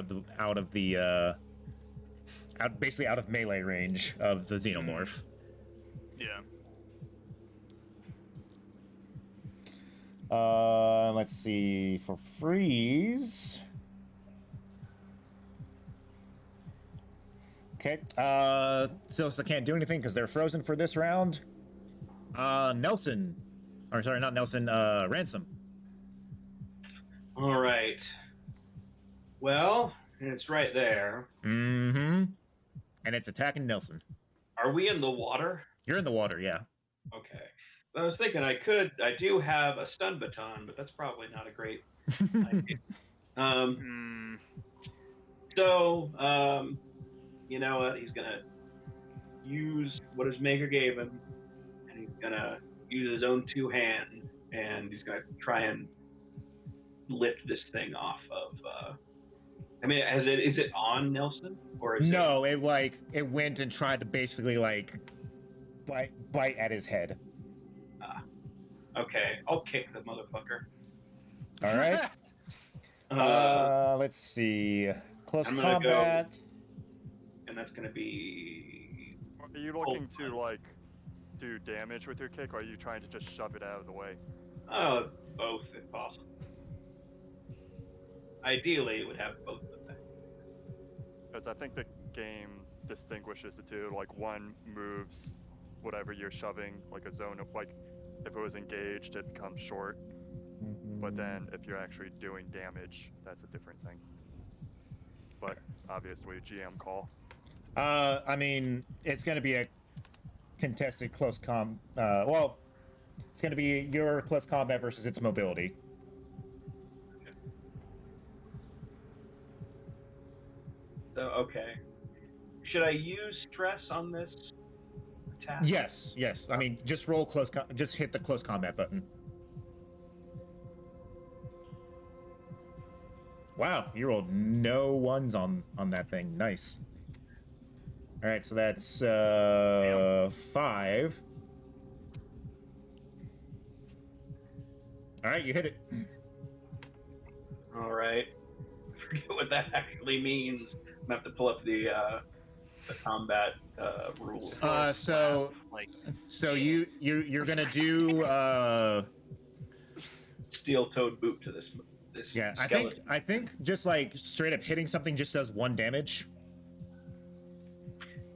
basically out of melee range of the xenomorph. Yeah. Let's see, for freeze. Okay, Sosa can't do anything because they're frozen for this round. Nelson, or sorry, not Nelson, Ransom. All right. Well, it's right there. Mm-hmm. And it's attacking Nelson. Are we in the water? You're in the water, yeah. Okay. I was thinking I do have a stun baton, but that's probably not a great idea. So, you know what? He's gonna use what his maker gave him, and he's gonna use his own two hands, and he's gonna try and lift this thing off of. I mean, is it on Nelson, or is No, it went and tried to basically bite at his head. Okay, I'll kick the motherfucker. All right. Let's see. Close I'm gonna combat. And that's gonna be. Are you looking to do damage with your kick, or are you trying to just shove it out of the way? Both if possible. Ideally, it would have both of them. Because I think the game distinguishes the two. Like, one moves whatever you're shoving, like a zone of, like, if it was engaged, it becomes short. But then if you're actually doing damage, that's a different thing. But obviously, GM call. I mean, it's going to be a contested close well, it's going to be your close combat versus its mobility. So, okay. Should I use stress on this attack? Yes. I mean, just roll just hit the close combat button. Wow, you rolled no ones on that thing. Nice. All right, so that's 5. All right, you hit it. All right. I forget what that actually means. I'm gonna have to pull up the combat rules. So you're gonna do Steel-toed boot to this yeah. skeleton. I think just like straight up hitting something just does 1 damage.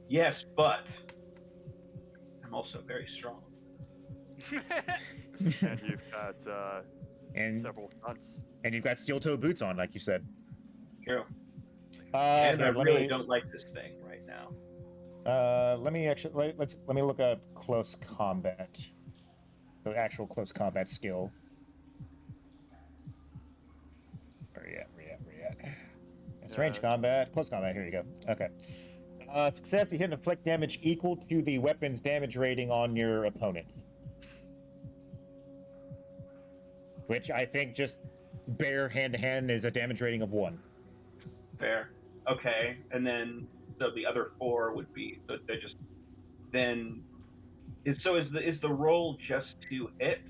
Yes, but I'm also very strong. And you've got And several stunts. and you've got steel-toe boots on, like you said. True. And I here, really don't like this thing right now. let me actually let me look up close combat, the actual close combat skill. Where you at? It's range combat, close combat. Here you go. Okay. Success. You hit and inflict damage equal to the weapon's damage rating on your opponent. Which I think just bare hand-to-hand is a damage rating of 1. Fair. Okay, and then so the other 4 would be so they just then is the roll just to hit,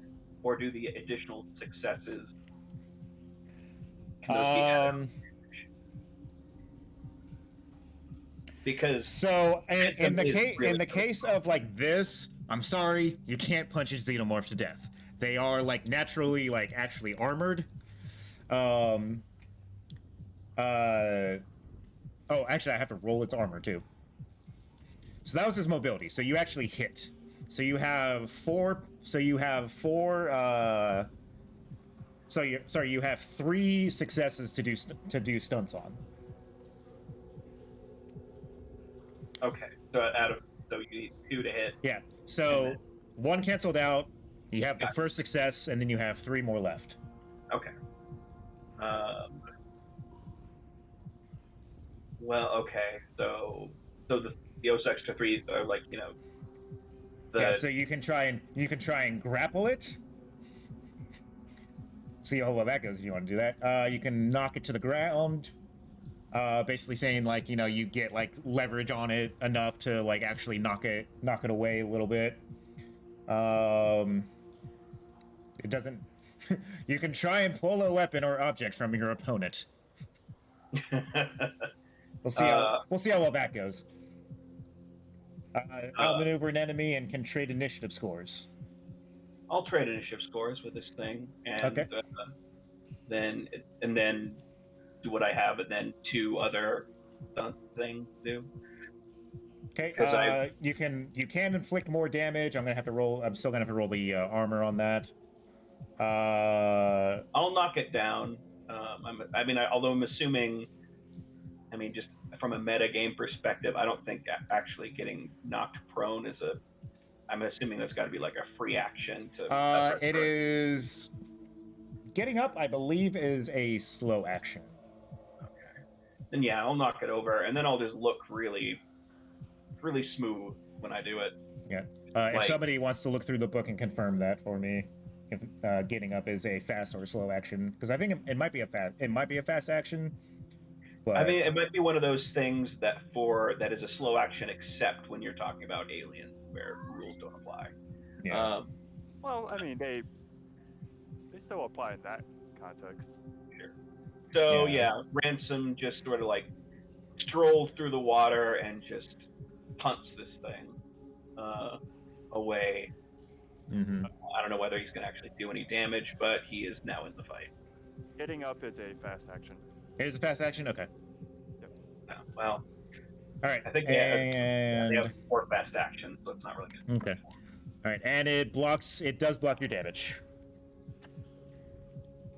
or do the additional successes? Can those be added? Because So in the is really case of like this, I'm sorry, you can't punch a xenomorph to death. They are like naturally like actually armored. Oh, actually, I have to roll its armor too. So that was his mobility. So you actually hit. So you have 4. So you have 4 So you have 3 successes to do stunts on. Okay. So you need 2 to hit. Yeah. So 1 canceled out. You have the first success, and then you have 3 more left. Okay. Well, okay. So those extra 3 are like, you know. Yeah. So you can try and grapple it. See how well that goes if you want to do that. You can knock it to the ground. Basically saying like, you know, you get like leverage on it enough to like actually knock it away a little bit. It doesn't. You can try and pull a weapon or object from your opponent. We'll see how well that goes. Outmaneuver an enemy and can trade initiative scores. I'll trade initiative scores with this thing, and Okay. then do what I have, and then 2 other stunt things do. Okay. 'Cause you can inflict more damage. I'm still gonna have to roll the armor on that. I'll knock it down. Although I'm assuming, just from a meta game perspective, I don't think actually getting knocked prone is I'm assuming that's got to be like a free action to. It is. Getting up, I believe, is a slow action. Okay. Then yeah, I'll knock it over, and then I'll just look really, really smooth when I do it. Yeah. If somebody wants to look through the book and confirm that for me, if getting up is a fast or slow action, because I think it might be a fast action. But it might be one of those things that is a slow action, except when you're talking about aliens, where rules don't apply. Yeah. They still apply in that context. Sure. So Yeah. Ransom just sort of like strolls through the water and just punts this thing away. Mm-hmm. I don't know whether he's going to actually do any damage, but he is now in the fight. Getting up is a fast action. It is a fast action. Okay. Well, All right. I think they have 4 fast actions, so it's not really good. Okay. All right, and it does block your damage.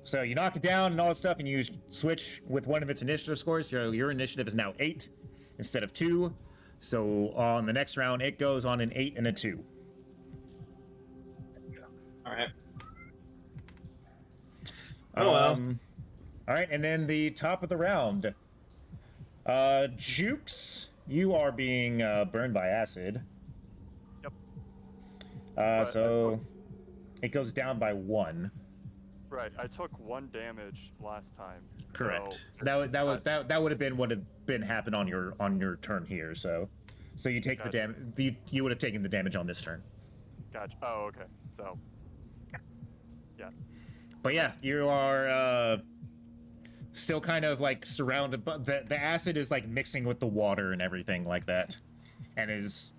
So you knock it down and all that stuff, and you switch with one of its initiative scores. Your initiative is now 8 instead of 2. So on the next round, it goes on an 8 and a 2. All right. All right, and then the top of the round. Jukes, you are being burned by acid. Yep. So it goes down by 1. Right, I took 1 damage last time. Correct. So That would have been what had been happened on your turn here. So you take the damage. You would have taken the damage on this turn. Gotcha. Oh, okay. So. Yeah. But yeah, you are still kind of like surrounded, but the acid is like mixing with the water and everything like that, and is,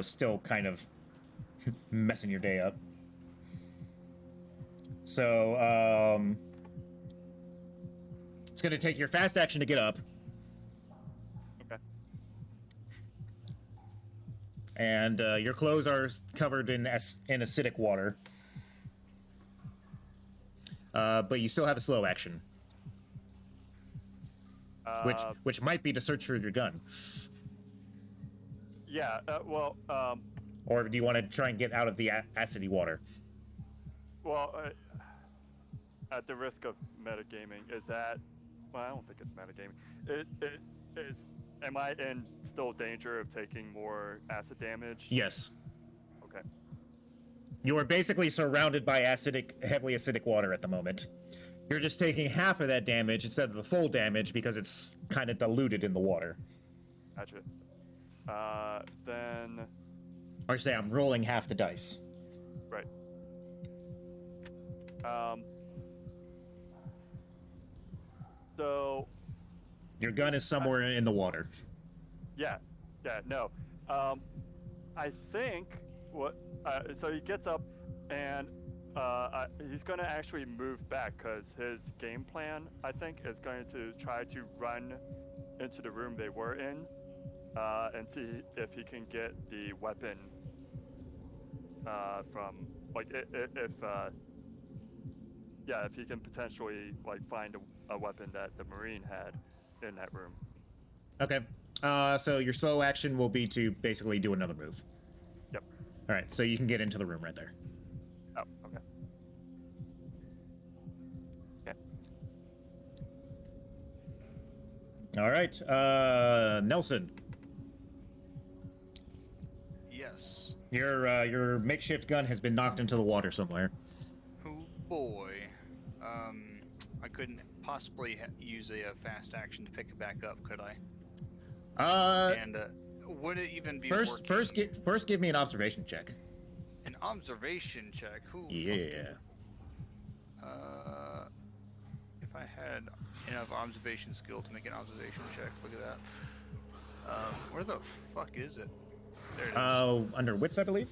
still kind of messing your day up. So it's gonna take your fast action to get up. Okay. And your clothes are covered in acidic water. But you still have a slow action. Which might be to search for your gun. Yeah, Or do you want to try and get out of the acidy water? At the risk of metagaming, is that... Well, I don't think it's metagaming. Am I in still danger of taking more acid damage? Yes. Okay. You are basically surrounded by heavily acidic water at the moment. You're just taking half of that damage instead of the full damage because it's kind of diluted in the water. Gotcha. Then... Or say I'm rolling half the dice. Right. So... Your gun is somewhere in the water. Yeah, no. I think so he gets up and he's going to actually move back because his game plan, I think, is going to try to run into the room they were in and see if he can get the weapon yeah, if he can potentially like find a weapon that the Marine had in that room. Okay. So your slow action will be to basically do another move. Yep. All right. So you can get into the room right there. Oh, okay. Okay. All right. Nelson, Yes. your makeshift gun has been knocked into the water somewhere. Oh boy. I couldn't possibly use a fast action to pick it back up, could I? And would it even be working? First, give me an observation check. An observation check. Who? Yeah. If I had enough observation skill to make an observation check, look at that. Where the fuck is it? There it is. Under wits, I believe.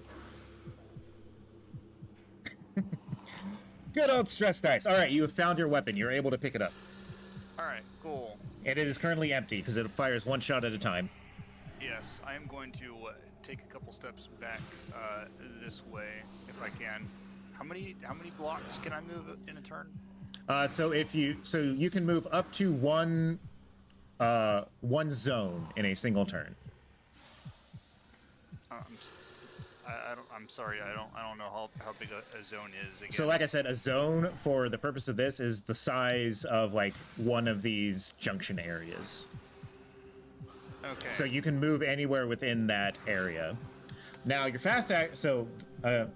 Good old stress dice. All right, you have found your weapon. You're able to pick it up, All right, cool. and it is currently empty because it fires one shot at a time. Yes, I am going to take a couple steps back this way if I can. How many blocks can I move in a turn? So you can move up to one zone in a single turn. I'm sorry. I don't know how big a zone is. Again. So like I said, a zone for the purpose of this is the size of like one of these junction areas. Okay. So you can move anywhere within that area. Now your fast act. So I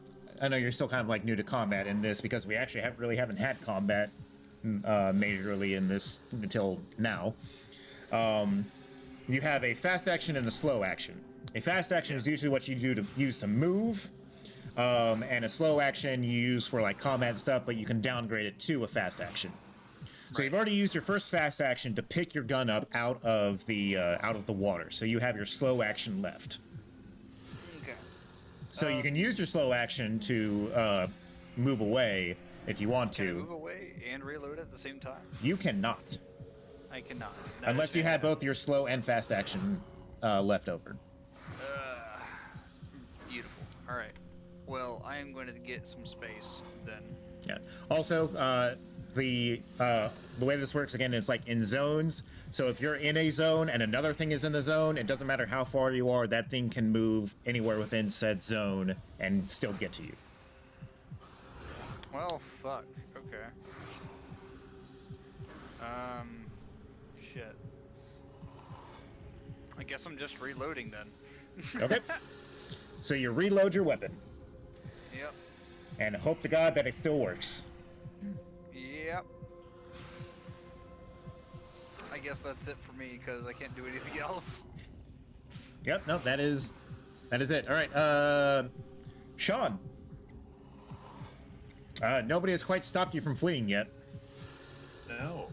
know you're still kind of like new to combat in this because we actually haven't had combat majorly in this until now. You have a fast action and a slow action. A fast action is usually what you use to move, and a slow action you use for like combat stuff, but you can downgrade it to a fast action. So you've already used your first fast action to pick your gun up out of the water. So you have your slow action left. Okay. So you can use your slow action to move away if you want Can I to. move away and reload at the same time? You cannot, I cannot. unless you had both your slow and fast action left over. Beautiful. All right. Well, I am going to get some space then. Yeah. Also, the way this works again is like in zones. So if you're in a zone and another thing is in the zone, it doesn't matter how far you are. That thing can move anywhere within said zone and still get to you. Well, fuck. Okay. Shit. I guess I'm just reloading then. Okay. So you reload your weapon Yep. and hope to God that it still works. Yep. I guess that's it for me because I can't do anything else. Yep. No, that is it. All right. Sean. Nobody has quite stopped you from fleeing yet. No.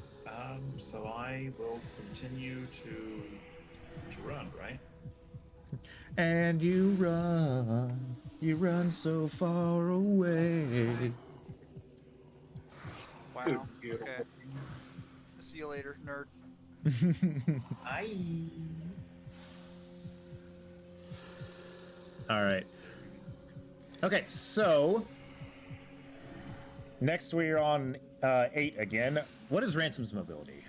So I will continue to run, right? And you run so far away. Wow. Beautiful. Okay. See you later, nerd. Aye. All right. Okay, so next we're on 8 again. What is Ransom's mobility?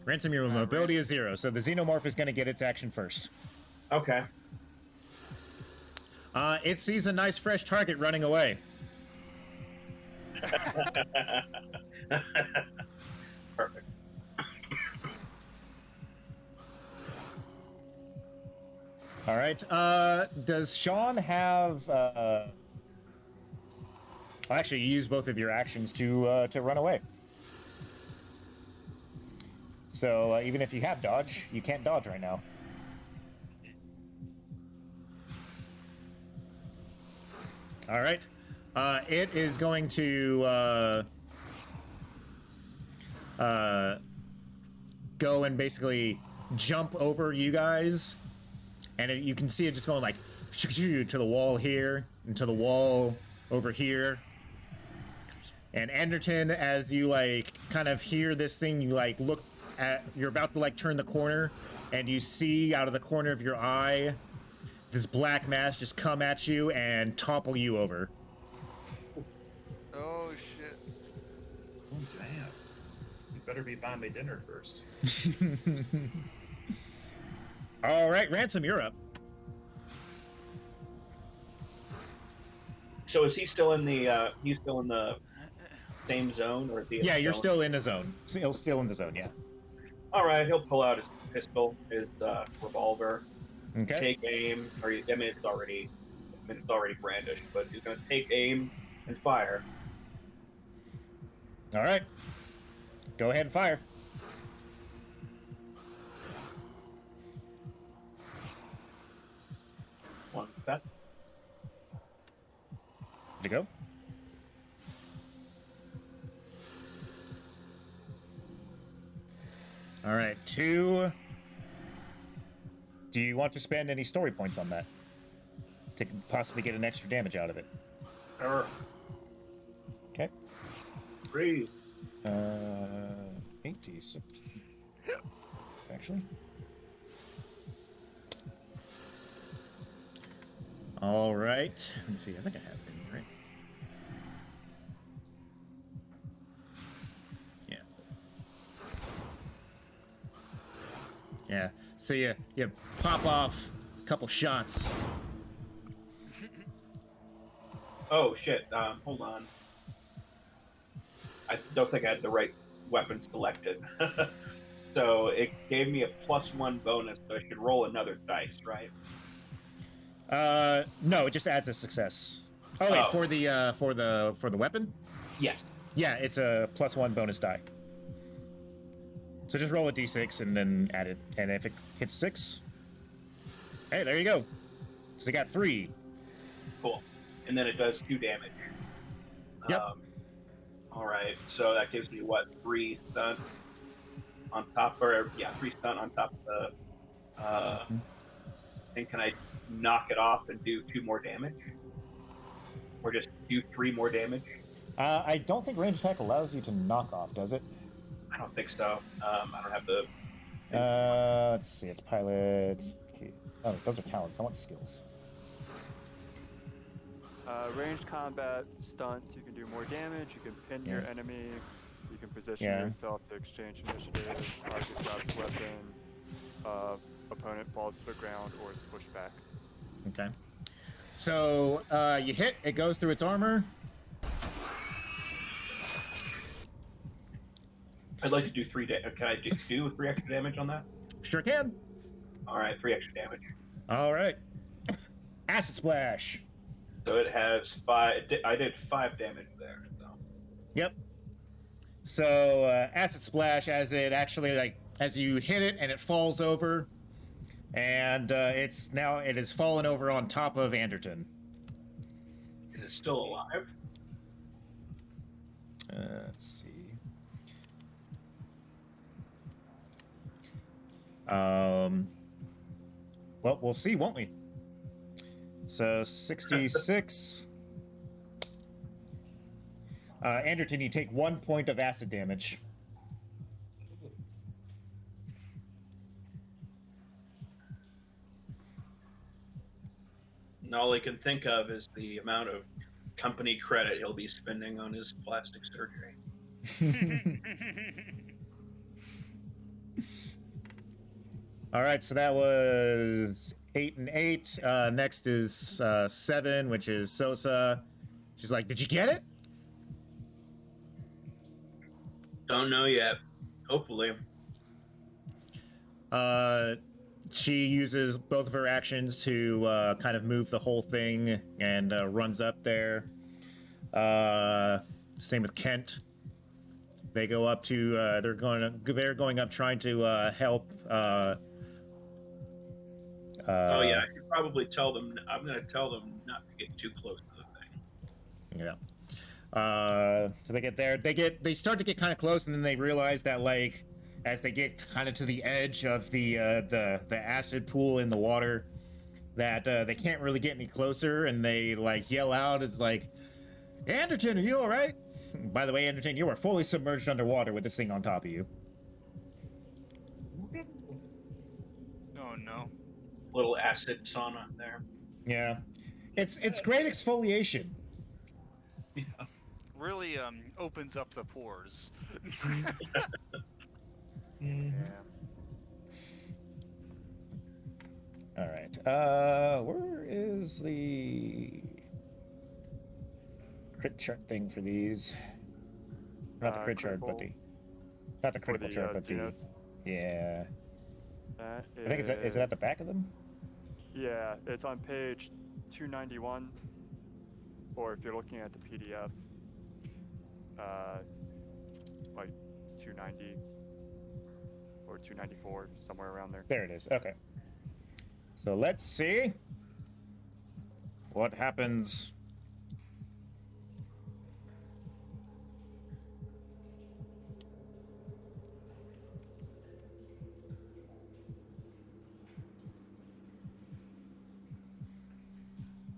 Ransom, your mobility is 0, so the xenomorph is going to get its action first. Okay. It sees a nice fresh target running away. Perfect. All right. Does Sean have? Actually, you use both of your actions to run away. So even if you have dodge, you can't dodge right now. All right. It is going to go and basically jump over you guys, and you can see it just going like to the wall here and to the wall over here. And Anderton, as you like kind of hear this thing, you like look at, you're about to like turn the corner, and you see out of the corner of your eye this black mass just come at you and topple you over. Oh shit. Oh, damn. You better be buying me dinner first. All right, Ransom, you're up. So is he still in the? He's still in the same zone, or is he? in Yeah, the you're zone? still in the zone. Still in the zone. Yeah. All right, he'll pull out his pistol, his revolver, Okay. take aim, or it's already brandished, but he's gonna take aim and fire. All right. Go ahead and fire. One set. To go. All right, 2. Do you want to spend any story points on that to possibly get an extra damage out of it? Sure. Okay. 3. 86. Actually. All right. Let me see. I think I have it in, right? Yeah. Yeah. So you pop off a couple shots. Oh shit! Hold on. I don't think I had the right weapon selected. So it gave me a +1 bonus, so I should roll another dice, right? No, it just adds a success. Oh wait, Oh. for the weapon? Yes. Yeah, it's a +1 bonus die. So just roll a d6 and then add it, and if it hits 6, hey, there you go. So you got 3. Cool. And then it does 2 damage. Yep. All right. So that gives me what, 3 stun on top, or 3 stun on top of the. And can I knock it off and do 2 more damage, or just do 3 more damage? I don't think range attack allows you to knock off, does it? I don't think so. I don't have the. Let's see. It's pilot. Okay. Oh, those are talents. I want skills. Ranged combat stunts, you can do more damage, you can pin your Yeah. enemy, you can position Yeah. yourself to exchange initiative, target drops weapon, opponent falls to the ground or is pushed back. Okay. So you hit. It goes through its armor. I'd like to do 3 damage. Can I do 3 extra damage on that? Sure can. All right, 3 extra damage. All right. Acid splash. So it has 5. I did 5 damage there. So. Yep. So acid splash, as it actually as you hit it and it falls over, and it has fallen over on top of Anderton. Is it still alive? Let's see. Well, we'll see, won't we? So 66. Anderton, you take 1 point of acid damage. And all I can think of is the amount of company credit he'll be spending on his plastic surgery. All right, so that was 8 and 8. Next is 7, which is Sosa. She's like, "Did you get it?" Don't know yet. Hopefully. She uses both of her actions to kind of move the whole thing and runs up there. Same with Kent. They go up to. They're going up trying to help. Oh yeah, I should probably tell them. I'm going to tell them not to get too close to the thing. Yeah. So they get there. They start to get kind of close, and then they realize that as they get kind of to the edge of the acid pool in the water, that they can't really get any closer, and they yell out, "It's like, Anderton, are you all right?" By the way, Anderton, you are fully submerged underwater with this thing on top of you. Oh no. little acid sauna there. Yeah, it's great exfoliation. Yeah. Really opens up the pores. Mhm. All right. Where is the crit chart thing for these? Not the crit chart, but critical not the for critical the chart, but Xenos. yeah. That I think is it at the back of them? Yeah, it's on page 291, or if you're looking at the PDF, like 290 or 294, somewhere around there. There it is. Okay. So let's see what happens.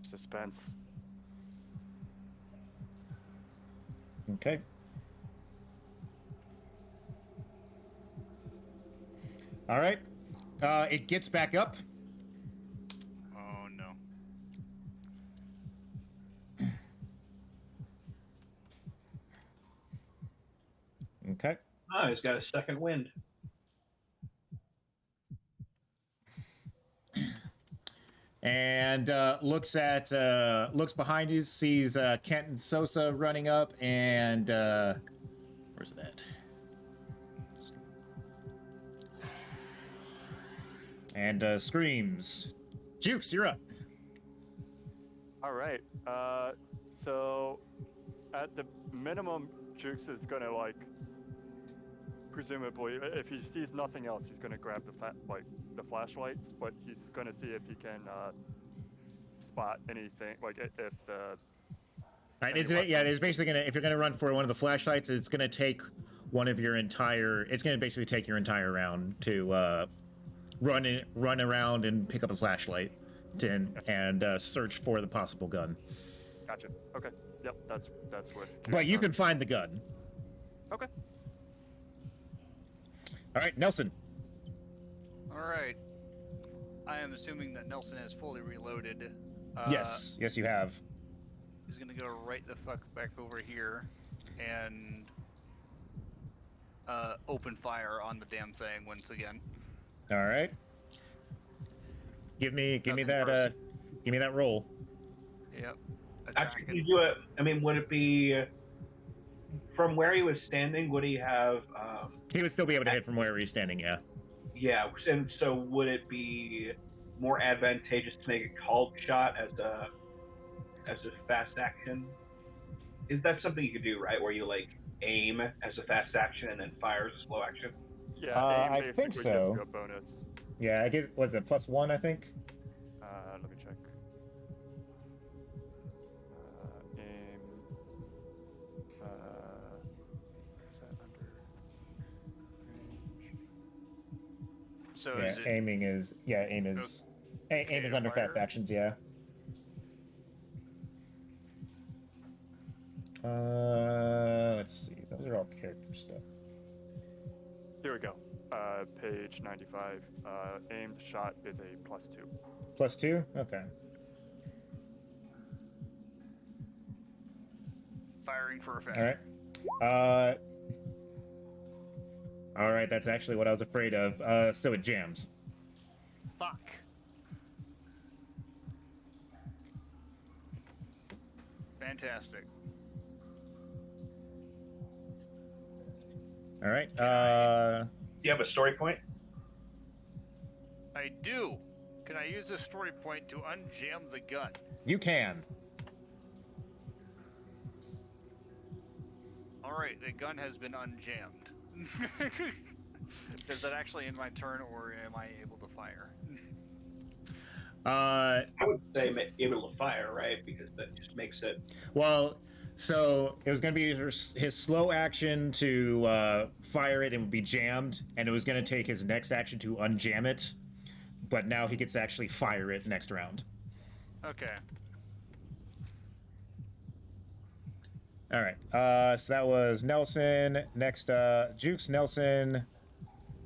Suspense. Okay. All right. It gets back up. Oh no. Okay. Oh, he's got a second wind. And looks behind you, sees Kent and Sosa running up, and where's it at? And screams, "Jukes, you're up." All right. So at the minimum, Jukes is gonna like, presumably, if he sees nothing else, he's gonna grab the flashlights, but he's gonna see if he can spot anything, like if the. Right, it's basically gonna, if you're gonna run for one of the flashlights, it's gonna take one of your entire. It's gonna basically take your entire round to run around and pick up a flashlight, and search for the possible gun. Gotcha. Okay. Yep. That's what. But you Jukes can does. find the gun. Okay. All right, Nelson. All right. I am assuming that Nelson has fully reloaded. Yes, you have. He's gonna go right the fuck back over here and open fire on the damn thing once again. All right. Give me Nothing that worse. give me that roll. Yep. Actually, Attack can you do it? I mean, would it be from where he was standing? Would he have? He would still be able to hit from where he's standing. Yeah. Yeah, and so would it be more advantageous to make a called shot as a fast action? Is that something you could do, right? Where you like aim as a fast action and then fire as a slow action? Yeah. I aim think basically gives so. you a bonus. Yeah. I give. Was it +1? I think. Let me check. Aim. Is that under range? So Yeah. is it Aim is aim Okay is to under fast fire? actions. Yeah. Let's see. Those are all character stuff. Here we go. Page 95. Aimed shot is a +2. +2. Okay. firing for effect? All right. All right. That's actually what I was afraid of. So it jams. Fuck. Fantastic. All right. Do you have a story point? I do. Can I use this story point to unjam the gun? You can. Alright, the gun has been unjammed. Is that actually in my turn, or am I able to fire? I would say able to fire, right? Because that just makes it. Well, so it was going to be his slow action to fire it and would be jammed, and it was going to take his next action to unjam it. But now he gets to actually fire it next round. Okay. All right. So that was Nelson. Next, Jukes, Nelson,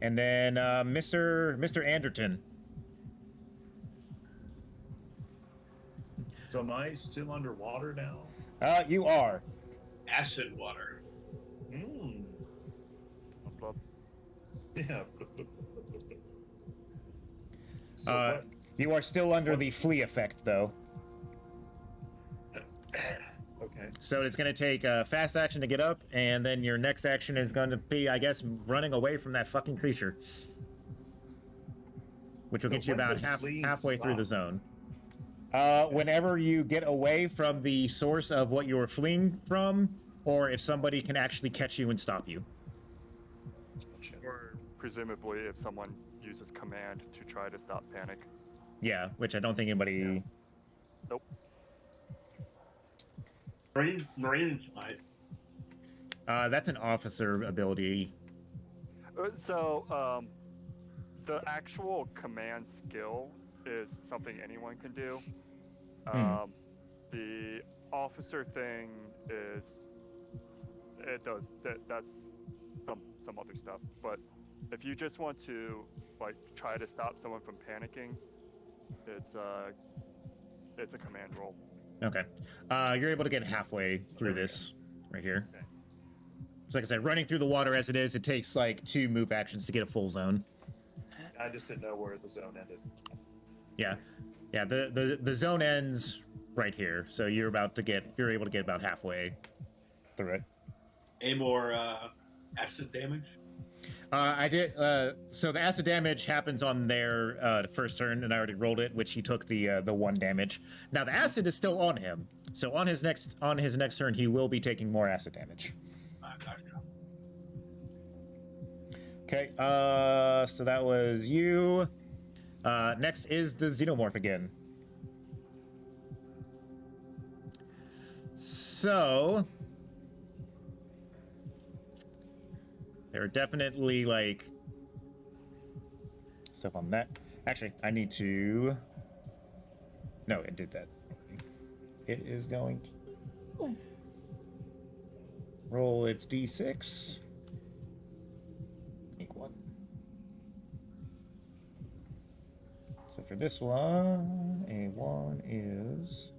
and then Mr. Anderton. So am I still underwater now? You are. Acid water. Hmm. Blub, blub. Yeah. So Uh, You are still under the What's- flee effect, though. okay. So it's going to take a fast action to get up, and then your next action is going to be, I guess, running away from that fucking creature. Which will So get you when about does fleeing halfway through the stop? zone. Whenever you get away from the source of what you were fleeing from, or if somebody can actually catch you and stop you. Gotcha. Or presumably if someone uses command to try to stop panic. Yeah, which I don't think anybody... Nope. Marines might. That's an officer ability. So, the actual command skill is something anyone can do. The officer thing is that's some other stuff. But if you just want to like try to stop someone from panicking, it's a command roll. Okay. You're able to get halfway through this right here. Okay. So like I said, running through the water as it is, it takes like 2 move actions to get a full zone. I just didn't know where the zone ended. Yeah. Yeah, the zone ends right here. So you're able to get about halfway through it. Any more acid damage? I did. So the acid damage happens on their first turn, and I already rolled it, which he took the 1 damage. Now the acid is still on him, so on his next turn, he will be taking more acid damage. Gotcha. Okay. So that was you. Next is the xenomorph again. So there are definitely like stuff on that. Actually, I need to. No, it did that. It is going to roll its d6. Equal. So for this one, a 1 is.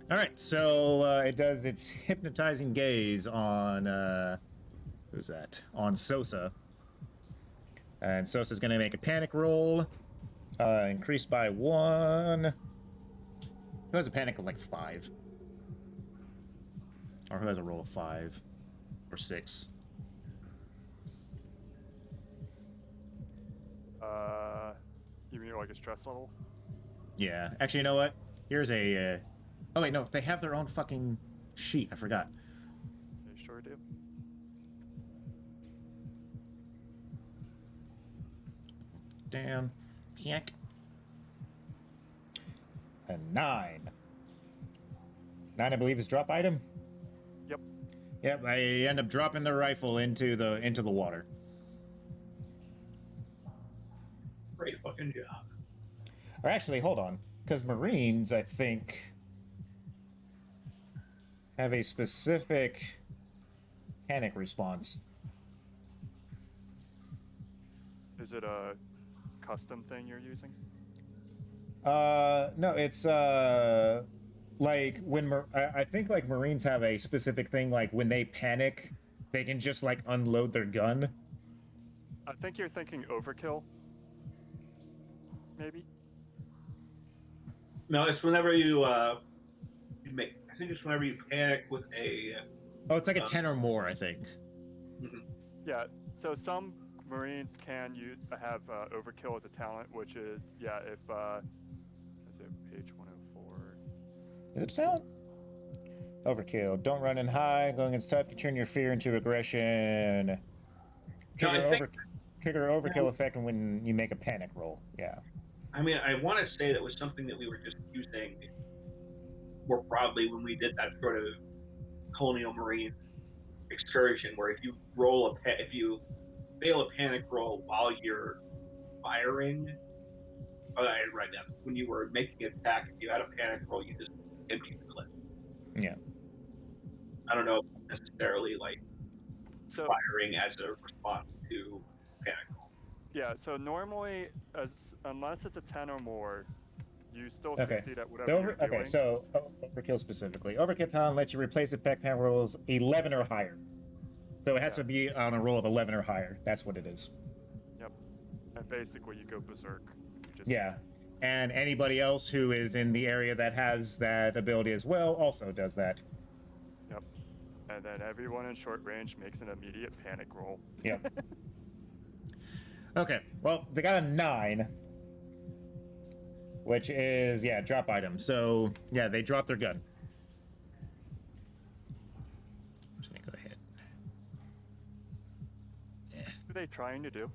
All right, so it does its hypnotizing gaze on who's that? On Sosa, and Sosa's gonna make a panic roll, increased by 1. Who has a panic of like 5, or who has a roll of 5 or 6? You mean like a stress level? Yeah, actually, you know what? Here's a. Oh wait, no, they have their own fucking sheet. I forgot. They sure do. Down. Panic. A 9. 9, I believe, is drop item. Yep. Yep, I end up dropping the rifle into the water. Great fucking job. Or actually, hold on, because Marines, I think, have a specific panic response. Is it a custom thing you're using? No, it's like when I think like Marines have a specific thing, like when they panic, they can just like unload their gun. I think you're thinking overkill. Maybe. No, it's whenever you make. I think it's whenever you panic with a. Oh, it's like a 10 or more, I think. Yeah. So some Marines can have overkill as a talent, which is if is it page 104? Is it a talent? Overkill. Don't run in high. Going in tough can turn your fear into aggression. Trigger overkill effect when you make a panic roll. Yeah. I mean, I want to say that was something that we were just using more broadly when we did that sort of Colonial Marine excursion, where if you fail a panic roll while you're firing, right now, when you were making an attack, if you had a panic roll, you just empty the clip. Yeah. I don't know if necessarily like So- firing as a response to panic. Yeah, so normally, unless it's a 10 or more, you still Okay. succeed at whatever you're doing. Okay, so overkill specifically. Overkill pound lets you replace a pet pound rolls 11 or higher. So it has to be on a roll of 11 or higher. That's what it is. And basically, you go berserk. You just, Yeah. And anybody else who is in the area that has that ability as well also does that. And then everyone in short range makes an immediate panic roll. Yeah. Okay. Well, they got a 9. Which is, yeah, drop item. So, yeah, they drop their gun. I'm just gonna go ahead. What are they trying to do?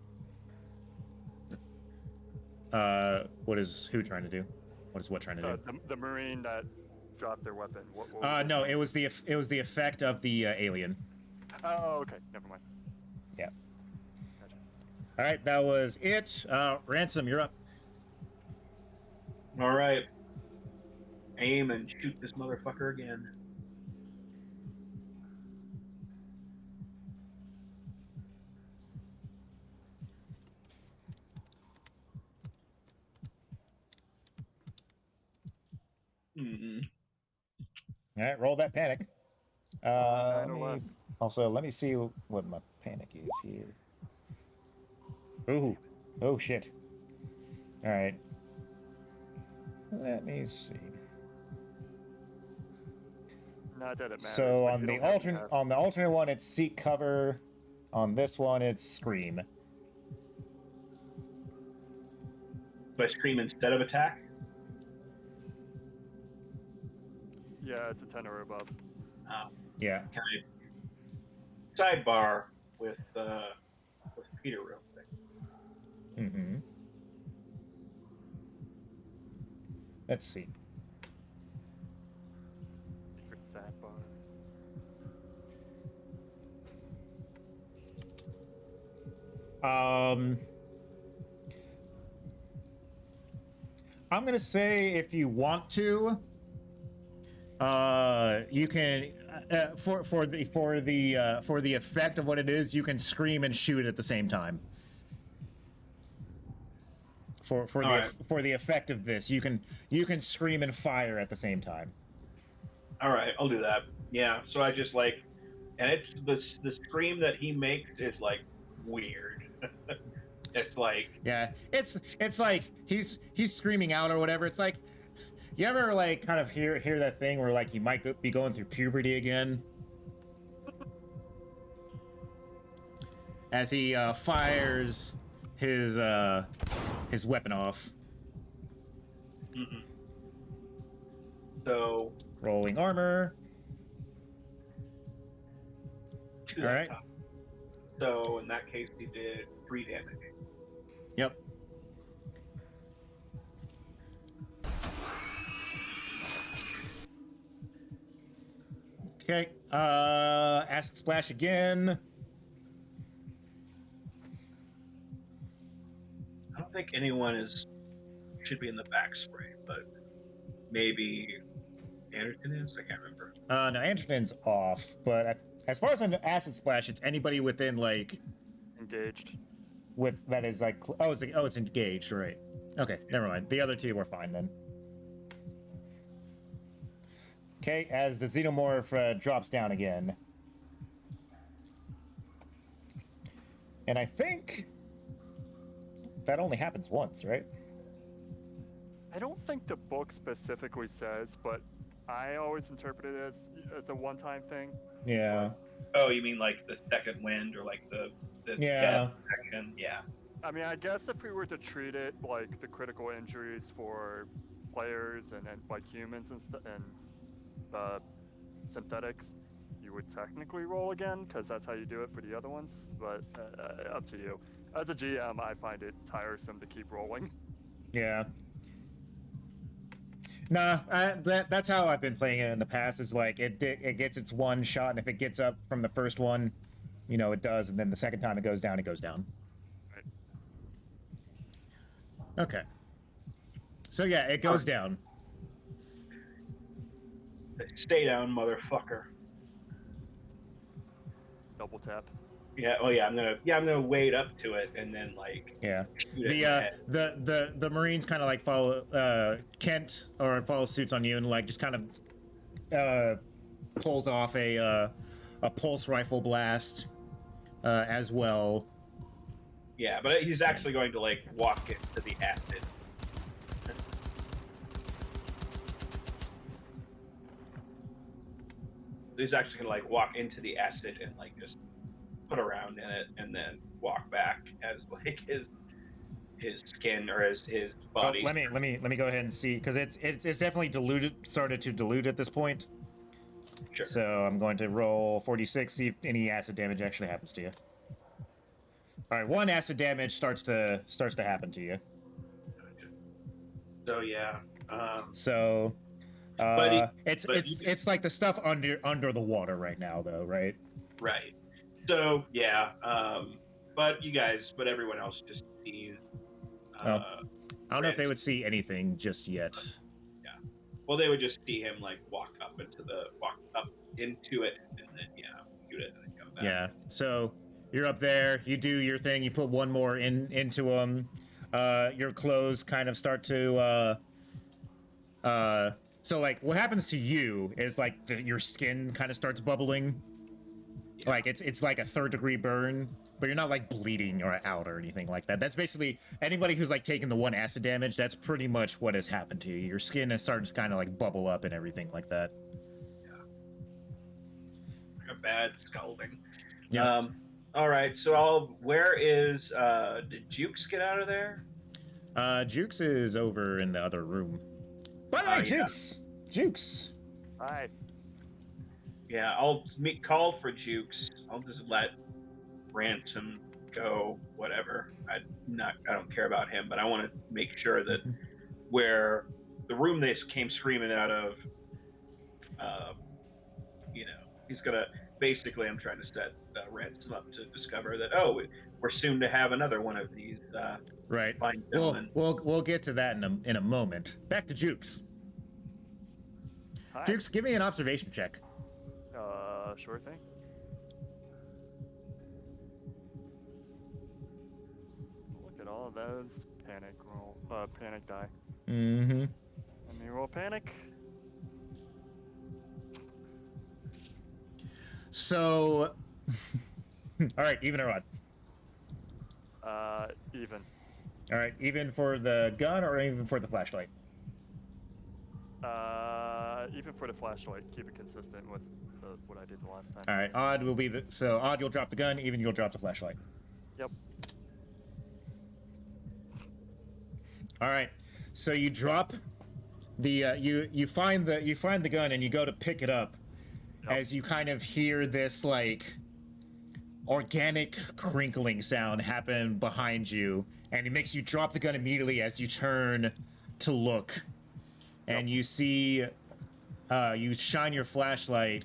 What is who trying to do? What is what trying to do? The Marine that dropped their weapon. What was No, it was the effect of the alien. Oh, okay. Never mind. Yeah. Gotcha. All right, that was it. Ransom, you're up. All right. Aim and shoot this motherfucker again. Mm-mm. All right, roll that panic. 9 Let or me- less. also, let me see what my panic is here. Ooh. Oh, shit. All right. Let me see. Not that it matters. So but on you the don't have to alternate have- on the alternate one, it's seek cover. On this one, it's scream. Do I scream instead of attack? Yeah, it's a 10 or above. Yeah. Can I sidebar with Peter real quick? Mm-hmm. Let's see. Secret sidebar. I'm gonna say if you want to, you can for the effect of what it is, you can scream and shoot at the same time. For the Alright. for the effect of this, you can scream and fire at the same time. All right, I'll do that. Yeah. So I just like, and it's the scream that he makes is like weird. It's like, Yeah, it's like he's screaming out or whatever. It's like, you ever like kind of hear that thing where like you might be going through puberty again, as he fires his weapon off, so. rolling armor. to All that right. top. So in that case, he did 3 damage. Yep. Okay. Acid splash again. I don't think anyone should be in the back spray, but maybe Anderson is. I can't remember. No, Anderson's off, but as far as an acid splash, it's anybody within like Engaged. with that is like it's engaged, right? Okay, never mind. The other two were fine then. Okay, as the xenomorph drops down again, and I think that only happens once, right? I don't think the book specifically says, but I always interpret it as a one-time thing. Yeah. Oh, you mean like the second wind or like the Yeah. death section? Yeah. I mean, I guess if we were to treat it like the critical injuries for players and like humans and synthetics, you would technically roll again because that's how you do it for the other ones. But up to you. As a GM, I find it tiresome to keep rolling. Yeah. Nah, that's how I've been playing it in the past. Is like it gets its one shot, and if it gets up from the first one, you know it does, and then the second time it goes down, it goes down. Right. Okay. So yeah, it goes down. Stay down, motherfucker. Double tap. Yeah. Oh yeah. I'm gonna wade up to it and then like Yeah. shoot it in the head. The Marines kind of like follow Kent or follow suits on you and like just kind of pulls off a pulse rifle blast as well. Yeah, but he's actually going to like walk into the acid. He's actually gonna like walk into the acid and like just put around in it and then walk back as like his skin or his Oh, body. let me go ahead and see because it's definitely started to dilute at this point. Sure. So I'm going to roll 46, see if any acid damage actually happens to you. All right, 1 acid damage starts to happen to you. So yeah. So But it's like the stuff under the water right now, though, right? Right. So yeah. But everyone else just sees. I don't know if they would see anything just yet. Well, they would just see him like walk up into it, and then shoot it, and then come back. Yeah. So you're up there. You do your thing. You put one more into them. Your clothes kind of start to. So like, what happens to you is like your skin kind of starts bubbling. Yeah. Like it's like a 3rd-degree burn, but you're not like bleeding or out or anything like that. That's basically anybody who's like taken the 1 acid damage. That's pretty much what has happened to you. Your skin has started to kind of like bubble up and everything like that. Like a bad scalding. Yeah. All right. So where is did Jukes get out of there? Jukes is over in the other room. By the way, yeah. Jukes. Hi. Yeah, I'll call for Jukes. I'll just let Ransom go. Whatever. I don't care about him, but I want to make sure that where the room they came screaming out of, he's gonna. Basically, I'm trying to set Ransom up to discover that we're soon to have another one of these. Right. Fine gentlemen. We'll get to that in a moment. Back to Jukes. Hi. Jukes, give me an observation check. Sure thing. Look at all of those panic die. Mm-hmm. Let me roll panic. So, all right, even or odd? Even. All right, even for the gun or even for the flashlight? Even for the flashlight, keep it consistent with what I did the last time. All right, odd will be odd you'll drop the gun, even you'll drop the flashlight. Yep. All right, so you drop the you find the gun and you go to pick it up. Yep. As you kind of hear this like organic crinkling sound happen behind you, and it makes you drop the gun immediately as you turn to look, and you see you shine your flashlight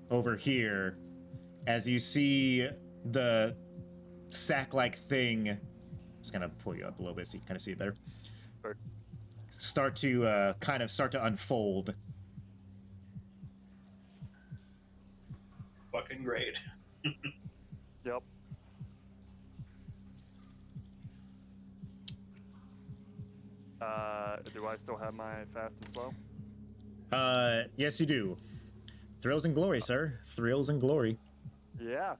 over here as you see the sack-like thing. Just gonna pull you up a little bit so you can kind of see it better. Sure. Start to unfold. Fucking great. Yep. Do I still have my fast and slow? Yes, you do. Thrills and glory, sir. Thrills and glory. Yeah.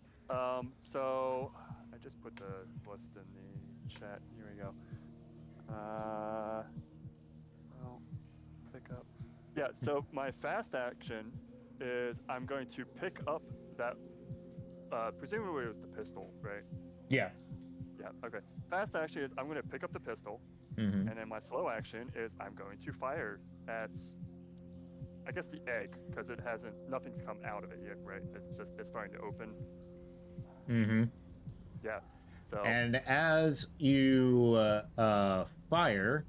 So I just put the list in the chat. Here we go. Well, pick up. Yeah. So my fast action is I'm going to pick up that. Presumably it was the pistol, right? Yeah. Yeah. Okay. Fast action is I'm going to pick up the pistol, Mm-hmm. and then my slow action is I'm going to fire at, I guess, the egg, because nothing's come out of it yet, right? It's starting to open. Mm-hmm. Yeah. So. And as you fire,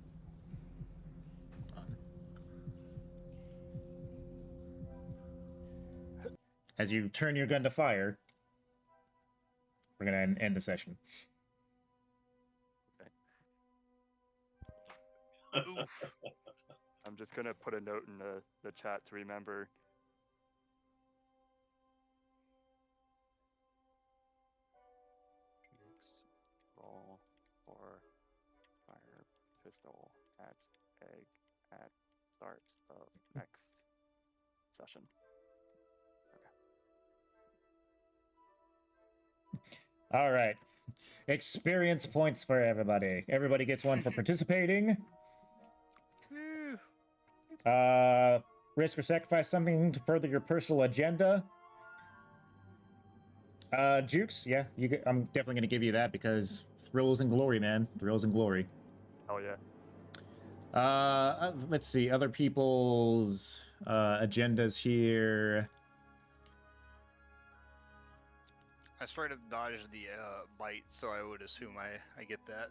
as you turn your gun to fire, we're gonna end the session. Oof. I'm just gonna put a note in the chat to remember. postal at egg at start of next session. All right. Experience points for everybody. Everybody gets one for participating. Whew. Risk or sacrifice something to further your personal agenda. Jukes, yeah, I'm definitely gonna give you that because thrills and glory, man. Thrills and glory. Oh yeah. Let's see other people's agendas here. I straight up dodged the bite, so I would assume I get that.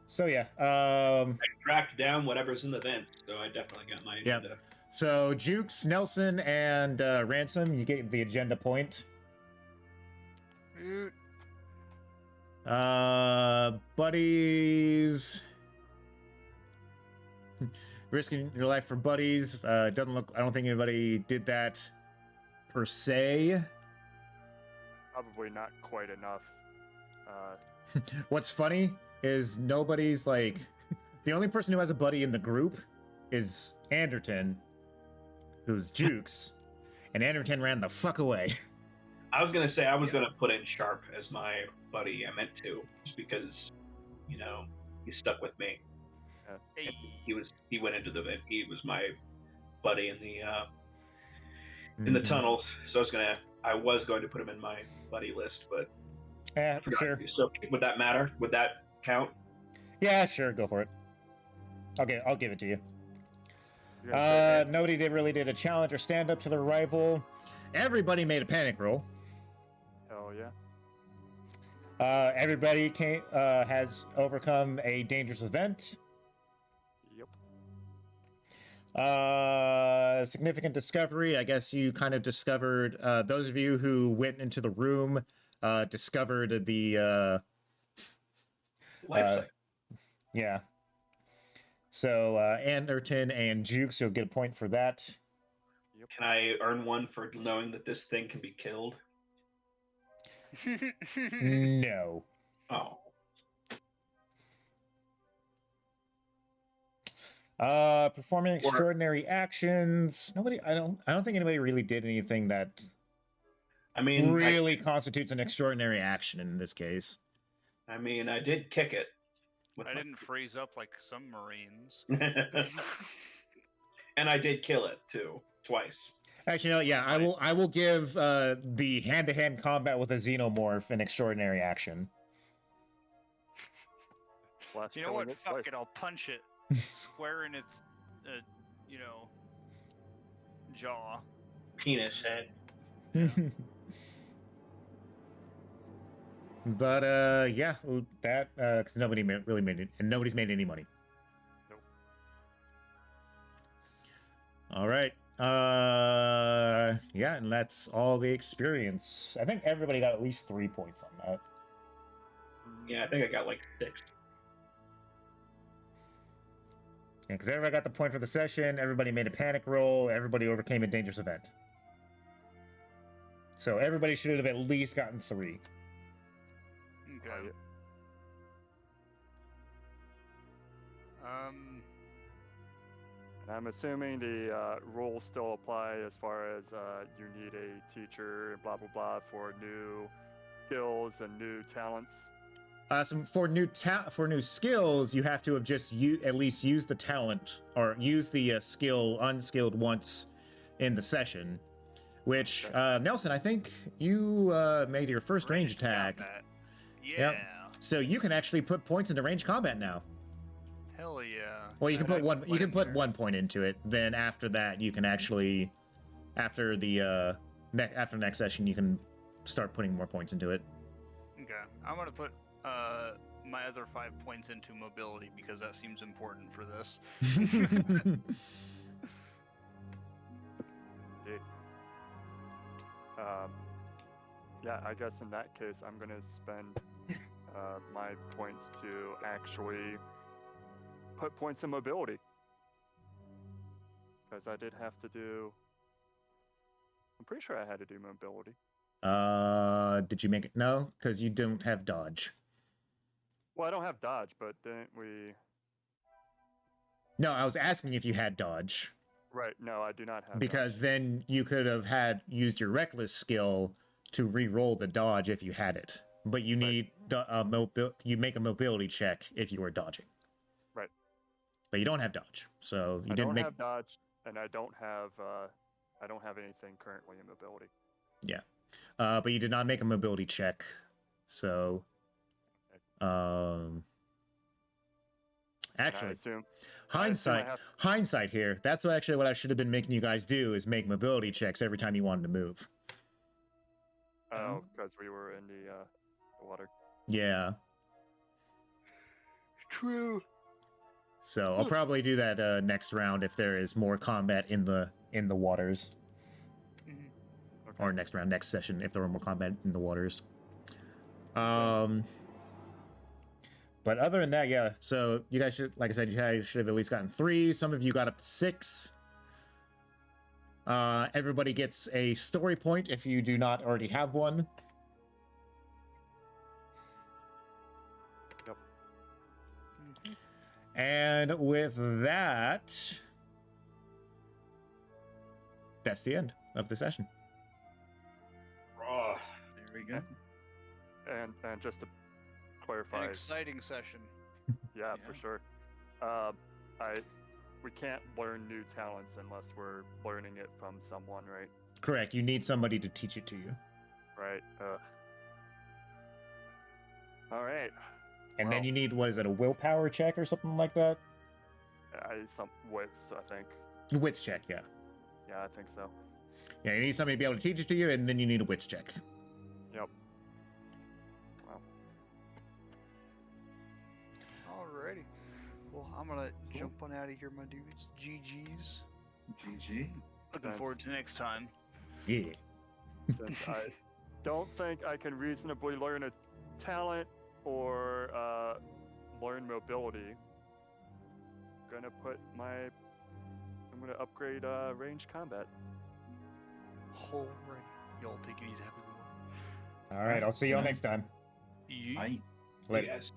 So yeah. I tracked down whatever's in the vent, so I definitely got my Yep. agenda. So Jukes, Nelson, and Ransom, you get the agenda point. Shoot. Buddies. Risking your life for buddies. Doesn't look. I don't think anybody did that per se. Probably not quite enough. What's funny is nobody's like. The only person who has a buddy in the group is Anderton, who's Jukes, and Anderton ran the fuck away. I was gonna say I was gonna put in Sharp as my buddy. I meant to, just because, you know, he stuck with me. Hey. He went into the vent. He was my buddy in the tunnels. So I was going to put him in my buddy list, but Yeah, forgot sure. to. So would that matter? Would that count? Yeah, sure. Go for it. I'll give it to you. I was gonna say, Nobody really did a challenge or stand up to their rival. Everybody made a panic roll. hell yeah. Everybody has overcome a dangerous event. Yep. Significant discovery. I guess you kind of discovered. Those of you who went into the room discovered the. Life cycle. Yeah. So Anderton and Jukes, you'll get a point for that. Can I earn one for knowing that this thing can be killed? No. Oh. Performing extraordinary actions. I don't think anybody really did anything that I mean, really constitutes an extraordinary action in this case. I mean, I did kick it. with I my- didn't freeze up like some Marines. And I did kill it too, twice. Actually, no, yeah, I will give the hand-to-hand combat with a xenomorph an extraordinary action. Last You know what? killing Fuck twice. it. I'll punch it square in its, jaw. Penis head. But yeah, that because really made it, and nobody's made any money. Nope. All right. Yeah, and that's all the experience. I think everybody got at least 3 points on that. Yeah, I think I got like 6. Yeah, because everybody got the point for the session. Everybody made a panic roll. Everybody overcame a dangerous event. So everybody should have at least gotten 3. Okay. Oh, yeah. And I'm assuming the rules still apply as far as you need a teacher, blah blah blah, for new skills and new talents. So for new skills, you have to have just at least used the talent or use the skill unskilled once in the session. Which Nelson, I think you made your first range attack. Combat. Yeah. Yep. So you can actually put points into range combat now. Hell yeah. Well, you can put one. You can put there. 1 point into it. Then after that, you can actually, after the after next session, you can start putting more points into it. Okay. I'm gonna put my other 5 points into mobility because that seems important for this. Yeah, I guess in that case, I'm gonna spend my points to actually put points in mobility, because I did have to do. I'm pretty sure I had to do mobility. Did you make it? No, because you don't have dodge. Well, I don't have dodge, but didn't we? No, I was asking if you had dodge. Right. No, I do not have. Because dodge. then you could have used your reckless skill to re-roll the dodge if you had it. But you need you make a mobility check if you are dodging. Right. But you don't have dodge, so you I didn't don't make. have dodge, and I don't have anything currently in mobility. Yeah, but you did not make a mobility check, so. And I Actually, assume hindsight, hindsight here. That's actually what I should have been making you guys do is make mobility checks every time you wanted to move. Oh, because we were in the water. Yeah. True. So I'll probably do that next round if there is more combat in the waters. Mm-hmm. Or next round, next session, if there were more combat in the waters. But other than that, yeah. So you guys should, like I said, you guys should have at least gotten 3. Some of you got up to 6. Everybody gets a story point if you do not already have one. Yep. And with that, that's the end of the session. Raw. There we go. And just to An clarify, exciting session. yeah, Yeah. for sure. We can't learn new talents unless we're learning it from someone, right? Correct. You need somebody to teach it to you. Right. All right. And then Well, you need, what is it, a willpower check or something like that? Some wits, I think. Wits check, yeah. Yeah, I think so. Yeah, you need somebody to be able to teach it to you, and then you need a wits check. Yep. Wow. Alrighty. Well, I'm gonna jump on out of here, my dudes. GG's. GG. Looking Thanks. forward to next time. Yeah. Since I don't think I can reasonably learn a talent or learn mobility, I'm gonna upgrade range combat. Alrighty. Y'all take it easy. Happy. All right, I'll see y'all next time. Yeet. I Later. Yes.